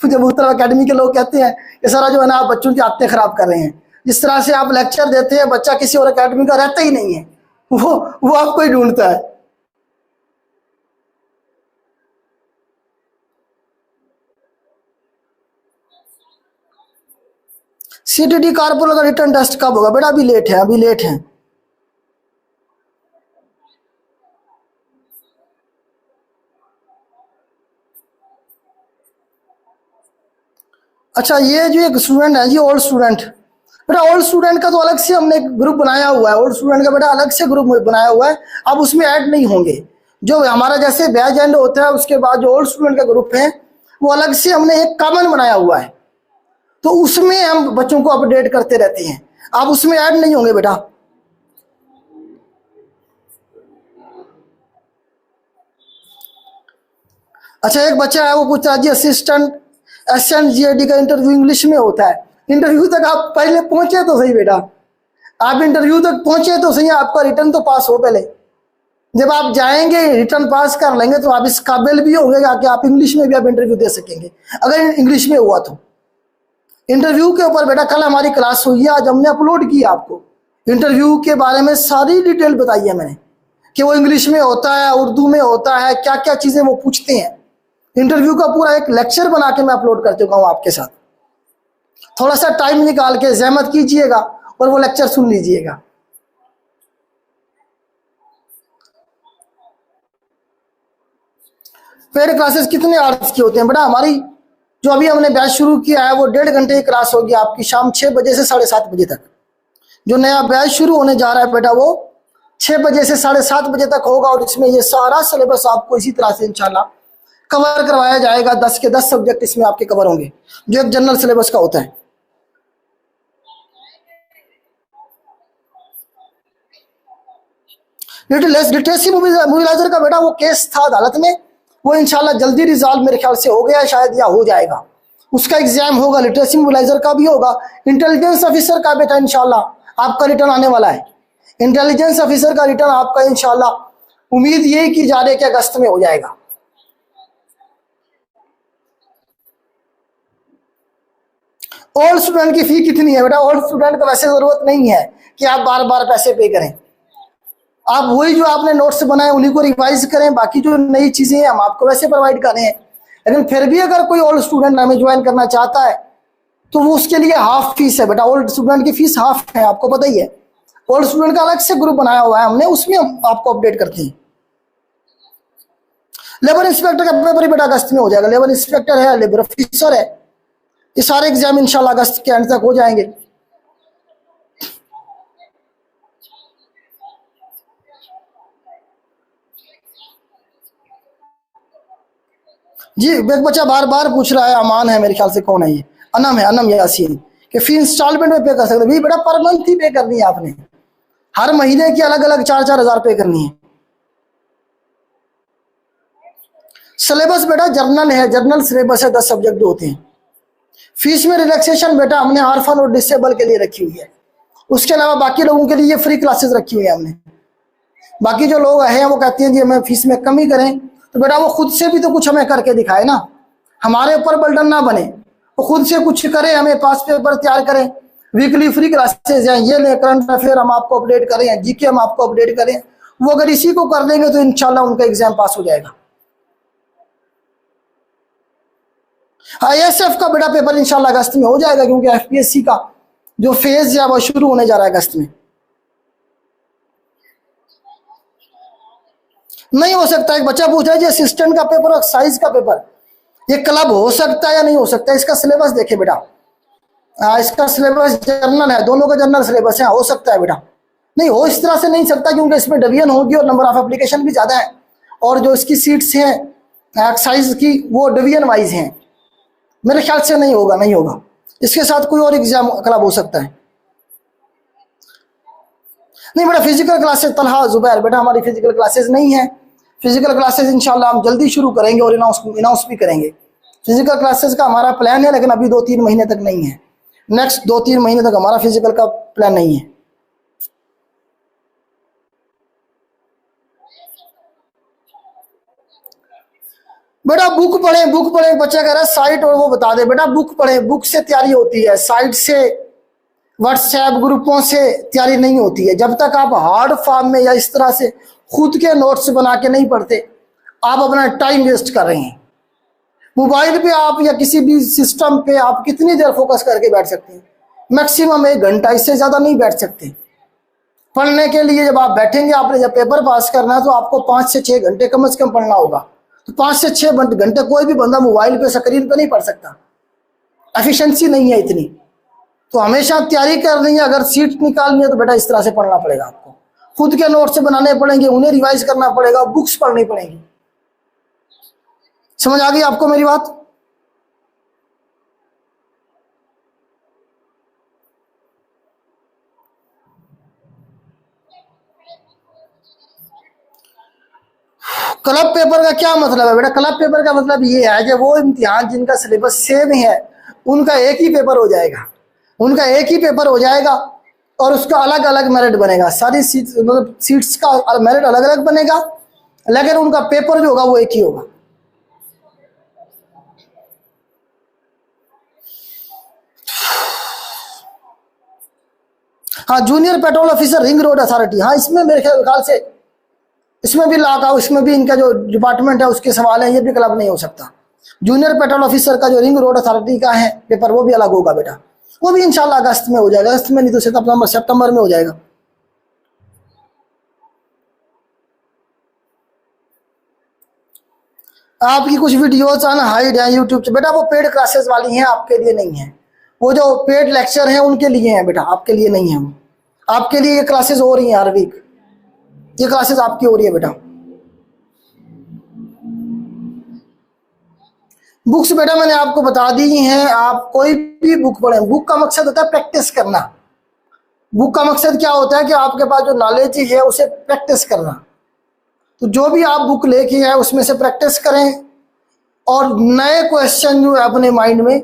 जब उस तरह अकेडमी के लोग कहते हैं कि सारा जो है ना आप बच्चों की आदतें खराब कर रहे हैं, जिस तरह से आप लेक्चर देते हैं बच्चा किसी और अकेडमी का रहता ही नहीं है, वो आपको ही ढूंढता है। CTD कारपोल का रिटर्न टेस्ट कब होगा? बेटा अभी लेट है, अभी लेट है। अच्छा ये जो एक स्टूडेंट है जी ओल्ड स्टूडेंट, बेटा ओल्ड स्टूडेंट का तो अलग से हमने एक ग्रुप बनाया हुआ है। ओल्ड स्टूडेंट का बेटा अलग से ग्रुप बनाया हुआ है, अब उसमें ऐड नहीं होंगे। जो हमारा जैसे बैच एंड होता है, उसके बाद जो ओल्ड स्टूडेंट का ग्रुप है वो अलग से हमने एक कॉमन बनाया हुआ है, तो उसमें हम बच्चों को अपडेट करते रहते हैं। आप उसमें ऐड नहीं होंगे बेटा। अच्छा, एक बच्चा है वो पूछ रहा है जी असिस्टेंट SNGAD का इंटरव्यू इंग्लिश में होता है। इंटरव्यू तक आप पहले पहुंचे तो सही बेटा, आप इंटरव्यू तक पहुंचे तो सही, आपका रिटर्न तो पास हो पहले। जब आप जाएंगे रिटर्न पास कर लेंगे तो आप इस काबिल भी होंगे कि आप इंग्लिश में भी आप इंटरव्यू दे सकेंगे, अगर इंग्लिश में हुआ तो। इंटरव्यू के ऊपर बेटा कल हमारी क्लास हुई है, आज हमने अपलोड किया आपको इंटरव्यू के बारे में सारी डिटेल बताई है मैंने, कि वो इंग्लिश में होता है, उर्दू में होता है, क्या क्या चीजें वो पूछते हैं। इंटरव्यू का पूरा एक लेक्चर बना के मैं अपलोड कर चुका हूं आपके साथ। थोड़ा सा टाइम निकाल के जहमत कीजिएगा और वो लेक्चर सुन लीजिएगा। पेड क्लासेस कितने आवर्स की होते हैं बेटा? हमारी जो अभी हमने बैच शुरू किया है वो 1.5 घंटे की क्लास होगी आपकी, शाम 6 बजे से 7:30 बजे तक। जो नया बैच शुरू होने जा रहा है बेटा वो 6 बजे से 7:30 बजे तक होगा, और इसमें ये सारा सिलेबस आपको इसी तरह से इंशाल्लाह कवर करवाया जाएगा। 10 के 10 सब्जेक्ट इसमें आपके कवर होंगे, जो एक जनरल सिलेबस का होता है। लिटरेसी मोबिलाइजर का बेटा वो केस था अदालत में, वो इंशाल्लाह जल्दी रिजॉल्व मेरे ख्याल से हो गया शायद, या हो जाएगा। उसका एग्जाम होगा, लिटरेसी मोबिलाइजर का भी होगा। इंटेलिजेंस ऑफिसर का बेटा इंशाल्लाह आपका रिटर्न आने वाला है। इंटेलिजेंस ऑफिसर का रिटर्न आपका इंशाल्लाह उम्मीद यही की जा रही है कि अगस्त में हो जाएगा। ओल्ड स्टूडेंट की फी कितनी है बेटा? ओल्ड स्टूडेंट को वैसे जरूरत नहीं है कि आप बार बार पैसे पे करें, आप वही जो आपने नोट्स बनाए उन्हीं को रिवाइज करें, बाकी जो नई चीजें हैं हम आपको वैसे प्रोवाइड कर रहे हैं। लेकिन फिर भी अगर कोई ओल्ड स्टूडेंट हमें ज्वाइन करना चाहता है तो वो उसके लिए हाफ फीस है बेटा। ओल्ड स्टूडेंट की फीस हाफ है, आपको पता ही है। ओल्ड स्टूडेंट का अलग से ग्रुप बनाया हुआ है हमने, उसमें हम आपको अपडेट करते हैं। लेबर इंस्पेक्टर का पेपर बेटा अगस्त में हो जाएगा। लेबर इंस्पेक्टर है, लेबर ऑफिसर है, ये सारे एग्जाम इंशाल्लाह अगस्त के एंड तक हो जाएंगे। जी एक बच्चा बार बार पूछ रहा है, अमान है मेरे ख्याल से, कौन है ये? अनम है, अनम यासीन, कि फी इंस्टॉलमेंट में पे कर सकते हैं बेटा? पर मंथ ही पे करनी है आपने, हर महीने की अलग अलग 4-4 हज़ार पे करनी है। सिलेबस बेटा जर्नल है, जर्नल सिलेबस है, 10 सब्जेक्ट होते हैं। फीस में रिलैक्सेशन बेटा हमने ऑर्फन और डिसेबल के लिए रखी हुई है, उसके अलावा बाकी लोगों के लिए फ्री क्लासेस रखी हुई है हमने। बाकी जो लोग हैं वो कहते हैं जी हमें फीस में कमी करें, तो बेटा वो खुद से भी तो कुछ हमें करके दिखाए ना, हमारे ऊपर बर्डन ना बने, वो खुद से कुछ करें, हमें पास पेपर तैयार करें। वीकली फ्री क्लासेस हैं, ये ले करंट अफेयर हम आपको अपडेट करें, जीके हम आपको अपडेट करें। वो अगर इसी को कर देंगे तो इंशाल्लाह उनका एग्जाम पास हो जाएगा। ISF का बेटा पेपर इंशाल्लाह अगस्त में हो जाएगा, क्योंकि FPSC का जो फेज है वो शुरू होने जा रहा है अगस्त में। नहीं हो सकता, एक बच्चा पूछ रहा है जी असिस्टेंट का पेपर और एक्साइज का पेपर ये क्लब हो सकता है या नहीं हो सकता? इसका सिलेबस देखे बेटा, इसका सिलेबस जर्नल है, दोनों का जर्नल सिलेबस है, हो सकता है बेटा। नहीं हो इस तरह से नहीं सकता, क्योंकि इसमें डिवीजन होगी और नंबर ऑफ एप्लीकेशन भी ज्यादा है, और जो इसकी सीट्स हैं एक्साइज की वो डिवीजन वाइज हैं। मेरे ख्याल से नहीं होगा, नहीं होगा। इसके साथ कोई और एग्जाम क्लब हो सकता है। नहीं बेटा फिजिकल क्लासेस, तलहा जुबैर बेटा हमारी फिजिकल क्लासेस नहीं है। फिजिकल क्लासेस इंशाल्लाह हम जल्दी शुरू करेंगे और अनाउंस भी करेंगे। फिजिकल क्लासेस का हमारा प्लान है, लेकिन अभी 2-3 महीने तक नहीं है। नेक्स्ट 2-3 महीने तक हमारा फिजिकल का प्लान नहीं है। बेटा बुक पढ़े, बुक पढ़े, बच्चा कह रहा है साइट और वो बता दे। बेटा बुक पढ़े, बुक से तैयारी होती है, साइट से व्हाट्सएप ग्रुपों से तैयारी नहीं होती है। जब तक आप हार्ड फॉर्म में या इस तरह से खुद के नोट्स बना के नहीं पढ़ते, आप अपना टाइम वेस्ट कर रहे हैं। मोबाइल पे आप या किसी भी सिस्टम पे आप कितनी देर फोकस करके बैठ सकते हैं? मैक्सिमम 1 घंटा, इससे ज्यादा नहीं बैठ सकते। पढ़ने के लिए जब आप बैठेंगे, आपने जब पेपर पास करना है तो आपको 5 से 6 घंटे कम से कम पढ़ना होगा। तो 5 से 6 घंटे कोई भी बंदा मोबाइल पे स्क्रीन पे नहीं पढ़ सकता, एफिशिएंसी नहीं है इतनी। तो हमेशा तैयारी करनी है, अगर सीट निकालनी है तो बेटा इस तरह से पढ़ना पड़ेगा आपको। खुद के नोट्स बनाने पड़ेंगे, उन्हें रिवाइज करना पड़ेगा, बुक्स पढ़नी पड़ेंगी। समझ आ गई आपको मेरी बात? क्लब पेपर का क्या मतलब है बेटा? क्लब पेपर का मतलब ये है कि वो इम्तिहान जिनका सिलेबस सेम है उनका एक ही पेपर हो जाएगा, उनका एक ही पेपर हो जाएगा और उसका अलग अलग मेरिट बनेगा। सारी सीट मतलब सीट्स का मेरिट अलग अलग बनेगा, लेकिन उनका पेपर जो होगा वो एक ही होगा। हाँ, junior petrol officer ring road authority, हाँ इसमें मेरे ख्याल से इसमें भी लॉक आउट, इसमें भी इनका जो डिपार्टमेंट है उसके सवाल है, ये भी क्लब नहीं हो सकता। जूनियर पेट्रोल ऑफिसर का जो रिंग रोड अथॉरिटी का है पेपर वो भी अलग होगा बेटा, वो भी इंशाल्लाह अगस्त में हो जाएगा, अगस्त में नहीं तो सितंबर में हो जाएगा। आपकी कुछ वीडियोस अनहाइड है यूट्यूब पे बेटा, वो पेड क्लासेस वाली हैं, आपके लिए नहीं है। वो जो पेड लेक्चर हैं उनके लिए हैं बेटा, आपके लिए नहीं है। वो आपके लिए ये क्लासेस हो रही हैं हर वीक, ये क्लासेस आपकी हो रही है बेटा। बुक्स बेटा मैंने आपको बता दी हैं, आप कोई भी बुक पढ़ें, बुक का मकसद होता है प्रैक्टिस करना। बुक का मकसद क्या होता है कि आपके पास जो नॉलेज है उसे प्रैक्टिस करना। तो जो भी आप बुक लेके आए उसमें से प्रैक्टिस करें और नए क्वेश्चन जो है अपने माइंड में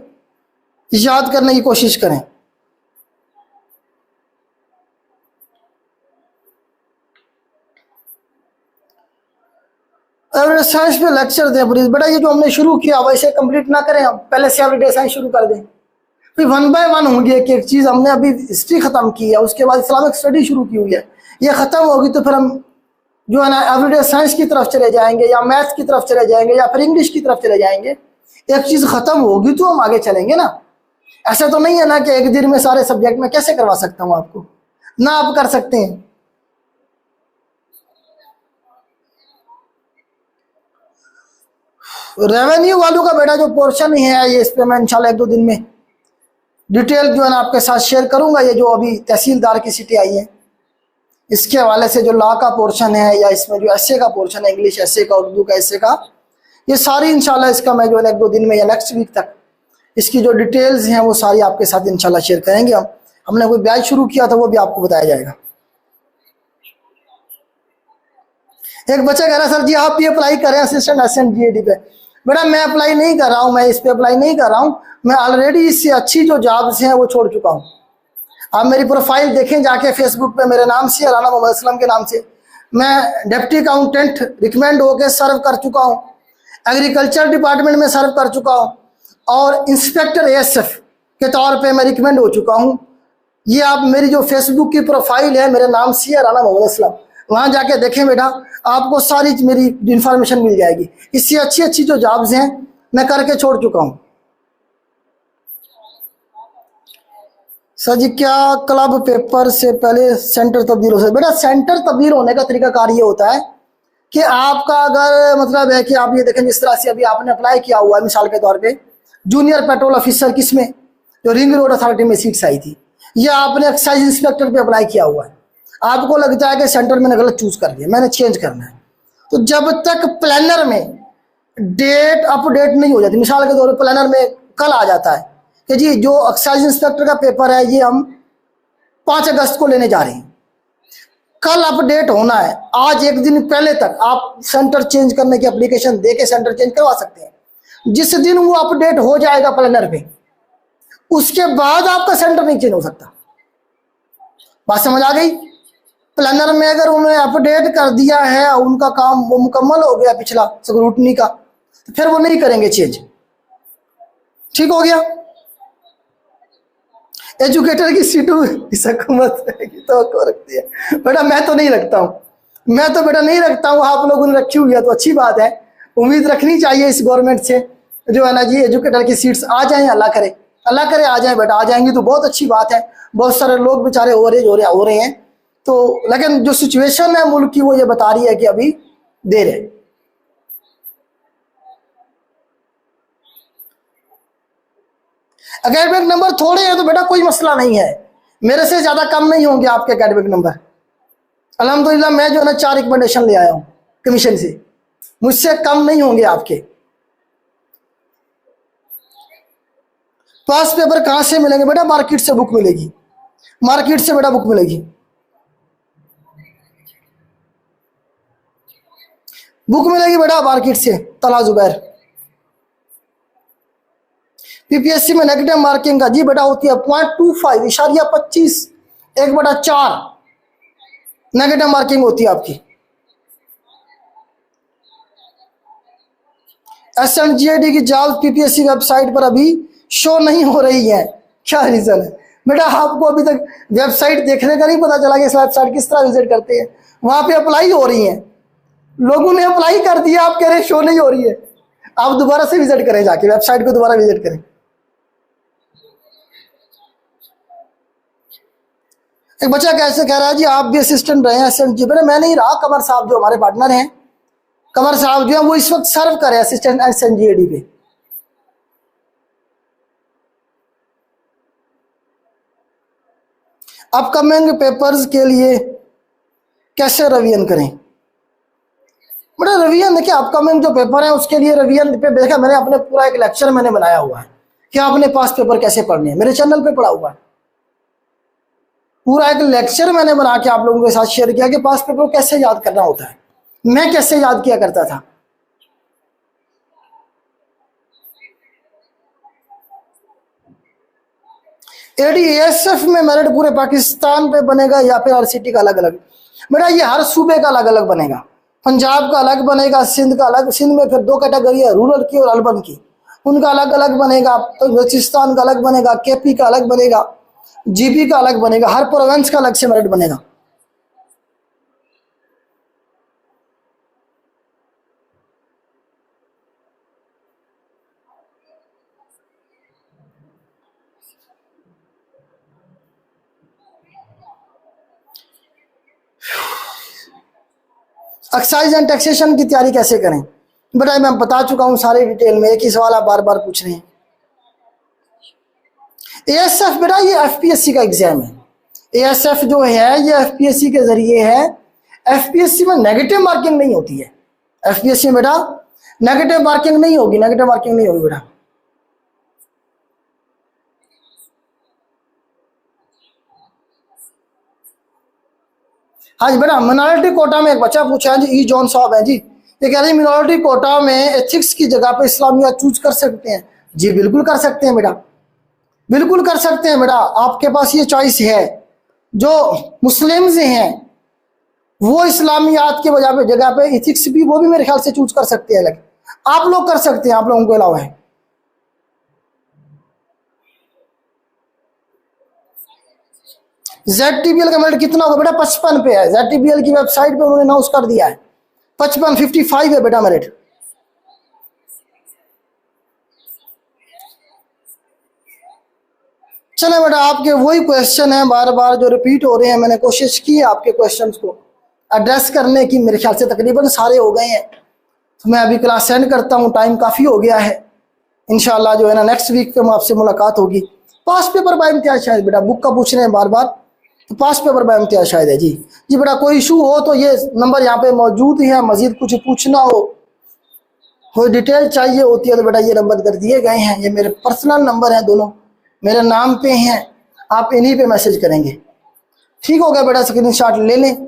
याद करने की कोशिश करें। एवरीडे साइंस पे लेक्चर दें प्लीज बेटा, ये जो हमने शुरू किया वैसे कंप्लीट ना करें, हम पहले से एवरीडे साइंस शुरू कर दें, फिर वन बाय वन होंगी एक एक चीज। हमने अभी हिस्ट्री खत्म की है, उसके बाद इस्लामिक स्टडी शुरू की हुई है, ये खत्म होगी तो फिर हम जो है ना एवरीडे साइंस की तरफ चले जाएंगे या मैथ्स की तरफ चले जाएंगे या फिर इंग्लिश की तरफ चले जाएंगे। एक चीज खत्म होगी तो हम आगे चलेंगे ना। ऐसा तो नहीं है ना कि एक दिन में सारे सब्जेक्ट में कैसे करवा सकता हूँ आपको, ना आप कर सकते हैं। रेवेन्यू वालों का बेटा जो पोर्शन है ये इस पे मैं इंशाल्लाह एक दो दिन में डिटेल जो है ना आपके साथ शेयर करूंगा। ये जो अभी तहसीलदार की सिटी आई है इसके हवाले से जो लॉ का पोर्शन है या इसमें जो एसए का पोर्शन है, इंग्लिश एसए का, उर्दू का एसए का, ये सारी इंशाल्लाह इसका मैं जो है एक दो दिन में या नेक्स्ट वीक तक इसकी जो डिटेल्स हैं वो सारी आपके साथ इंशाल्लाह शेयर करेंगे। हम हमने कोई बैच शुरू किया था वो भी आपको बताया जाएगा। एक बच्चा कह रहा सर जी आप भी अप्लाई करें असिस्टेंट एसएन जीएडी पे। बेटा मैं अप्लाई नहीं कर रहा हूँ, मैं इस पे अप्लाई नहीं कर रहा हूँ, मैं ऑलरेडी इससे अच्छी जो जॉब्स हैं वो छोड़ चुका हूँ। आप मेरी प्रोफाइल देखें जाके फेसबुक पे, मेरे नाम से राना मोहम्मद असलम के नाम से मैं डिप्टी अकाउंटेंट रिकमेंड होकर सर्व कर चुका हूँ, एग्रीकल्चर डिपार्टमेंट में सर्व कर चुका हूँ और इंस्पेक्टर एएसएफ के तौर पे मैं रिकमेंड हो चुका हूँ। ये आप मेरी जो फेसबुक की प्रोफाइल है मेरे नाम से राना मोहम्मद असलम, वहाँ जाके देखें बेटा, आपको सारी मेरी इंफॉर्मेशन मिल जाएगी। इससे अच्छी अच्छी जो जॉब्स हैं मैं करके छोड़ चुका हूँ। सर जी क्या क्लब पेपर से पहले सेंटर तब्दील हो सकता है? बेटा सेंटर तब्दील होने का तरीकाकार ये होता है कि आपका अगर मतलब है कि आप ये देखें जिस तरह से अभी आपने अप्लाई किया हुआ है, मिसाल के तौर पे जूनियर पेट्रोल ऑफिसर किसमें, जो रिंग रोड अथॉरिटी में सीट्स आई थी, या आपने एक्साइज इंस्पेक्टर पे अप्लाई किया हुआ है, आपको लगता है कि सेंटर मैंने गलत चूज कर लिया, मैंने चेंज करना है, तो जब तक प्लानर में डेट अपडेट नहीं हो जाती, मिसाल के तौर पर प्लानर में कल आ जाता है कि जी जो एक्साइज इंस्पेक्टर का पेपर है ये हम 5 अगस्त को लेने जा रहे हैं, कल अपडेट होना है, आज एक दिन पहले तक आप सेंटर चेंज करने की एप्लीकेशन दे के सेंटर चेंज करवा सकते हैं। जिस दिन वो अपडेट हो जाएगा प्लानर पे उसके बाद आपका सेंटर नहीं चेंज हो सकता। बात समझ आ गई? प्लानर में अगर उन्होंने अपडेट कर दिया है, उनका काम वो मुकम्मल हो गया पिछला स्क्रूटनी का, तो फिर वो नहीं करेंगे चेंज। ठीक हो गया? एजुकेटर की सीटों इस हुकूमत तो रखती है बेटा, मैं तो नहीं रखता हूँ, मैं तो बेटा नहीं रखता हूँ। आप लोगों ने रखी हुई है तो अच्छी बात है, उम्मीद रखनी चाहिए इस गवर्नमेंट से जो है ना जी एजुकेटर की सीट्स आ जाएं, अल्लाह करे अल्लाह करे आ जाए बेटा, आ जाएंगी तो बहुत अच्छी बात है। बहुत सारे लोग बेचारे हो रहे हैं तो, लेकिन जो सिचुएशन है मुल्क की वो ये बता रही है कि अभी देर है। एकेडमिक नंबर थोड़े हैं तो बेटा कोई मसला नहीं है, मेरे से ज्यादा कम नहीं होंगे आपके एकेडमिक नंबर, अल्हम्दुलिल्लाह मैं जो है ना 4 रिकमेंडेशन ले आया हूँ कमीशन से, मुझसे कम नहीं होंगे आपके। पास पेपर कहाँ से मिलेंगे बेटा? मार्केट से बुक मिलेगी, मार्केट से बेटा बुक मिलेगी, बुक मिलेगी बेटा मार्केट से। तला जुबैर पीपीएससी में नेगेटिव मार्किंग का जी बेटा होती है 0.25 इशारिया 25 1/4 नेगेटिव मार्किंग होती है आपकी। एसएमजीएडी की जॉब पीपीएससी वेबसाइट पर अभी शो नहीं हो रही है, क्या रीजन है बेटा? आपको अभी तक वेबसाइट देखने का नहीं पता चला कि इस वेबसाइट किस तरह विजिट करते हैं? वहां पे अप्लाई हो रही है, लोगों ने अप्लाई कर दिया, आप कह रहे शो नहीं हो रही है। आप दोबारा से विजिट करें, जाके वेबसाइट को दोबारा विजिट करें। एक बच्चा कैसे कह रहा है जी आप भी असिस्टेंट रहे हैं एसएमजी? बेटा मैं नहीं रहा, कमर साहब जो हमारे पार्टनर हैं, कमर साहब जो है वो इस वक्त सर्व कर रहे हैं असिस्टेंट एसएमजीएडी पे। अपकमिंग पेपर्स के लिए कैसे रिवीजन करें? बेटा रिवीजन देखिए, अपकमिंग जो पेपर है उसके लिए रिवीजन पे देखा मैंने अपने पूरा एक लेक्चर मैंने बनाया हुआ है कि आपने पास पेपर कैसे पढ़ने हैं, मेरे चैनल पे पढ़ा हुआ है। पूरा एक लेक्चर मैंने बना के आप लोगों के साथ शेयर किया कि पास पेपर कैसे याद करना होता है, मैं कैसे याद किया करता था। एडीएसएफ में मेरिट पूरे पाकिस्तान पे बनेगा या फिर हर सिटी का अलग अलग? बेटा ये हर सूबे का अलग अलग बनेगा, पंजाब का अलग बनेगा, सिंध का अलग, सिंध में फिर 2 कैटेगरी है, रूरल की और अर्बन की, उनका अलग अलग बनेगा। तो बलूचिस्तान का अलग बनेगा, केपी का अलग बनेगा, जीपी का अलग बनेगा, हर प्रोविंस का अलग से मेरिट बनेगा। एक्साइज एंड टैक्सेशन की तैयारी कैसे करें? बेटा मैं बता चुका हूं सारे डिटेल में, एक ही सवाल आप बार बार पूछ रहे हैं। एएसएफ बेटा ये एफपीएससी का एग्जाम है, एएसएफ जो है ये एफपीएससी के जरिए है। एफपीएससी में नेगेटिव मार्किंग नहीं होती है, एफपीएससी में बेटा नेगेटिव मार्किंग नहीं होगी, नेगेटिव मार्किंग नहीं होगी बेटा। हाँ जी बेटा, मिनोरिटी कोटा में एक बच्चा पूछा है जी, ई जॉन साहब है जी, ये कह रहे हैं मिनोरिटी कोटा में एथिक्स की जगह पे इस्लामिया चूज कर सकते हैं? जी बिल्कुल कर सकते हैं बेटा, बिल्कुल कर सकते हैं बेटा, आपके पास ये चॉइस है। जो मुस्लिम्स हैं वो इस्लामियात के जगह पे एथिक्स भी वो भी मेरे ख्याल से चूज कर सकते हैं, लेकिन आप लोग कर सकते हैं, आप लोगों को अलावा है। ZTBL का मेरिट कितना होगा बेटा? 55 पे है, ZTBL की वेबसाइट पे उन्होंने अनाउंस कर दिया है 55 है बेटा मेरिट। चले बेटा, आपके वही क्वेश्चन है बार बार जो रिपीट हो रहे हैं, मैंने कोशिश की है आपके क्वेश्चंस को एड्रेस करने की, मेरे ख्याल से तकरीबन सारे हो गए हैं। तो मैं अभी क्लास सेंड करता हूँ, टाइम काफ़ी हो गया है। इंशाल्लाह जो है ना नेक्स्ट वीक पे आपसे मुलाकात होगी। पास पेपर बाय इम्तियाज शायद बेटा, बुक का पूछ रहे हैं बार बार, तो पास पेपर बाय इम्तियाज शायद है जी। जी बेटा कोई इशू हो तो ये नंबर यहाँ पे मौजूद है, मजीद कुछ पूछना हो, कोई डिटेल चाहिए होती है तो बेटा ये नंबर कर दिए गए हैं, ये मेरे पर्सनल नंबर हैं, दोनों मेरे नाम पे हैं, आप इन्हीं पे मैसेज करेंगे। ठीक हो गया बेटा, स्क्रीनशॉट ले लें।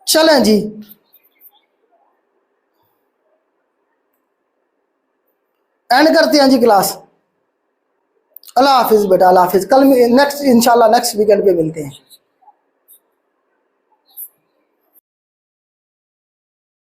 चलें जी, एंड करते हैं जी क्लास। अल्लाह हाफिज बेटा, अल्लाह हाफिज। कल नेक्स्ट इंशाल्लाह नेक्स्ट वीकेंड पे मिलते हैं।